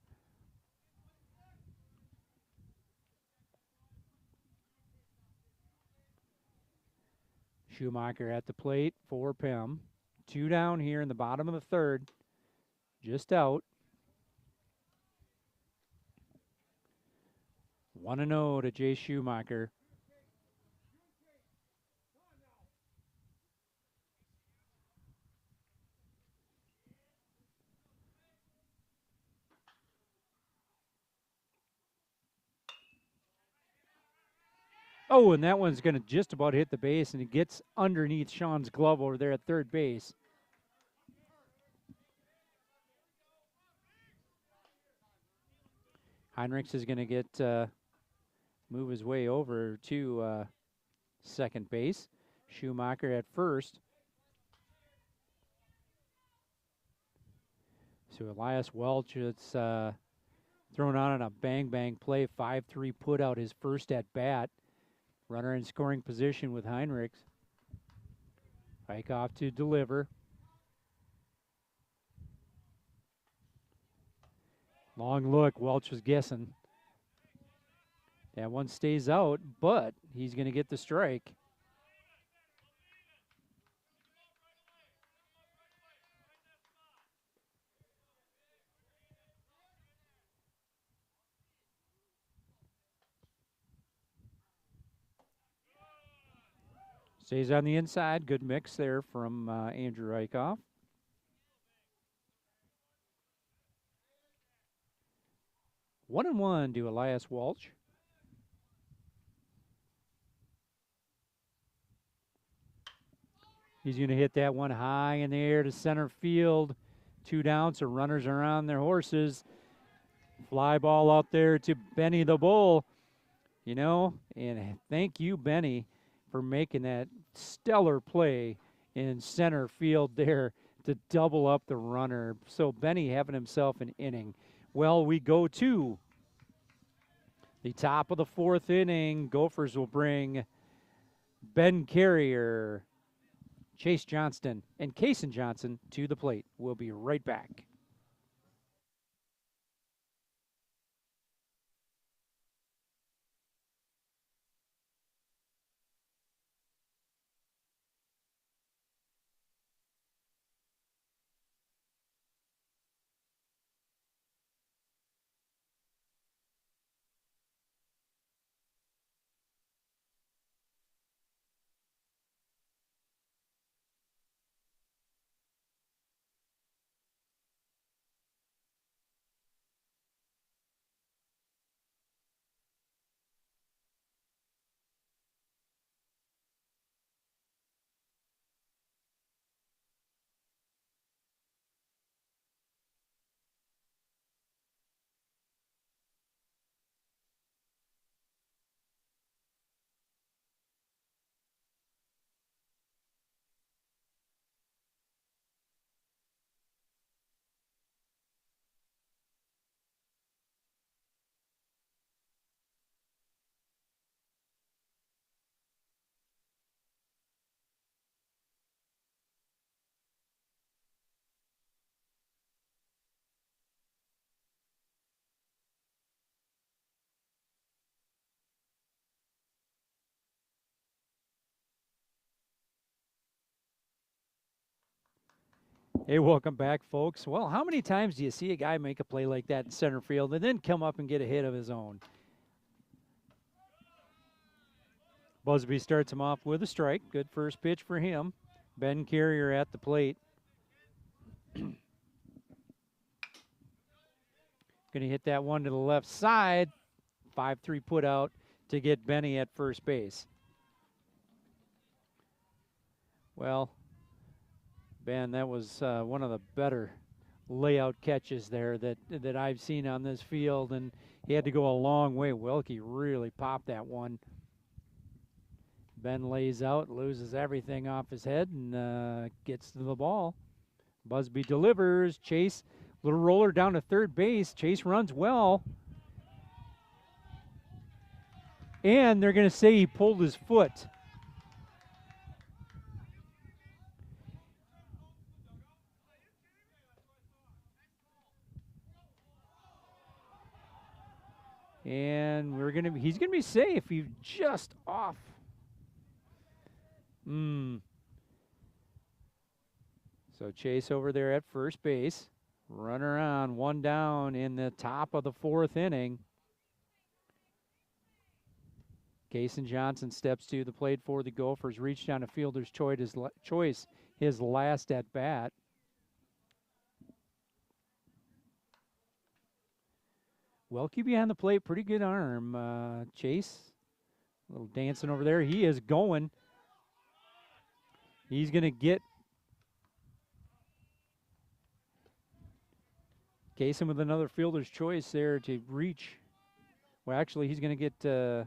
Schumacher at the plate for PEM. 2 down here in the bottom of the third. Just out. 1-0 to Jay Schumacher. Oh, and that one's going to just about hit the base, and it gets underneath Sean's glove over there at third base. Heinrichs is going to get move his way over to second base. Schumacher at first. So Elias Welch, it's thrown out on a bang-bang play, 5-3 put out his first at bat. Runner in scoring position with Heinrichs. Eichhoff to deliver. Long look, Welch was guessing. That one stays out, but he's going to get the strike. Stays on the inside. Good mix there from Andrew Eichhoff. 1-1 to Elias Welch. He's going to hit that one high in the air to center field. 2 down, so runners are on their horses. Fly ball out there to Benny the Bull. You know, and thank you, Benny, for making that stellar play in center field there to double up the runner. So Benny having himself an inning. Well, we go to the top of the 4th inning. Gophers will bring Ben Carrier, Chase Johnston, and Kason Johnson to the plate. We'll be right back. Hey, welcome back, folks. Well, how many times do you see a guy make a play like that in center field and then come up and get a hit of his own? Busby starts him off with a strike. Good first pitch for him. Ben Carrier at the plate. Going to hit that one to the left side. 5-3 put out to get Benny at first base. Well, Ben, that was one of the better layout catches there that I've seen on this field, and he had to go a long way. Wilkie really popped that one. Ben lays out, loses everything off his head, and gets to the ball. Busby delivers. Chase, little roller down to third base. Chase runs well. And they're going to say he pulled his foot. And he's gonna be safe. He's just off. So Chase over there at first base. Runner on, 1 down in the top of the 4th inning. Kason Johnson steps to the plate for the Gophers. Reached on a fielder's choice his last at bat. Welke behind the plate, pretty good arm. Chase, a little dancing over there. He is going. He's going to get Kason with another fielder's choice there to reach. Well, actually, he's going to get the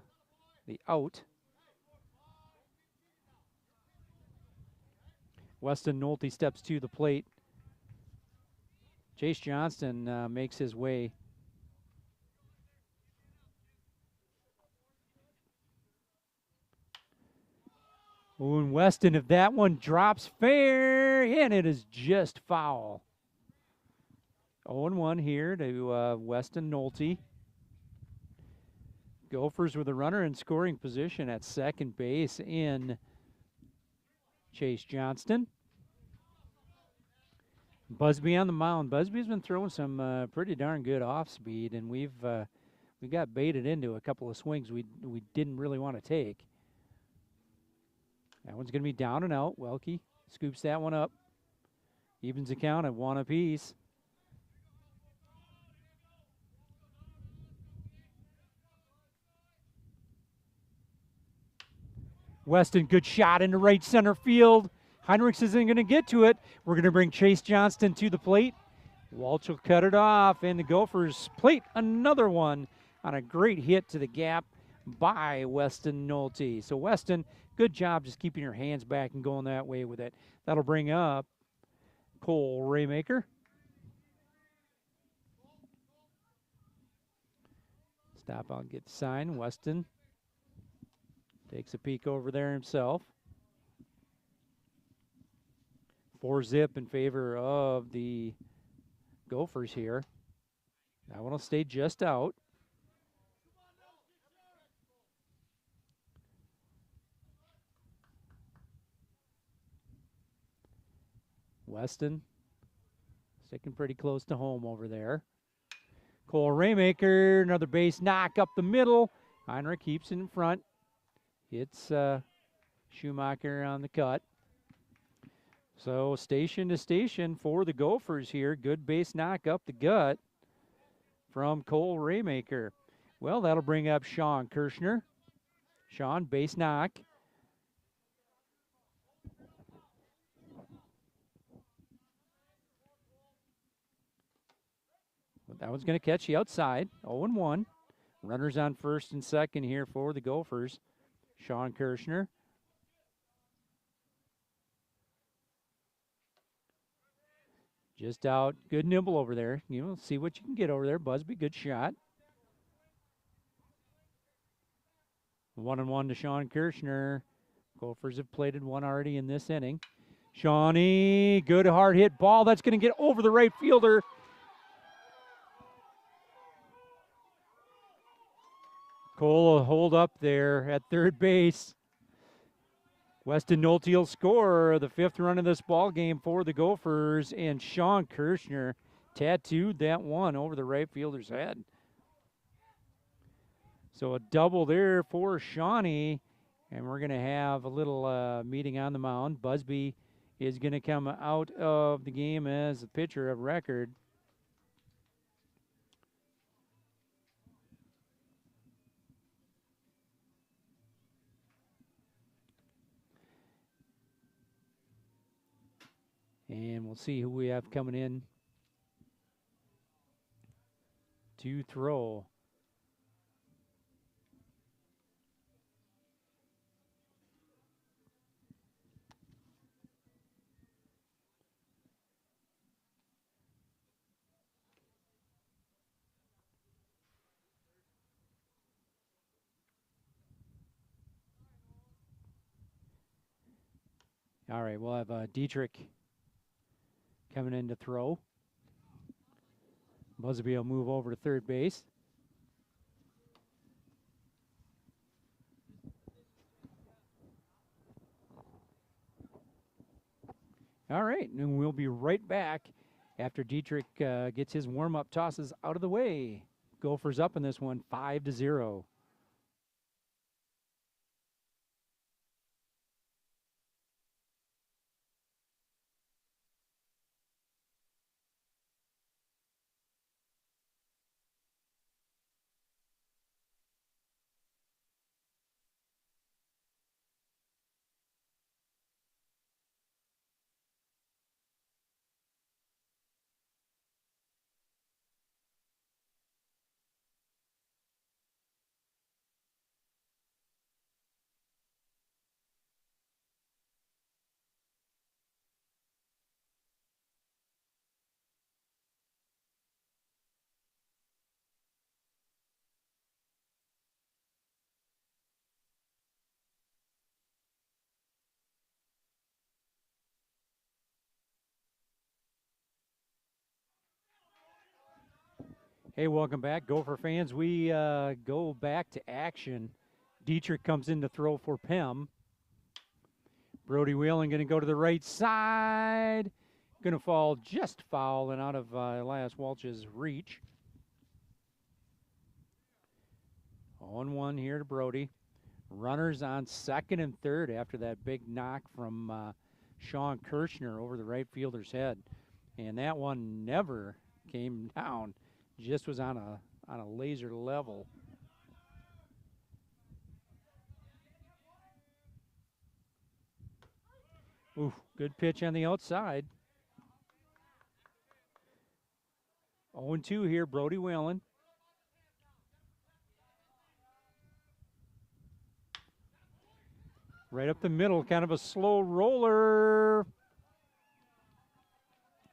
out. Weston Nolte steps to the plate. Chase Johnston makes his way. Oh, and Weston, if that one drops fair, and it is just foul. 0-1 here to Weston Nolte. Gophers with a runner in scoring position at second base in Chase Johnston. Busby on the mound. Busby's been throwing some pretty darn good off speed, and we got baited into a couple of swings we didn't really want to take. That one's going to be down and out. Welke scoops that one up. Evens the count at 1 apiece. Weston, good shot into right center field. Heinrichs isn't going to get to it. We're going to bring Chase Johnston to the plate. Walsh will cut it off, and the Gophers plate another one on a great hit to the gap by Weston Nolte. So Weston, good job just keeping your hands back and going that way with it. That'll bring up Cole Raymaker. Stop out and get the sign. Weston takes a peek over there himself. 4-zip in favor of the Gophers here. That one will stay just out. Weston sticking pretty close to home over there. Cole Raymaker, another base knock up the middle. Heinrich keeps it in front. Hits Schumacher on the cut. So station to station for the Gophers here. Good base knock up the gut from Cole Raymaker. Well, that'll bring up Sean Kirschner. Sean, base knock. That one's going to catch the outside. 0-1. Runners on first and second here for the Gophers. Sean Kirschner. Just out. Good nibble over there. You know, see what you can get over there. Busby, good shot. 1-1 to Sean Kirschner. Gophers have plated one already in this inning. Shawnee, good hard hit ball. That's going to get over the right fielder. Cole will hold up there at third base. Weston Nolte will score the 5th run of this ball game for the Gophers, and Sean Kirschner tattooed that one over the right fielder's head. So a double there for Shawnee, and we're going to have a little meeting on the mound. Busby is going to come out of the game as the pitcher of record. And we'll see who we have coming in to throw. All right, we'll have Dietrich coming in to throw. Busby will move over to third base. All right, and we'll be right back after Dietrich gets his warm-up tosses out of the way. Gophers up in this one, 5-0. Hey, welcome back, Gopher fans. We go back to action. Dietrich comes in to throw for PEM. Brody Whelan going to go to the right side. Going to fall just foul and out of Elias Walsh's reach. 0-1 here to Brody. Runners on second and third after that big knock from Sean Kirschner over the right fielder's head. And that one never came down. Just was on a laser level. Ooh, good pitch on the outside. 0-2 here, Brody Whalen. Right up the middle, kind of a slow roller.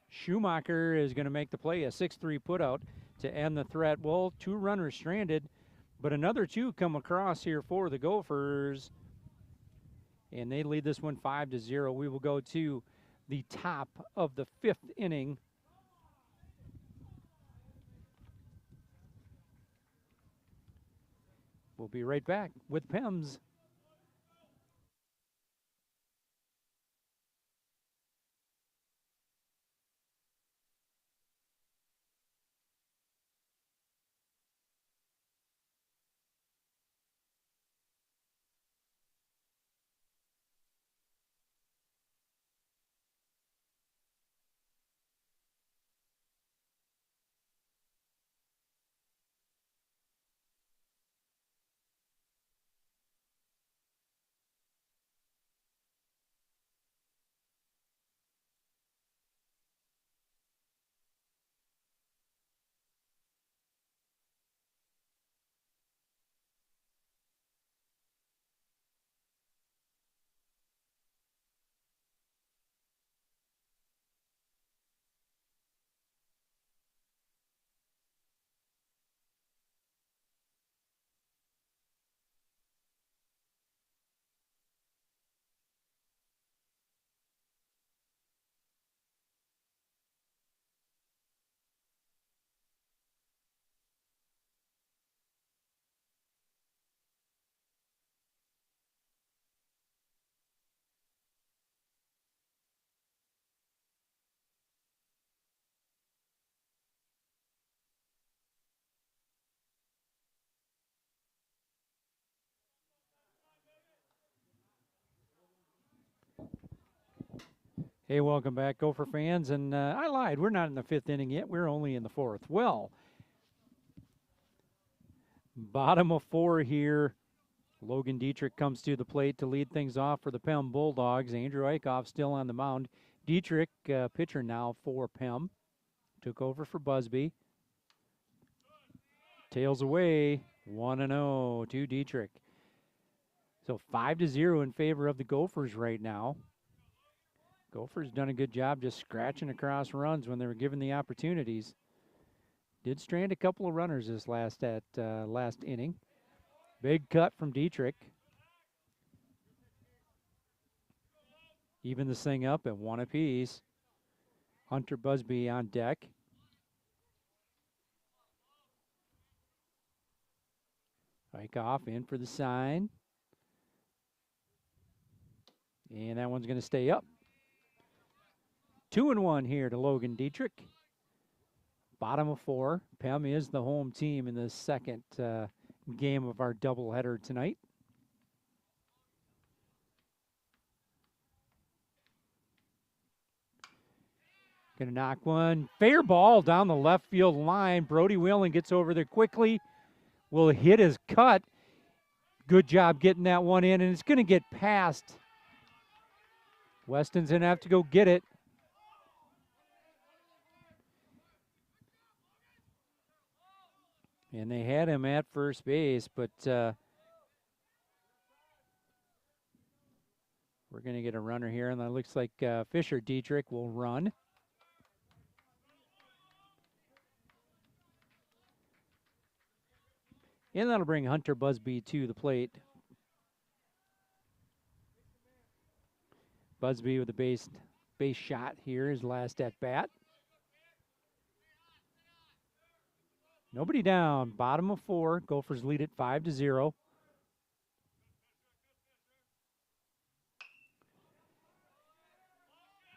Schumacher is going to make the play, a 6-3 putout to end the threat. Well, 2 runners stranded, but another 2 come across here for the Gophers, and they lead this one 5-0. We will go to the top of the 5th inning. We'll be right back with PEMS. Hey, welcome back, Gopher fans. And I lied. We're not in the 5th inning yet. We're only in the 4th. Well, bottom of 4 here. Logan Dietrich comes to the plate to lead things off for the PEM Bulldogs. Andrew Eichhoff still on the mound. Dietrich, pitcher now for PEM, took over for Busby. Tails away, 1-0 to Dietrich. So 5-0 in favor of the Gophers right now. Gophers done a good job just scratching across runs when they were given the opportunities. Did strand a couple of runners this last inning. Big cut from Dietrich. Even this thing up at 1 apiece. Hunter Busby on deck. Eichhoff in for the sign. And that one's going to stay up. 2-1 here to Logan Dietrich. Bottom of 4. PEM is the home team in the second game of our doubleheader tonight. Going to knock one. Fair ball down the left field line. Brody Whalen gets over there quickly. Will hit his cut. Good job getting that one in, and it's going to get past. Weston's going to have to go get it. And they had him at first base, but we're going to get a runner here, and it looks like Fisher Dietrich will run. And that'll bring Hunter Busby to the plate. Busby with a base shot here, his last at bat. Nobody down. Bottom of 4. Gophers lead it 5-0.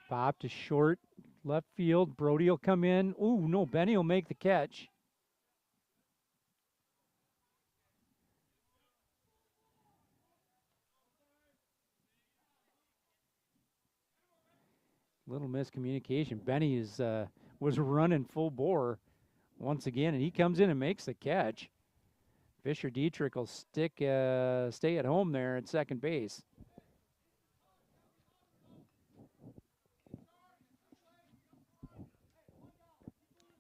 Pop to short, left field. Brody will come in. Ooh, no, Benny will make the catch. Little miscommunication. Benny was running full bore once again, and he comes in and makes the catch. Fisher Dietrich will stay at home there at second base.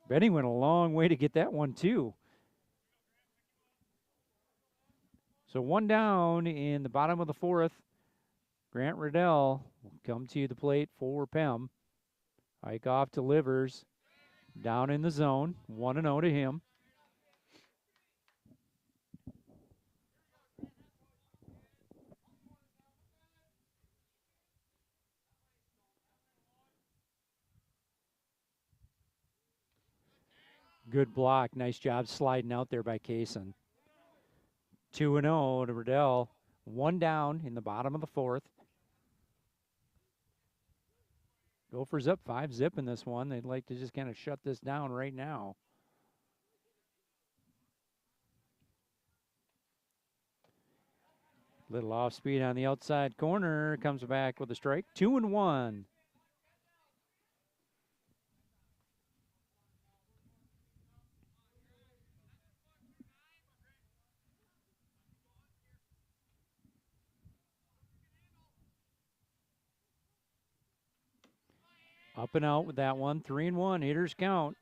Benny went a long way to get that one, too. So 1 down in the bottom of the 4th. Grant Riddell will come to the plate for PEM. Eichhoff delivers down in the zone. 1-0 to him. Good block. Nice job sliding out there by Kaysen. 2-0 to Riddell. 1 down in the bottom of the 4th. Gophers up 5-0 in this one. They'd like to just kind of shut this down right now. Little off speed on the outside corner. Comes back with a strike. 2-1. Up and out with that one. 3-1. Hitters count.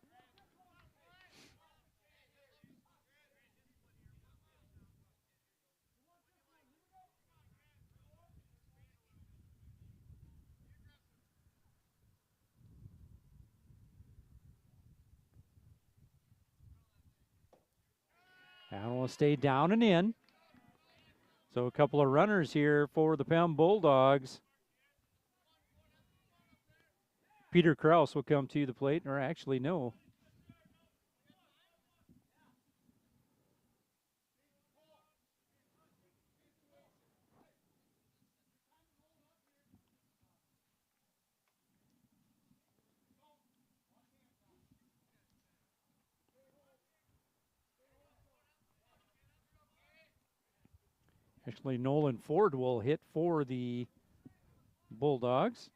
That one will stay down and in. So a couple of runners here for the PEM Bulldogs. Peter Kraus will come to the plate, or actually no. Actually, Nolan Ford will hit for the Bulldogs.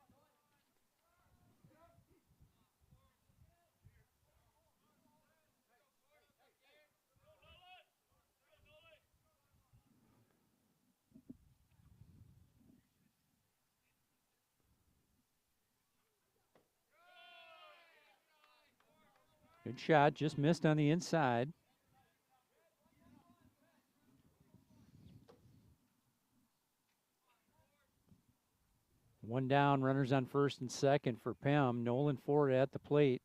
Good shot, just missed on the inside. One down, runners on first and second for PEM. Nolan Ford at the plate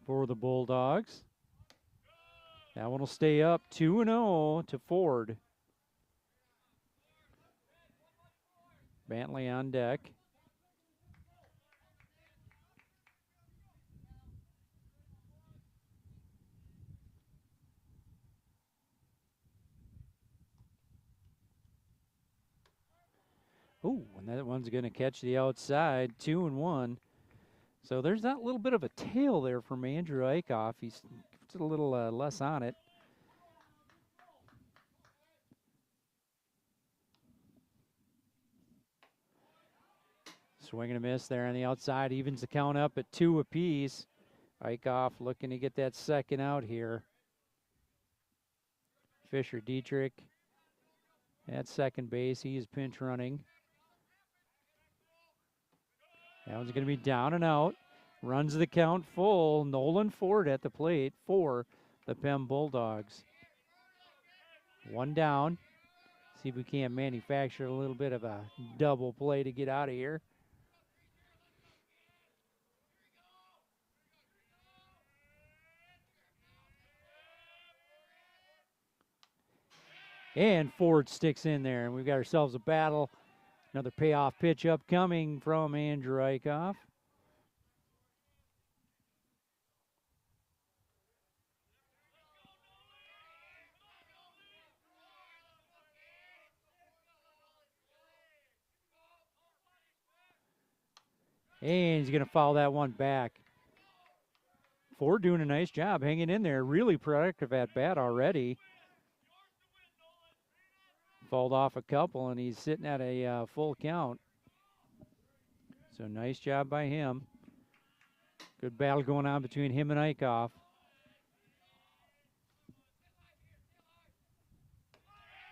for the Bulldogs. That one will stay up 2-0 to Ford. Bentley on deck. Ooh, and that one's going to catch the outside, 2-1. So there's that little bit of a tail there from Andrew Eichhoff. He's a little less on it. Swing and a miss there on the outside, evens the count up at 2 apiece. Eichhoff looking to get that second out here. Fisher Dietrich at second base. He is pinch running. That one's going to be down and out. Runs the count full. Nolan Ford at the plate for the PEM Bulldogs. 1 down. See if we can't manufacture a little bit of a double play to get out of here. And Ford sticks in there, and we've got ourselves a battle. Another payoff pitch upcoming from Andrew Eichhoff. And he's going to foul that one back. Ford doing a nice job hanging in there. Really productive at bat already. Fouled off a couple, and he's sitting at a full count. So nice job by him. Good battle going on between him and Eichhoff.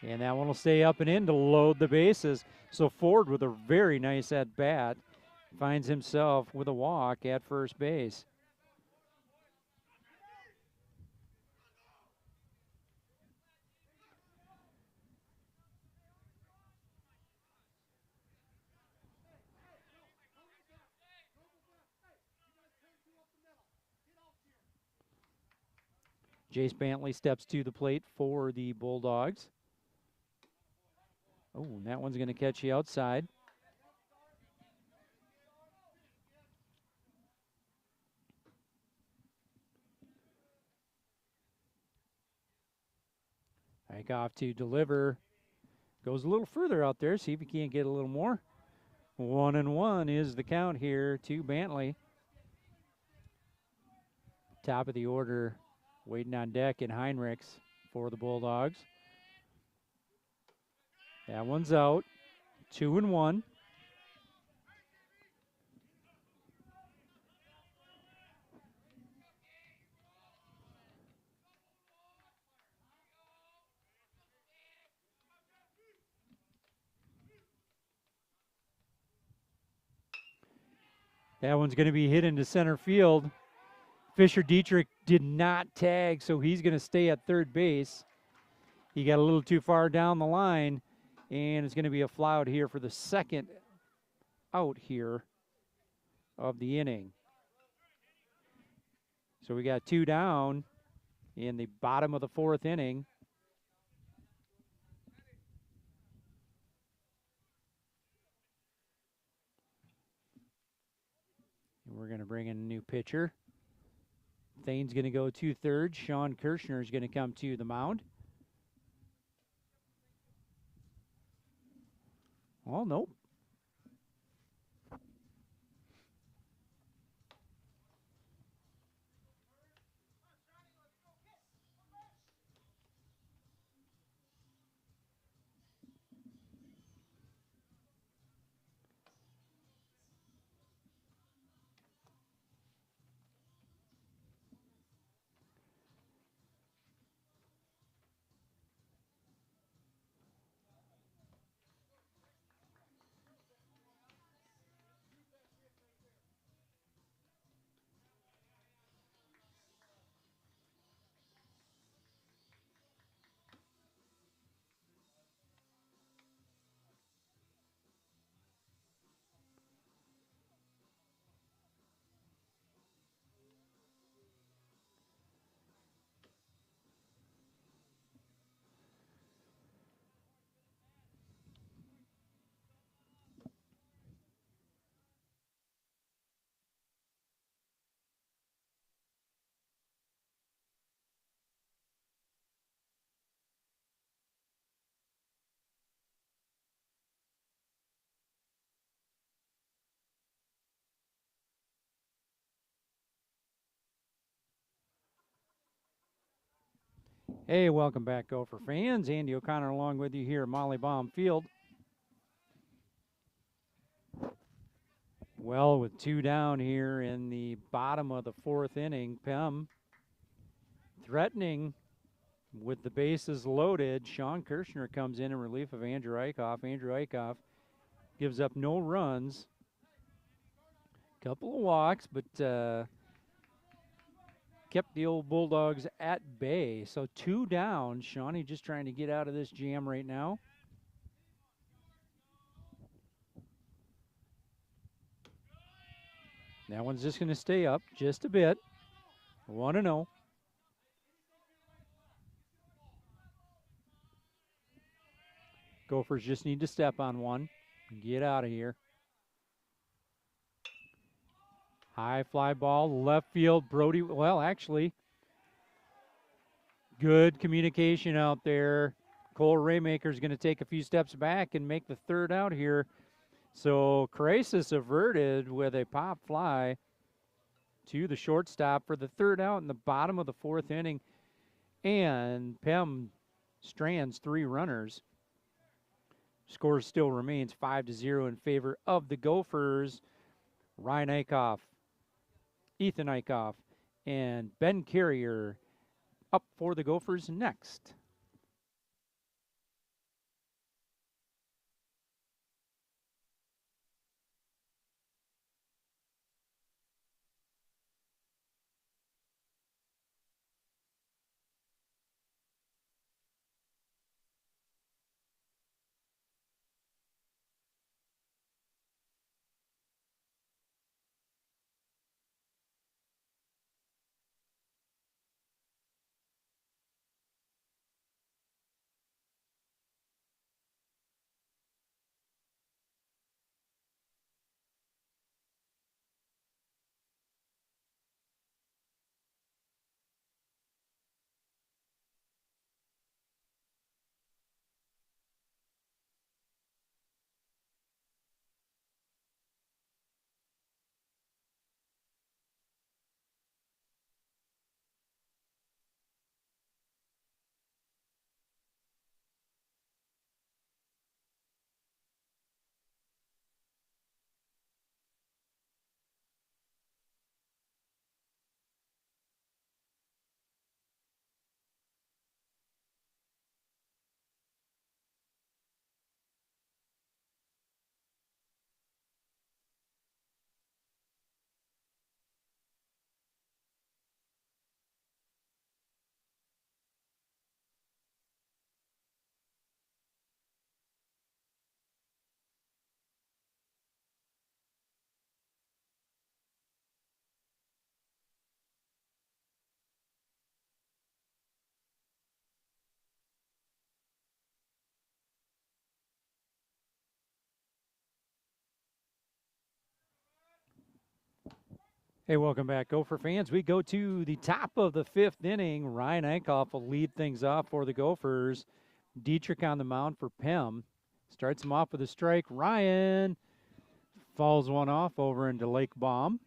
And that one will stay up and in to load the bases. So Ford with a very nice at bat finds himself with a walk at first base. Jace Bantley steps to the plate for the Bulldogs. Oh, and that one's going to catch you outside. Eichhoff to deliver. Goes a little further out there. See if he can't get a little more. 1-1 is the count here to Bantley. Top of the order, waiting on deck in Heinrichs for the Bulldogs. That one's out. 2-1. That one's going to be hit into center field. Fisher Dietrich did not tag, so he's going to stay at third base. He got a little too far down the line, and it's going to be a fly out here for the second out here of the inning. So we got 2 down in the bottom of the 4th inning. And we're going to bring in a new pitcher. Thane's going to go to third. Sean Kirshner is going to come to the mound. Oh, nope. Hey, welcome back, Gopher fans. Andy O'Connor along with you here at Molly Baum Field. Well, with 2 down here in the bottom of the 4th inning, PEM threatening with the bases loaded. Sean Kirshner comes in relief of Andrew Eichhoff. Andrew Eichhoff gives up no runs. Couple of walks, but kept the old Bulldogs at bay. So 2 down. Shawnee just trying to get out of this jam right now. That one's just going to stay up just a bit. 1-0. Gophers just need to step on one and get out of here. High fly ball, left field. Brody, well, actually, good communication out there. Cole Raymaker is going to take a few steps back and make the 3rd out here. So crisis averted with a pop fly to the shortstop for the 3rd out in the bottom of the 4th inning. And PEM strands 3 runners. Score still remains 5-0 in favor of the Gophers. Ryan Eichhoff, Ethan Eichhoff, and Ben Carrier up for the Gophers next. Hey, welcome back, Gopher fans. We go to the top of the 5th inning. Ryan Eichhoff will lead things off for the Gophers. Dietrich on the mound for PEM. Starts him off with a strike. Ryan fouls one off over into Lake Baum.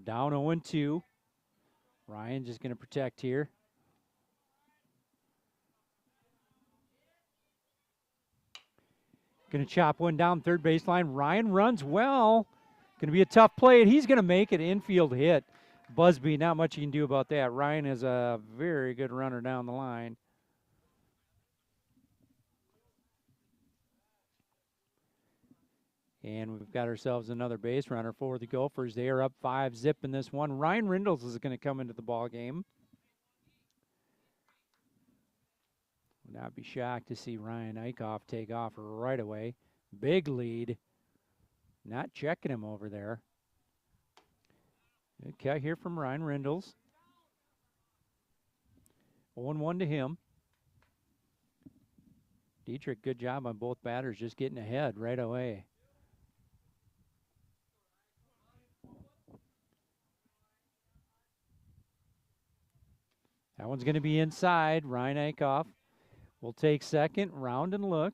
Down 0-2. Ryan just going to protect here. Going to chop one down third baseline. Ryan runs well. Going to be a tough play, and he's going to make it infield hit. Busby, not much you can do about that. Ryan is a very good runner down the line. And we've got ourselves another base runner for the Gophers. They are up 5-zip in this one. Ryan Rindles is going to come into the ball game. Would not be shocked to see Ryan Eichhoff take off right away. Big lead. Not checking him over there. Okay, here from Ryan Rindles. 0-1 to him. Dietrich, good job on both batters, just getting ahead right away. That one's going to be inside. Ryan Eichhoff will take second, round and look.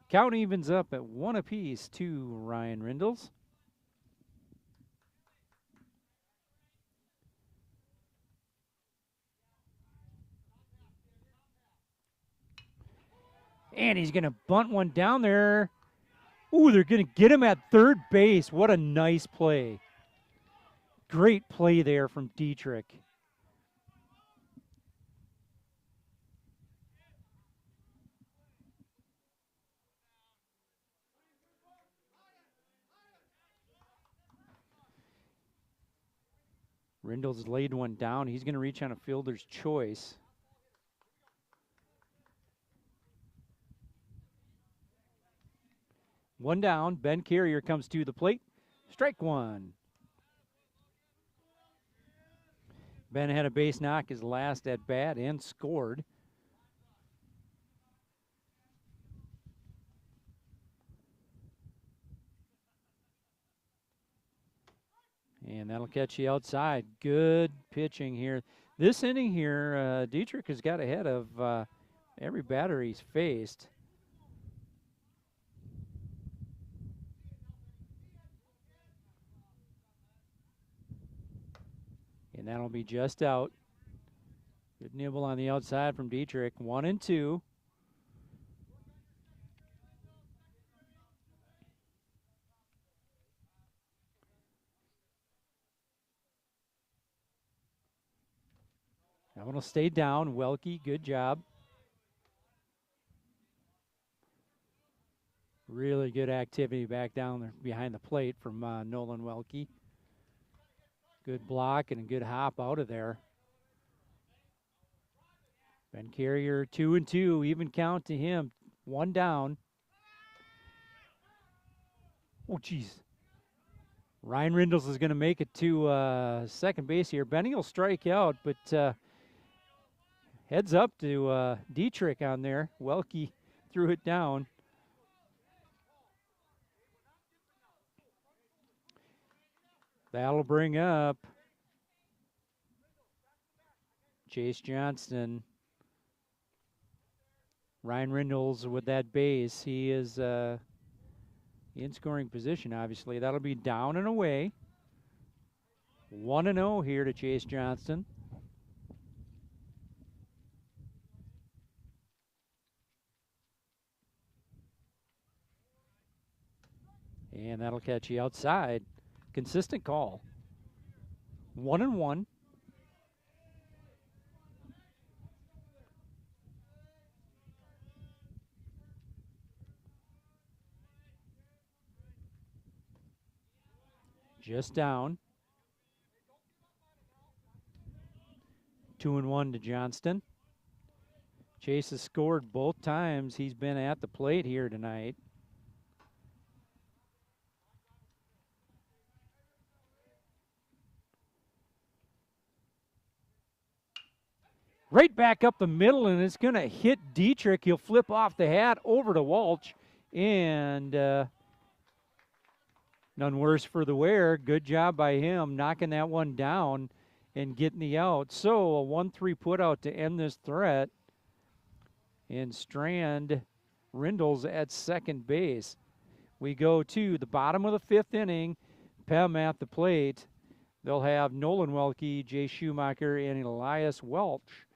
Count evens up at 1 apiece to Ryan Rindles. And he's going to bunt one down there. Ooh, they're going to get him at third base. What a nice play. Great play there from Dietrich. Rindles laid one down. He's going to reach on a fielder's choice. One down. Ben Carrier comes to the plate. Strike one. Ben had a base knock his last at bat and scored. And that'll catch you outside. Good pitching here. This inning here, Dietrich has got ahead of every batter he's faced. And that'll be just out. Good nibble on the outside from Dietrich. 1-2. That one will stay down. Welke, good job. Really good activity back down there behind the plate from Nolan Welke. Good block and a good hop out of there. Ben Carrier 2-2, even count to him. One down. Oh, geez. Ryan Rindles is going to make it to second base here. Benny will strike out, but heads up to Dietrich on there. Welke threw it down. That'll bring up Chase Johnston. Ryan Rindles with that base. He is in scoring position, obviously. That'll be down and away. 1-0 here to Chase Johnston. And that'll catch you outside. Consistent call. 1-1. Just down. 2-1 to Johnston. Chase has scored both times he's been at the plate here tonight. right back up the middle, and it's going to hit Dietrich. He'll flip off the hat over to Walsh, and none worse for the wear. Good job by him knocking that one down and getting the out. So a 1-3 put out to end this threat. And Strand Rindles at second base. We go to the bottom of the fifth inning. PEM at the plate. They'll have Nolan Welke, Jay Schumacher, and Elias Welch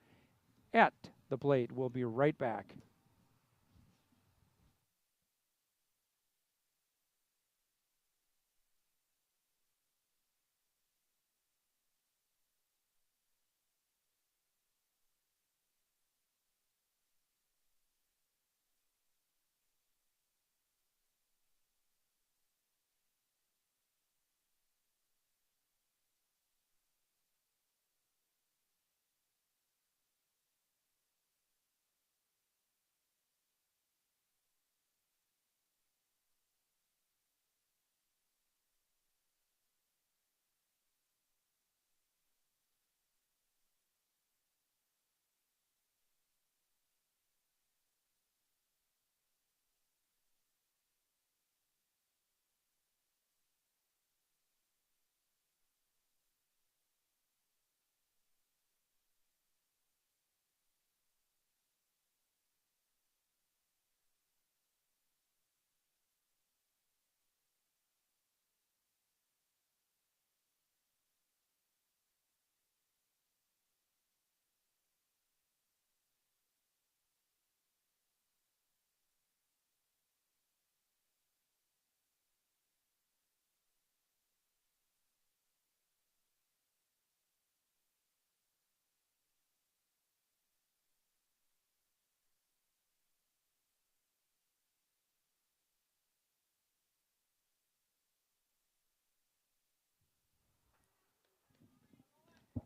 at the plate. We'll be right back.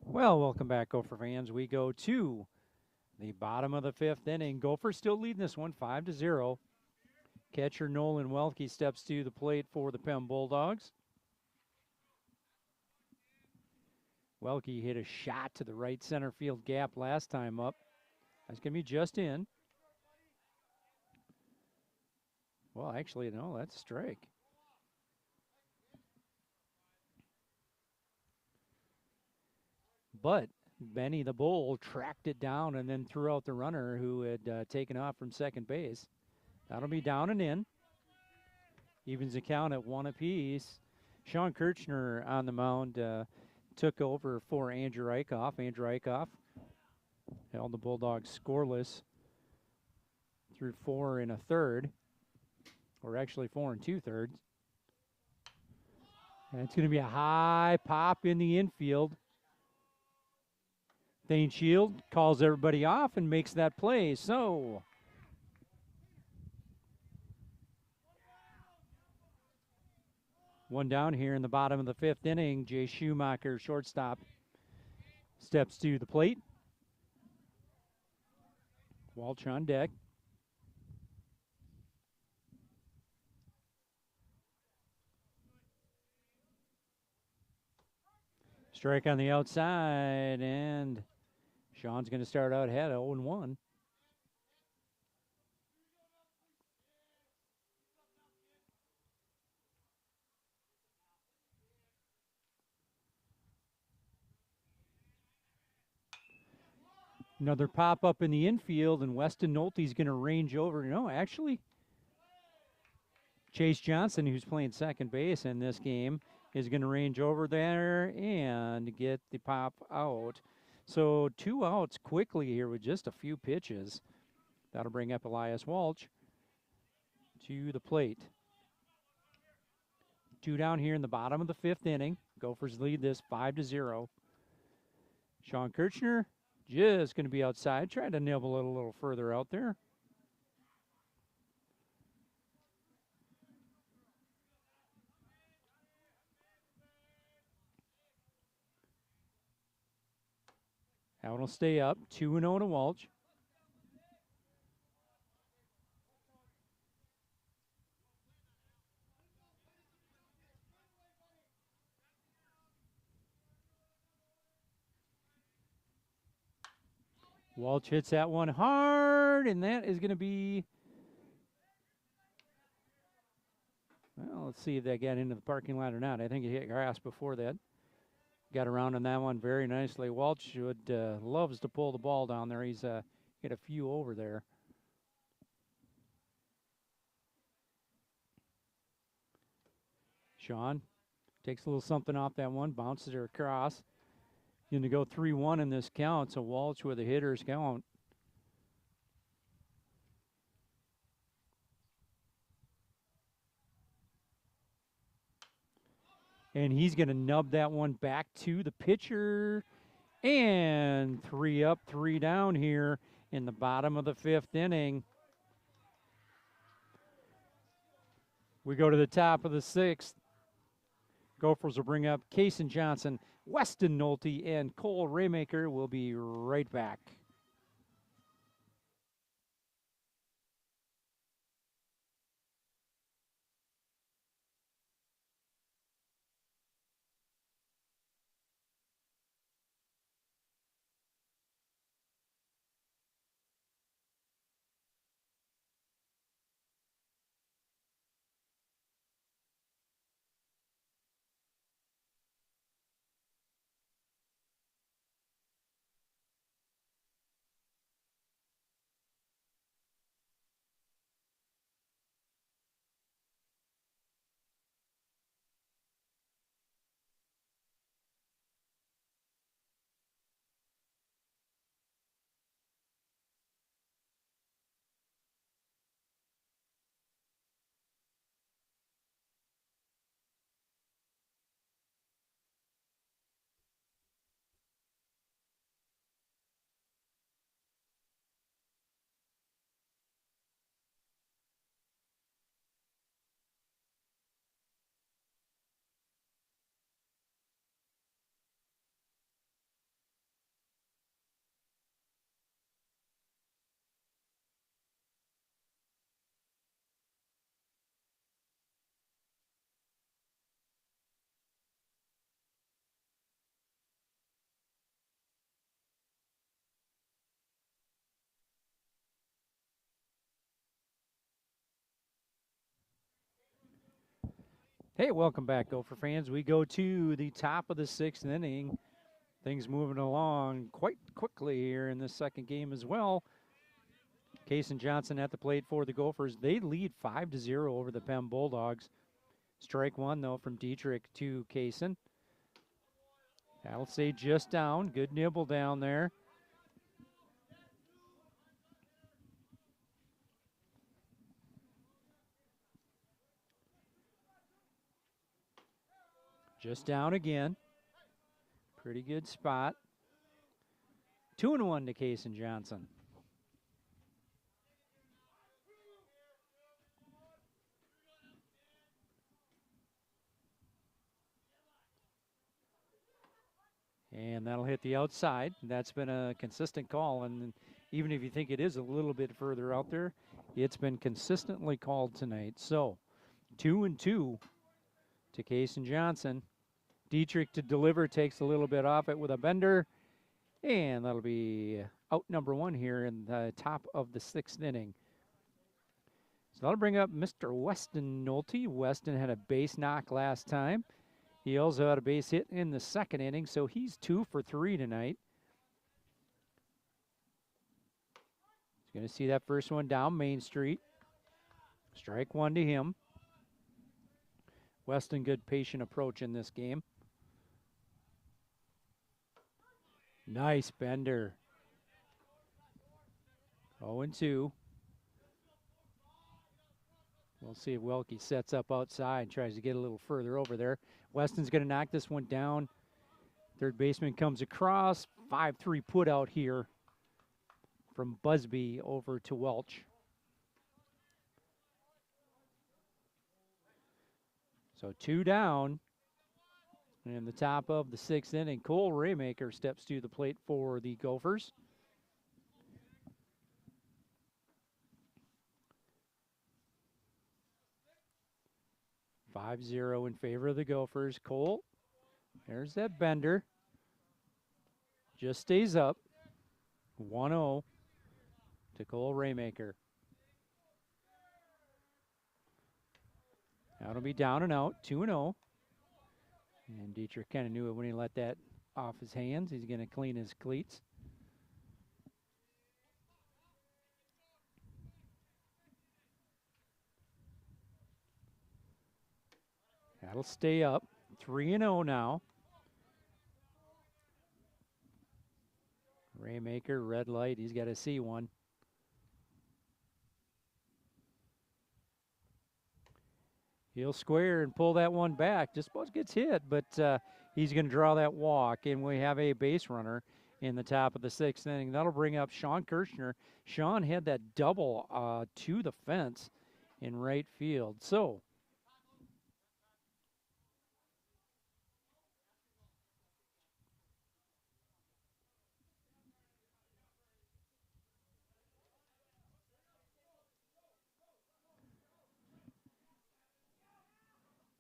Well, welcome back, Gopher fans. We go to the bottom of the fifth inning. Gopher still leading this one 5-0. Catcher Nolan Welke steps to the plate for the PEM Bulldogs. Welke hit a shot to the right center field gap last time up. That's going to be just in. Well, actually, no, that's a strike. But Benny the Bull tracked it down and then threw out the runner who had taken off from second base. That'll be down and in. Evens the count at 1 apiece. Sean Kirchner on the mound took over for Andrew Eichhoff. Andrew Eichhoff held the Bulldogs scoreless through 4 1/3, or actually 4 2/3. And it's going to be a high pop in the infield. Thane Shield calls everybody off and makes that play. So one down here in the bottom of the fifth inning. Jay Schumacher, shortstop, steps to the plate. Walsh on deck. Strike on the outside, and Sean's going to start out ahead 0-1. Another pop up in the infield, and Weston Nolte's going to range over. No, actually, Chase Johnson, who's playing second base in this game, is going to range over there and get the pop out. So 2 outs quickly here with just a few pitches. That'll bring up Elias Walsh to the plate. 2 down here in the bottom of the fifth inning. Gophers lead this 5-0. Sean Kirchner just going to be outside, trying to nibble it a little further out there. That one will stay up. 2-0 to Walsh. Walsh hits that one hard, and that is going to be. Well, let's see if that got into the parking lot or not. I think it hit grass before that. Got around on that one very nicely. Walsh loves to pull the ball down there. He's hit a few over there. Sean takes a little something off that one, bounces her across. Going to go 3-1 in this count, so Walsh with a hitter's count. And he's going to nub that one back to the pitcher. And 3 up, 3 down here in the bottom of the 5th inning. We go to the top of the 6th. Gophers will bring up Kaysen Johnson, Weston Nolte, and Cole Raymaker. Will be right back. Hey, welcome back, Gopher fans. We go to the top of the 6th inning. Things moving along quite quickly here in this second game as well. Kaysen Johnson at the plate for the Gophers. They lead 5-0 over the PEM Bulldogs. Strike one, though, from Dietrich to Kaysen. That'll stay just down. Good nibble down there. Just down again. Pretty good spot. 2-1 to Kaysen Johnson. And that'll hit the outside. That's been a consistent call. And even if you think it is a little bit further out there, it's been consistently called tonight. So 2-2 to Kaysen Johnson. Dietrich to deliver, takes a little bit off it with a bender. And that'll be out number 1 here in the top of the 6th inning. So that'll bring up Mr. Weston Nolte. Weston had a base knock last time. He also had a base hit in the 2nd inning, so he's 2 for 3 tonight. He's going to see that first one down Main Street. Strike one to him. Weston, good patient approach in this game. Nice bender. 0-2. We'll see if Welke sets up outside, tries to get a little further over there. Weston's going to knock this one down. Third baseman comes across. 5-3 put out here from Busby over to Welch. So 2 down. In the top of the 6th inning, Cole Raymaker steps to the plate for the Gophers. (5-0) in favor of the Gophers. Cole, there's that bender. Just stays up. 1-0 to Cole Raymaker. That'll be down and out, 2-0. And Dietrich kind of knew it when he let that off his hands. He's going to clean his cleats. That'll stay up, 3-0 now. Raymaker, red light, he's got to see one. He'll square and pull that one back. Just about gets hit, but he's going to draw that walk, and we have a base runner in the top of the 6th inning. That'll bring up Sean Kirchner. Sean had that double to the fence in right field. So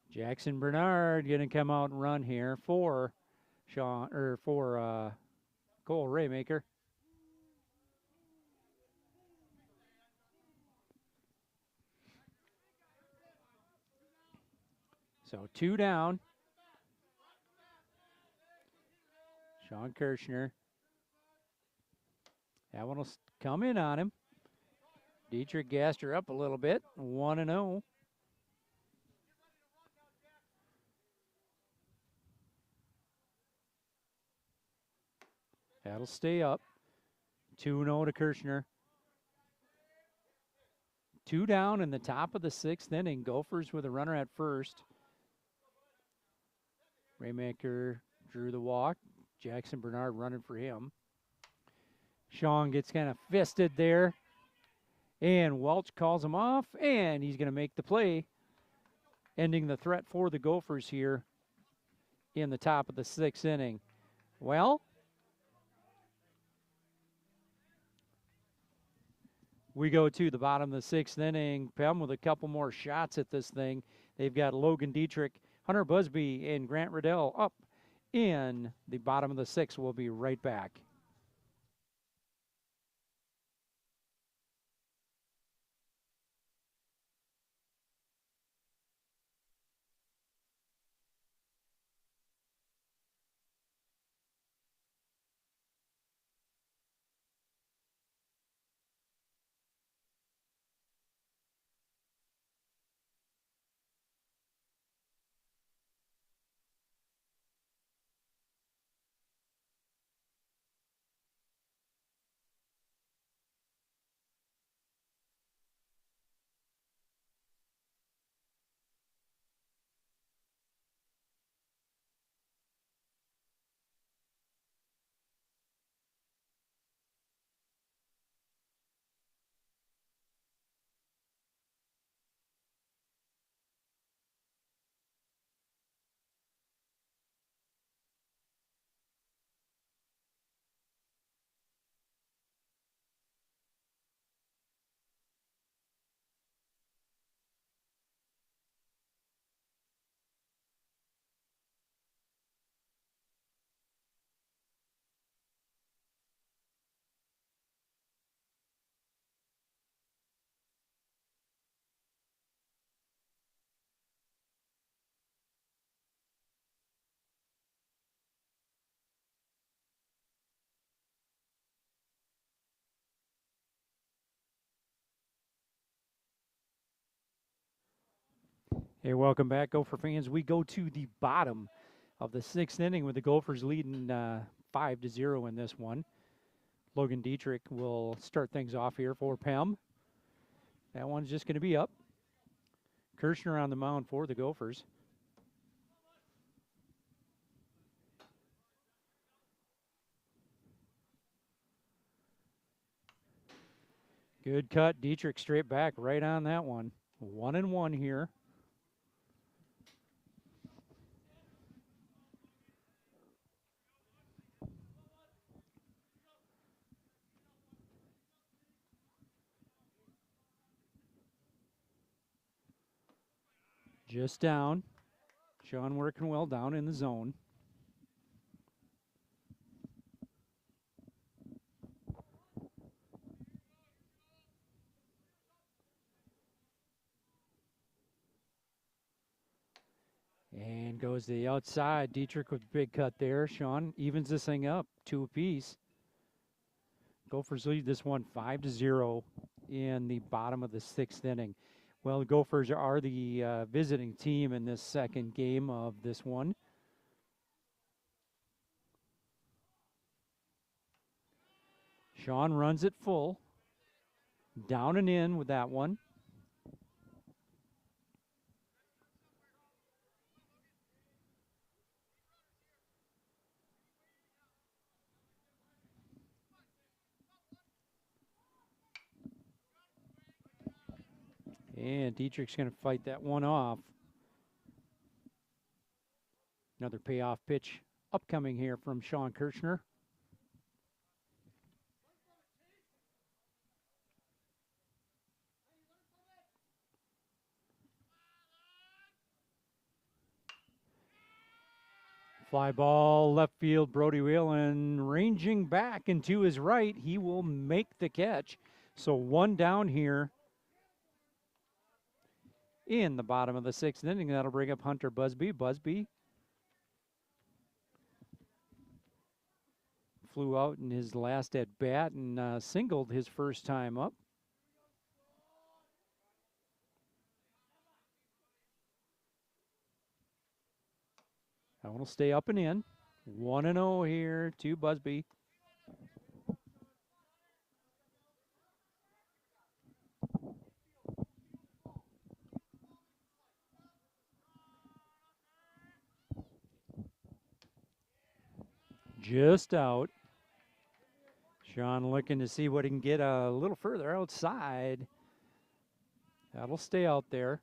Jackson Bernard going to come out and run here for Sean or for Cole Raymaker. So 2 down. Sean Kirchner. That one will come in on him. Dietrich gassed her up a little bit. 1-0. That'll stay up. 2-0 to Kirchner. 2 down in the top of the 6th inning. Gophers with a runner at first. Raymaker drew the walk. Jackson Bernard running for him. Sean gets kind of fisted there. And Welch calls him off, and he's going to make the play, ending the threat for the Gophers here in the top of the 6th inning. Well, we go to the bottom of the 6th inning. PEM with a couple more shots at this thing. They've got Logan Dietrich, Hunter Busby, and Grant Riddell up in the bottom of the 6th. We'll be right back. Hey, welcome back, Gopher fans. We go to the bottom of the 6th inning with the Gophers leading 5-0 in this one. Logan Dietrich will start things off here for PEM. That one's just going to be up. Kirchner on the mound for the Gophers. Good cut. Dietrich straight back right on that one. 1-1 here. Just down. Sean working well down in the zone. And goes to the outside. Dietrich with a big cut there. Sean evens this thing up, 2 apiece. Gophers lead this one 5-0 in the bottom of the 6th inning. Well, the Gophers are the visiting team in this second game of this one. Sean runs it full. Down and in with that one. And Dietrich's going to fight that one off. Another payoff pitch upcoming here from Sean Kirchner. Fly ball, left field, Brody Whalen ranging back and to his right. He will make the catch. So one down here in the bottom of the 6th inning. That'll bring up Hunter Busby. Busby flew out in his last at bat and singled his first time up. That one will stay up and in. 1-0 here to Busby. Just out. Sean looking to see what he can get a little further outside. That'll stay out there.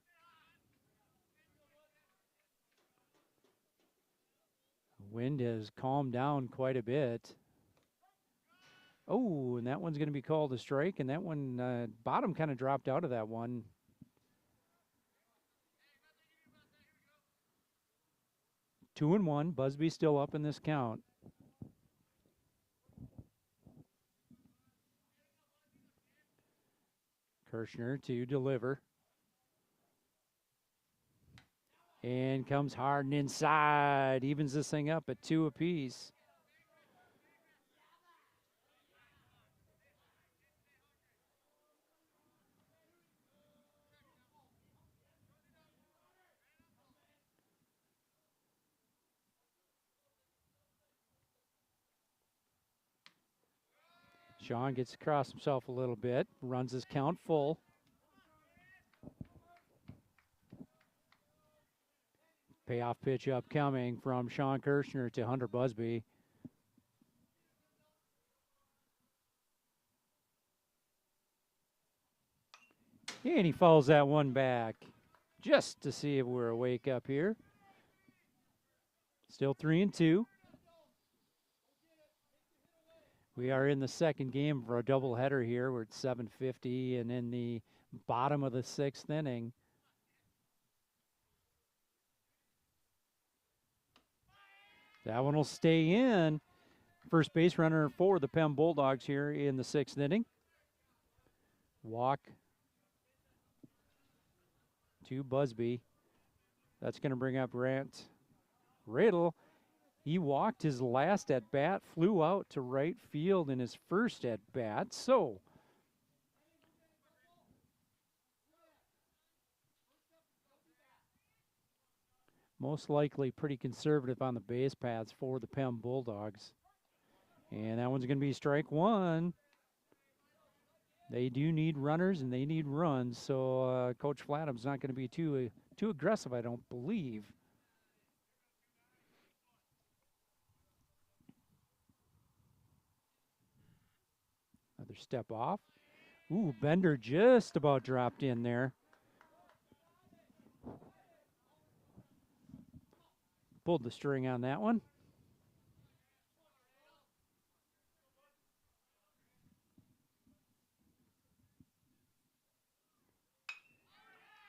Wind has calmed down quite a bit. Oh, and that one's going to be called a strike, and that one, bottom kind of dropped out of that one. Two and one. Busby still up in this count. Kirchner to deliver. And comes hard and inside. Evens this thing up at 2 apiece. Sean gets across himself a little bit, runs his count full. Payoff pitch upcoming from Sean Kirchner to Hunter Busby. And he fouls that one back just to see if we're awake up here. Still 3-2. We are in the second game for a doubleheader here. We're at 7:50 and in the bottom of the 6th inning. That one will stay in. First base runner for the PEM Bulldogs here in the 6th inning. Walk to Busby. That's going to bring up Grant Riddle. He walked his last at bat, flew out to right field in his first at bat. So most likely pretty conservative on the base paths for the PEM Bulldogs. And that one's going to be strike one. They do need runners and they need runs, so Coach Flatham's not going to be too aggressive, I don't believe. Another step off. Ooh, Bender just about dropped in there. Pulled the string on that one.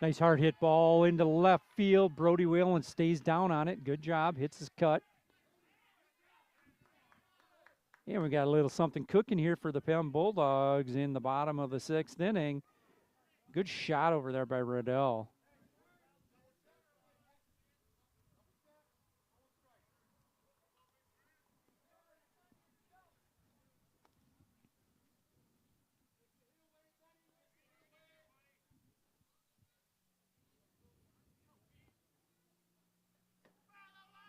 Nice hard hit ball into left field. Brody Whalen stays down on it. Good job. Hits his cut. And we got a little something cooking here for the PEM Bulldogs in the bottom of the 6th inning. Good shot over there by Riddell.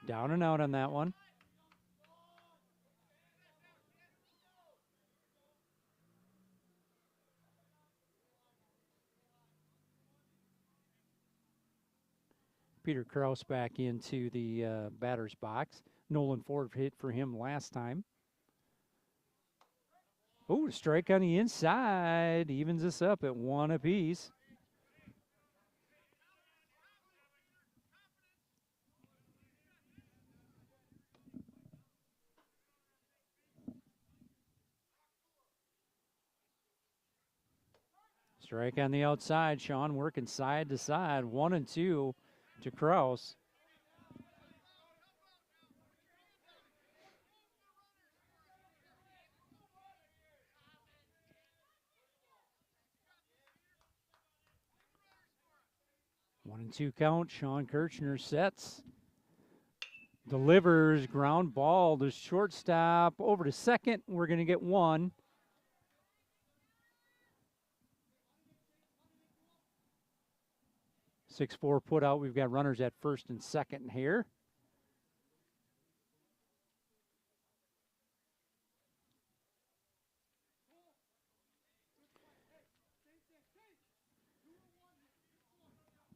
Down and out on that one. Peter Kraus back into the batter's box. Nolan Ford hit for him last time. Oh, strike on the inside. Evens us up at 1 apiece. Strike on the outside. Sean working side to side. 1-2 to Kraus. One and two count. Sean Kirchner sets. Delivers. Ground ball to shortstop. Over to second. We're going to get one. Six-4 put out. We've got runners at first and second here.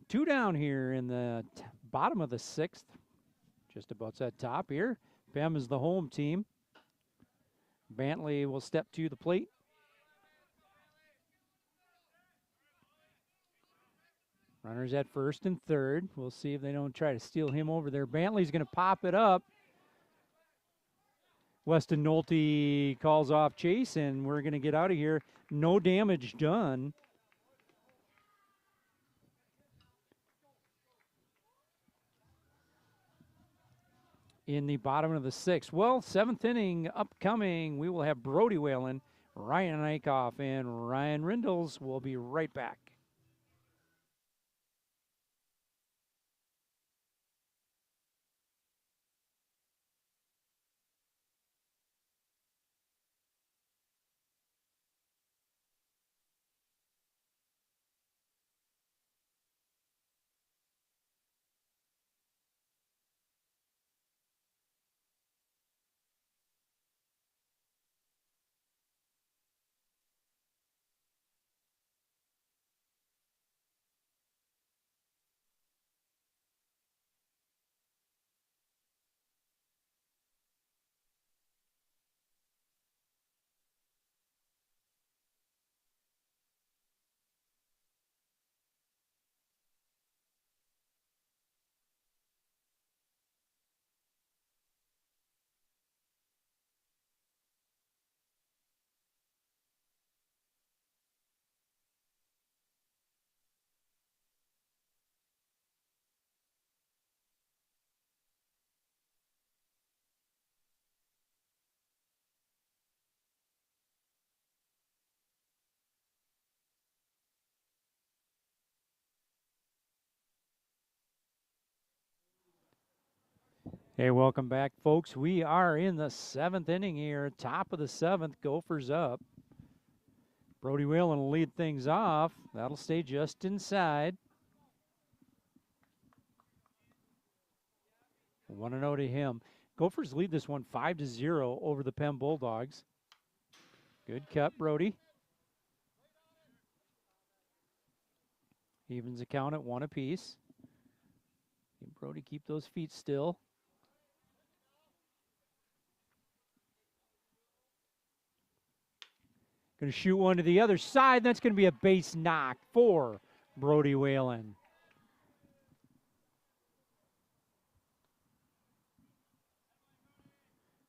Two down here in the bottom of the sixth. Just about that top here. PEM is the home team. Bantley will step to the plate. Runners at first and third. We'll see if they don't try to steal him over there. Bantley's going to pop it up. Weston Nolte calls off chase, and we're going to get out of here. No damage done. In the bottom of the sixth. Well, seventh inning upcoming. We will have Brody Whalen, Ryan Eichhoff, and Ryan Rindles. We'll be right back. Hey, welcome back, folks. We are in the seventh inning here. Top of the seventh. Gophers up. Brody Whalen will lead things off. That'll stay just inside. 1-0 to him. Gophers lead this one 5-0 over the PEM Bulldogs. Good cut, Brody. Evens the count at 1 apiece. Brody, keep those feet still. Going to shoot one to the other side. That's going to be a base knock for Brody Whalen.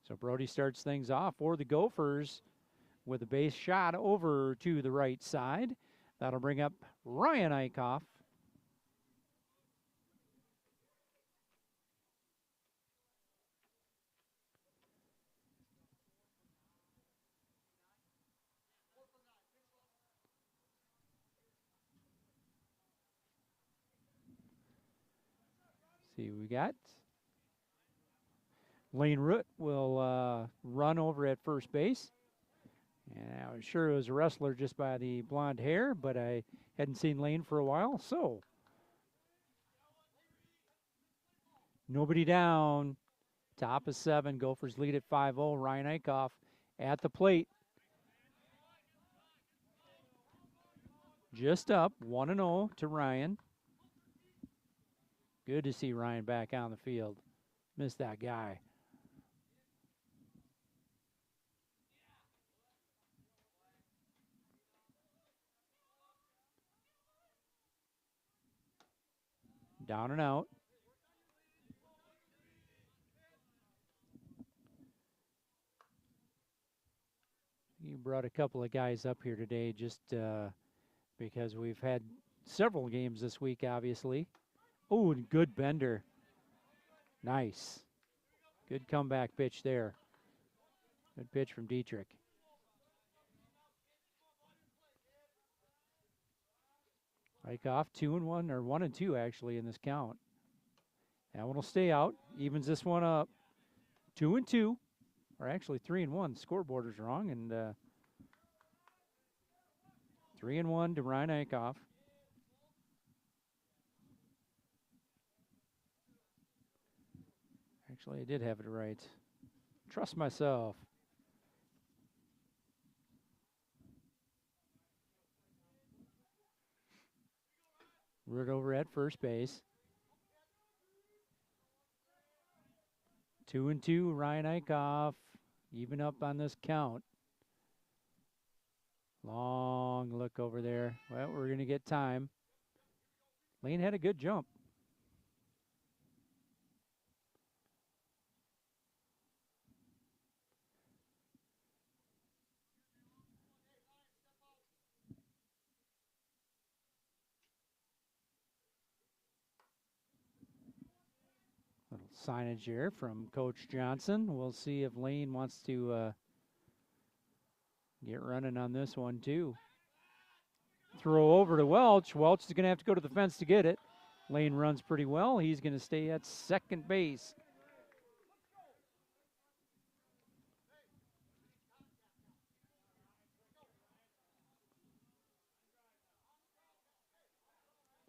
So Brody starts things off for the Gophers with a base shot over to the right side. That'll bring up Ryan Eichhoff. See what we got. Lane Root will run over at first base. And I was sure it was a wrestler just by the blonde hair, but I hadn't seen Lane for a while. So Nobody down. Top of 7. Gophers lead at 5-0. Ryan Eichhoff at the plate. Just up 1-0 to Ryan. Good to see Ryan back on the field. Missed that guy. Down and out. You brought a couple of guys up here today just because we've had several games this week, obviously. Oh, good bender. Nice. Good comeback pitch there. Good pitch from Dietrich. Eichhoff 2-1, or 1-2 actually in this count. That one will stay out. Evens this one up. 2-2, or actually 3-1. Scoreboard is wrong, and 3-1 to Ryan Eichhoff. Actually, I did have it right. Trust myself. Root over at first base. 2-2, Ryan Eichhoff. Even up on this count. Long look over there. Well, we're going to get time. Lane had a good jump. Little signage here from Coach Johnson. We'll see if Lane wants to get running on this one too. Throw over to Welch. Welch is going to have to go to the fence to get it. Lane runs pretty well. He's going to stay at second base.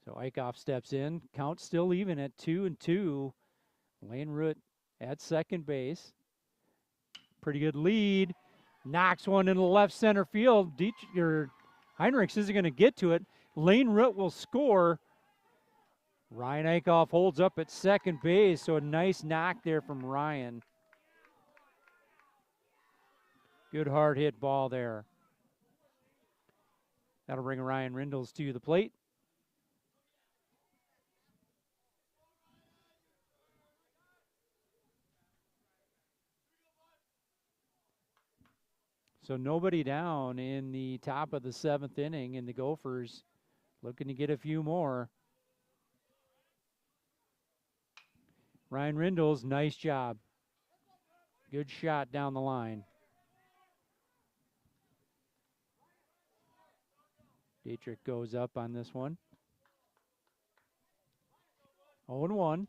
So Eichhoff steps in. Count still even at 2-2. Lane Root at second base. Pretty good lead. Knocks one into left center field. Heinrichs isn't going to get to it. Lane Root will score. Ryan Eichhoff holds up at second base, so a nice knock there from Ryan. Good hard hit ball there. That'll bring Ryan Rindles to the plate. So nobody down in the top of the 7th inning, and the Gophers looking to get a few more. Ryan Rindles, nice job. Good shot down the line. Dietrich goes up on this one. 0-1.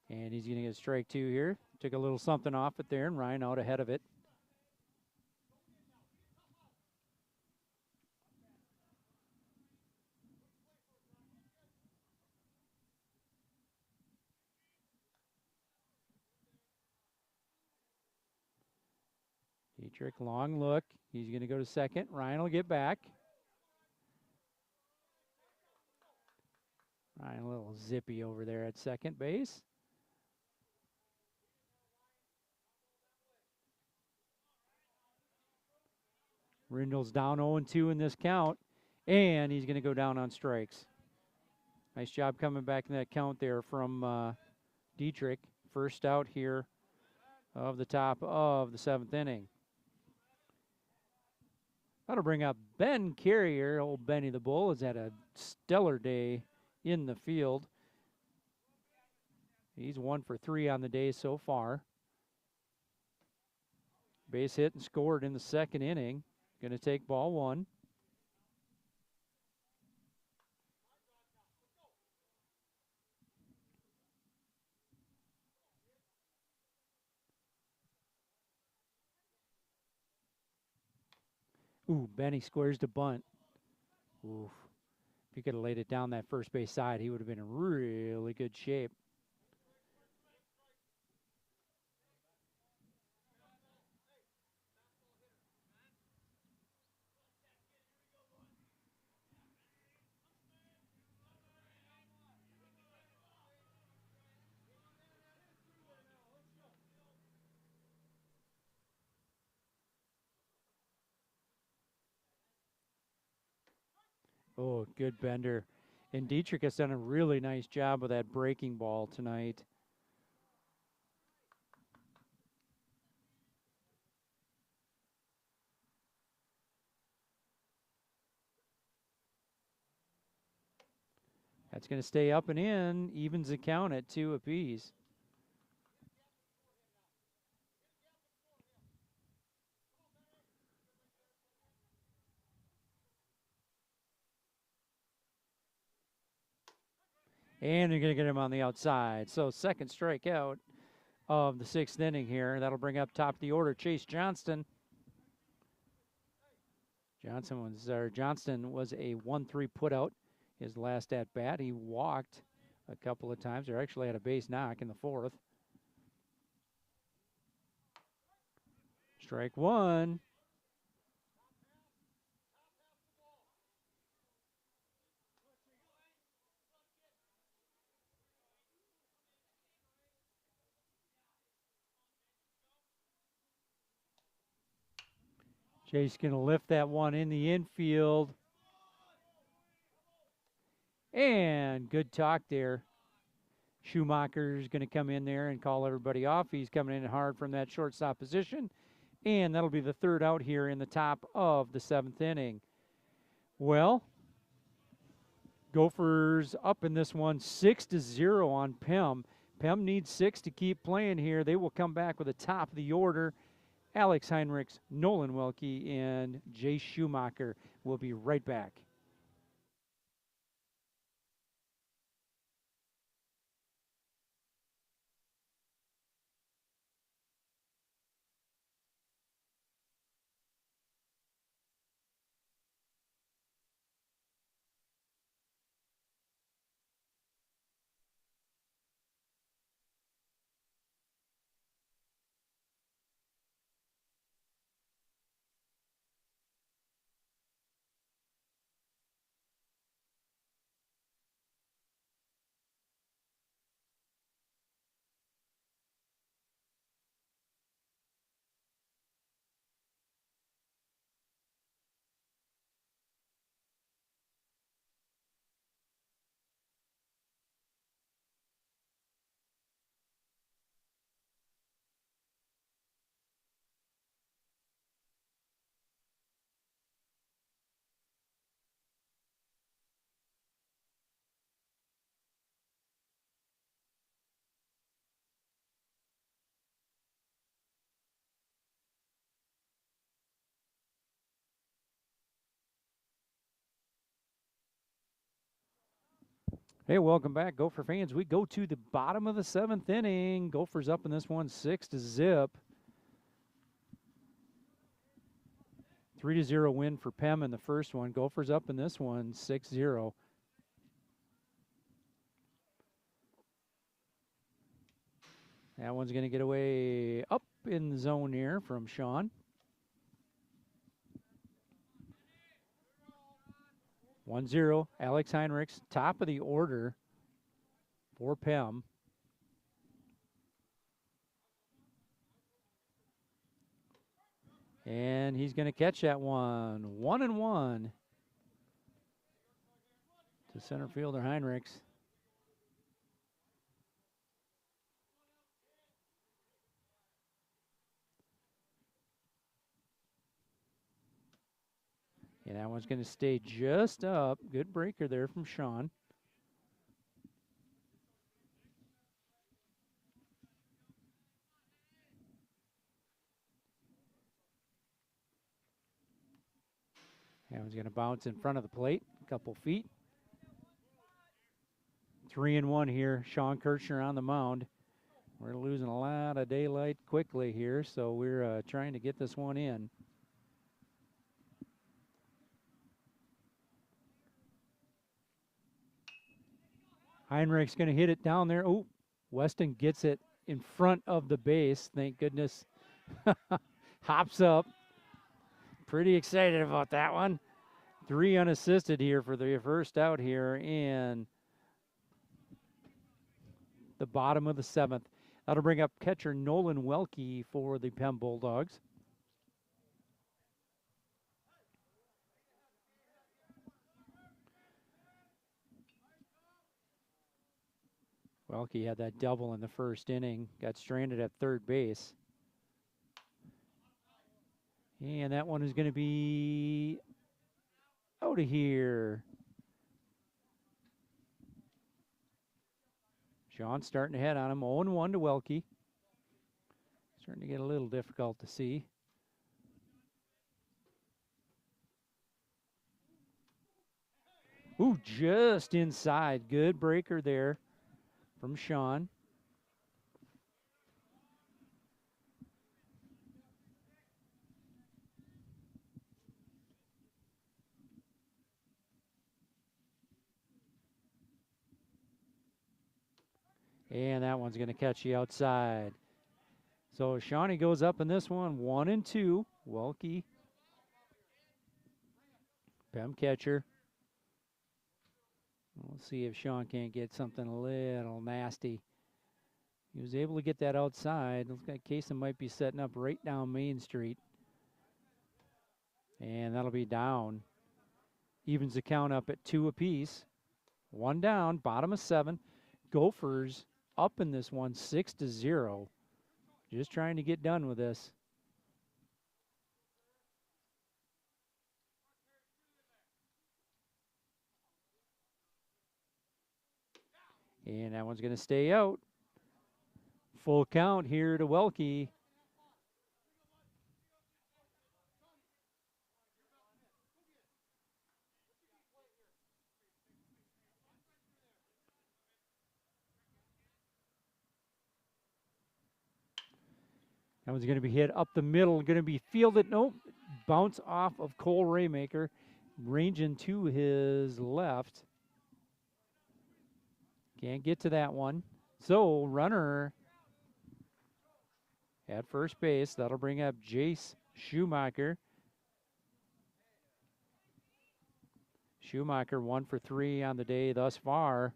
And he's going to get strike 2 here. Took a little something off it there, and Ryan out ahead of it. Dietrich, long look. He's going to go to second. Ryan will get back. Ryan a little zippy over there at second base. Rindle's down 0-2 in this count, and he's going to go down on strikes. Nice job coming back in that count there from Dietrich. First out here of the top of the 7th inning. That'll bring up Ben Carrier. Old Benny the Bull has had a stellar day in the field. He's 1 for 3 on the day so far. Base hit and scored in the 2nd inning. Going to take ball 1. Ooh, Benny squares to bunt. Oof. If he could have laid it down that first base side, he would have been in really good shape. Oh, good bender. And Dietrich has done a really nice job with that breaking ball tonight. That's going to stay up and in, evens the count at 2 apiece. And you're going to get him on the outside. So second strikeout of the 6th inning here. That'll bring up top of the order Chase Johnston. Johnston was a 1-3 putout his last at bat. He walked a couple of times, or actually had a base knock in the 4th. Strike one. Chase going to lift that one in the infield. And good talk there. Schumacher's going to come in there and call everybody off. He's coming in hard from that shortstop position. And that'll be the 3rd out here in the top of the 7th inning. Well, Gophers up in this one 6-0 on PEM. PEM needs 6 to keep playing here. They will come back with the top of the order. Alex Heinrichs, Nolan Welke, and Jay Schumacher will be right back. Hey, welcome back, Gopher fans. We go to the bottom of the 7th inning. Gophers up in this one 6-0. 3-0 win for PEM in the first one. Gophers up in this one 6-0. That one's going to get away up in the zone here from Sean. 1-0, Alex Heinrichs, top of the order for PEM. And he's going to catch that one. 1-1 to center fielder Heinrichs. And that one's going to stay just up. Good breaker there from Sean. That one's going to bounce in front of the plate, a couple feet. 3-1 here. Sean Kirchner on the mound. We're losing a lot of daylight quickly here, so we're trying to get this one in. Heinrich's going to hit it down there. Oh, Weston gets it in front of the base. Thank goodness. Hops up. Pretty excited about that one. 3 unassisted here for the first out here in the bottom of the 7th. That'll bring up catcher Nolan Welke for the PEM Bulldogs. Welke had that double in the first inning, got stranded at third base. And that one is going to be out of here. Sean starting to head on him. 0-1 to Welke. Starting to get a little difficult to see. Ooh, just inside. Good breaker there from Sean. And that one's going to catch you outside. So Shawnee goes up in this one, 1-2. Welke, PEM catcher. We'll see if Sean can't get something a little nasty. He was able to get that outside. Looks like Kaysen might be setting up right down Main Street. And that'll be down. Evens the count up at 2 apiece. 1 down, bottom of 7. Gophers up in this one, 6-0. Just trying to get done with this. And that one's going to stay out. Full count here to Welke. That one's going to be hit up the middle, going to be fielded. Nope, bounce off of Cole Raymaker, ranging to his left. Can't get to that one. So, runner at first base. That'll bring up Jace Schumacher. Schumacher 1 for 3 on the day thus far.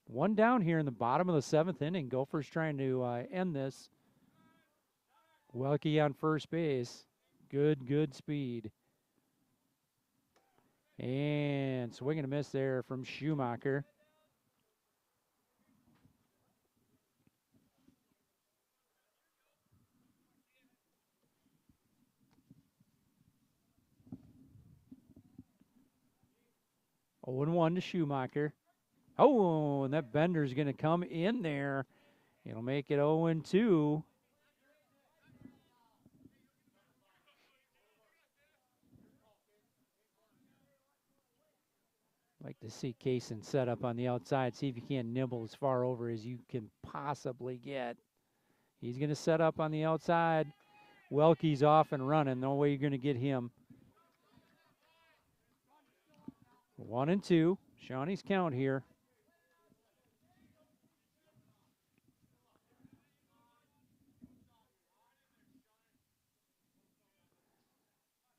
1 down here in the bottom of the 7th inning. Gophers trying to end this. Welke on first base. Good speed. And swing and a miss there from Schumacher. Oh, 0-1 to Schumacher. Oh, and that bender's going to come in there. It'll make it 0-2. Like to see Kaysen set up on the outside, see if you can't nibble as far over as you can possibly get. He's going to set up on the outside. Welke's off and running. No way you're going to get him. 1-2. Shawnee's count here.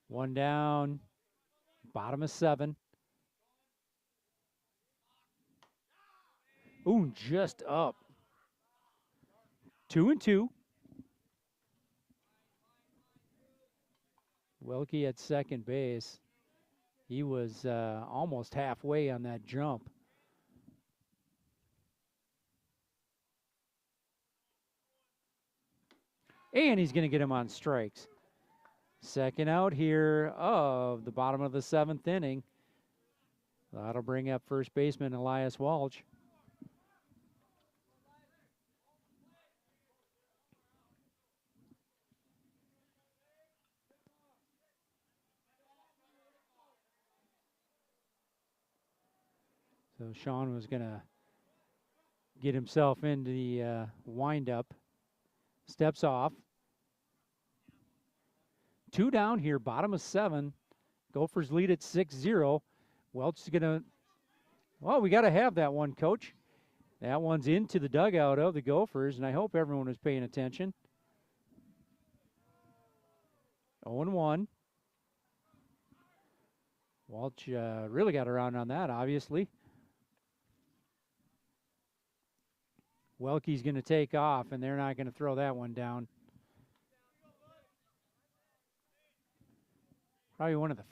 One down. Bottom of 7. Ooh, just up. 2-2. Welke at second base. He was almost halfway on that jump. And he's going to get him on strikes. Second out here of the bottom of the 7th inning. That'll bring up first baseman Elias Walsh. So Sean was going to get himself into the windup. Steps off. 2 down here, bottom of 7. Gophers lead at 6-0. Welch is going to, well, we got to have that one, Coach. That one's into the dugout of the Gophers, and I hope everyone is paying attention. 0-1. Walsh really got around on that, obviously. Welke's going to take off, and they're not going to throw that one down. Probably one of the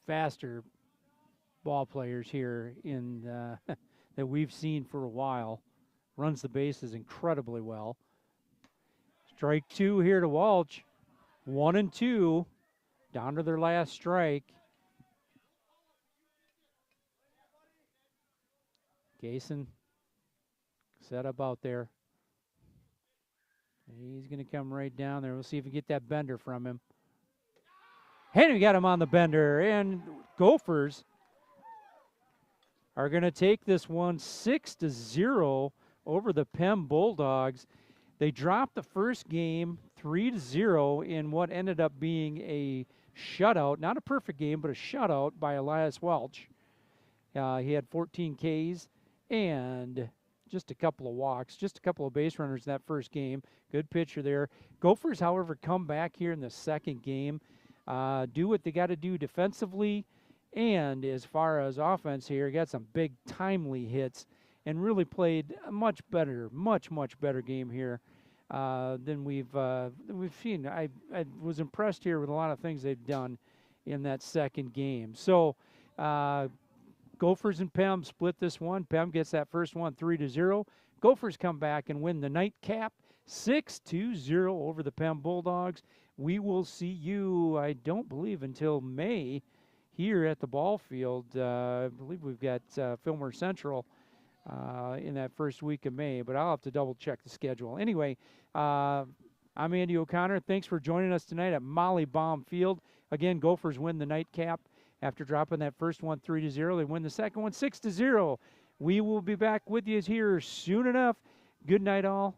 faster ball players here in that we've seen for a while. Runs the bases incredibly well. Strike 2 here to Walsh. 1-2, down to their last strike. Gason set up out there. He's going to come right down there. We'll see if we get that bender from him. And we got him on the bender. And Gophers are going to take this one 6-0 over the PEM Bulldogs. They dropped the first game 3-0 in what ended up being a shutout. Not a perfect game, but a shutout by Elias Welch. He had 14 Ks and just a couple of walks, just a couple of base runners in that first game. Good pitcher there. Gophers, however, come back here in the second game, do what they got to do defensively, and as far as offense here, got some big timely hits and really played a much better game here than we've seen. I was impressed here with a lot of things they've done in that second game. So Gophers and PEM split this one. PEM gets that first one 3-0. Gophers come back and win the nightcap 6-0 over the PEM Bulldogs. We will see you, I don't believe, until May here at the ball field. I believe we've got Fillmore Central in that first week of May, but I'll have to double check the schedule. Anyway, I'm Andy O'Connor. Thanks for joining us tonight at Molly Baum Field. Again, Gophers win the nightcap. After dropping that first one 3-0, they win the second one 6-0. We will be back with you here soon enough. Good night, all.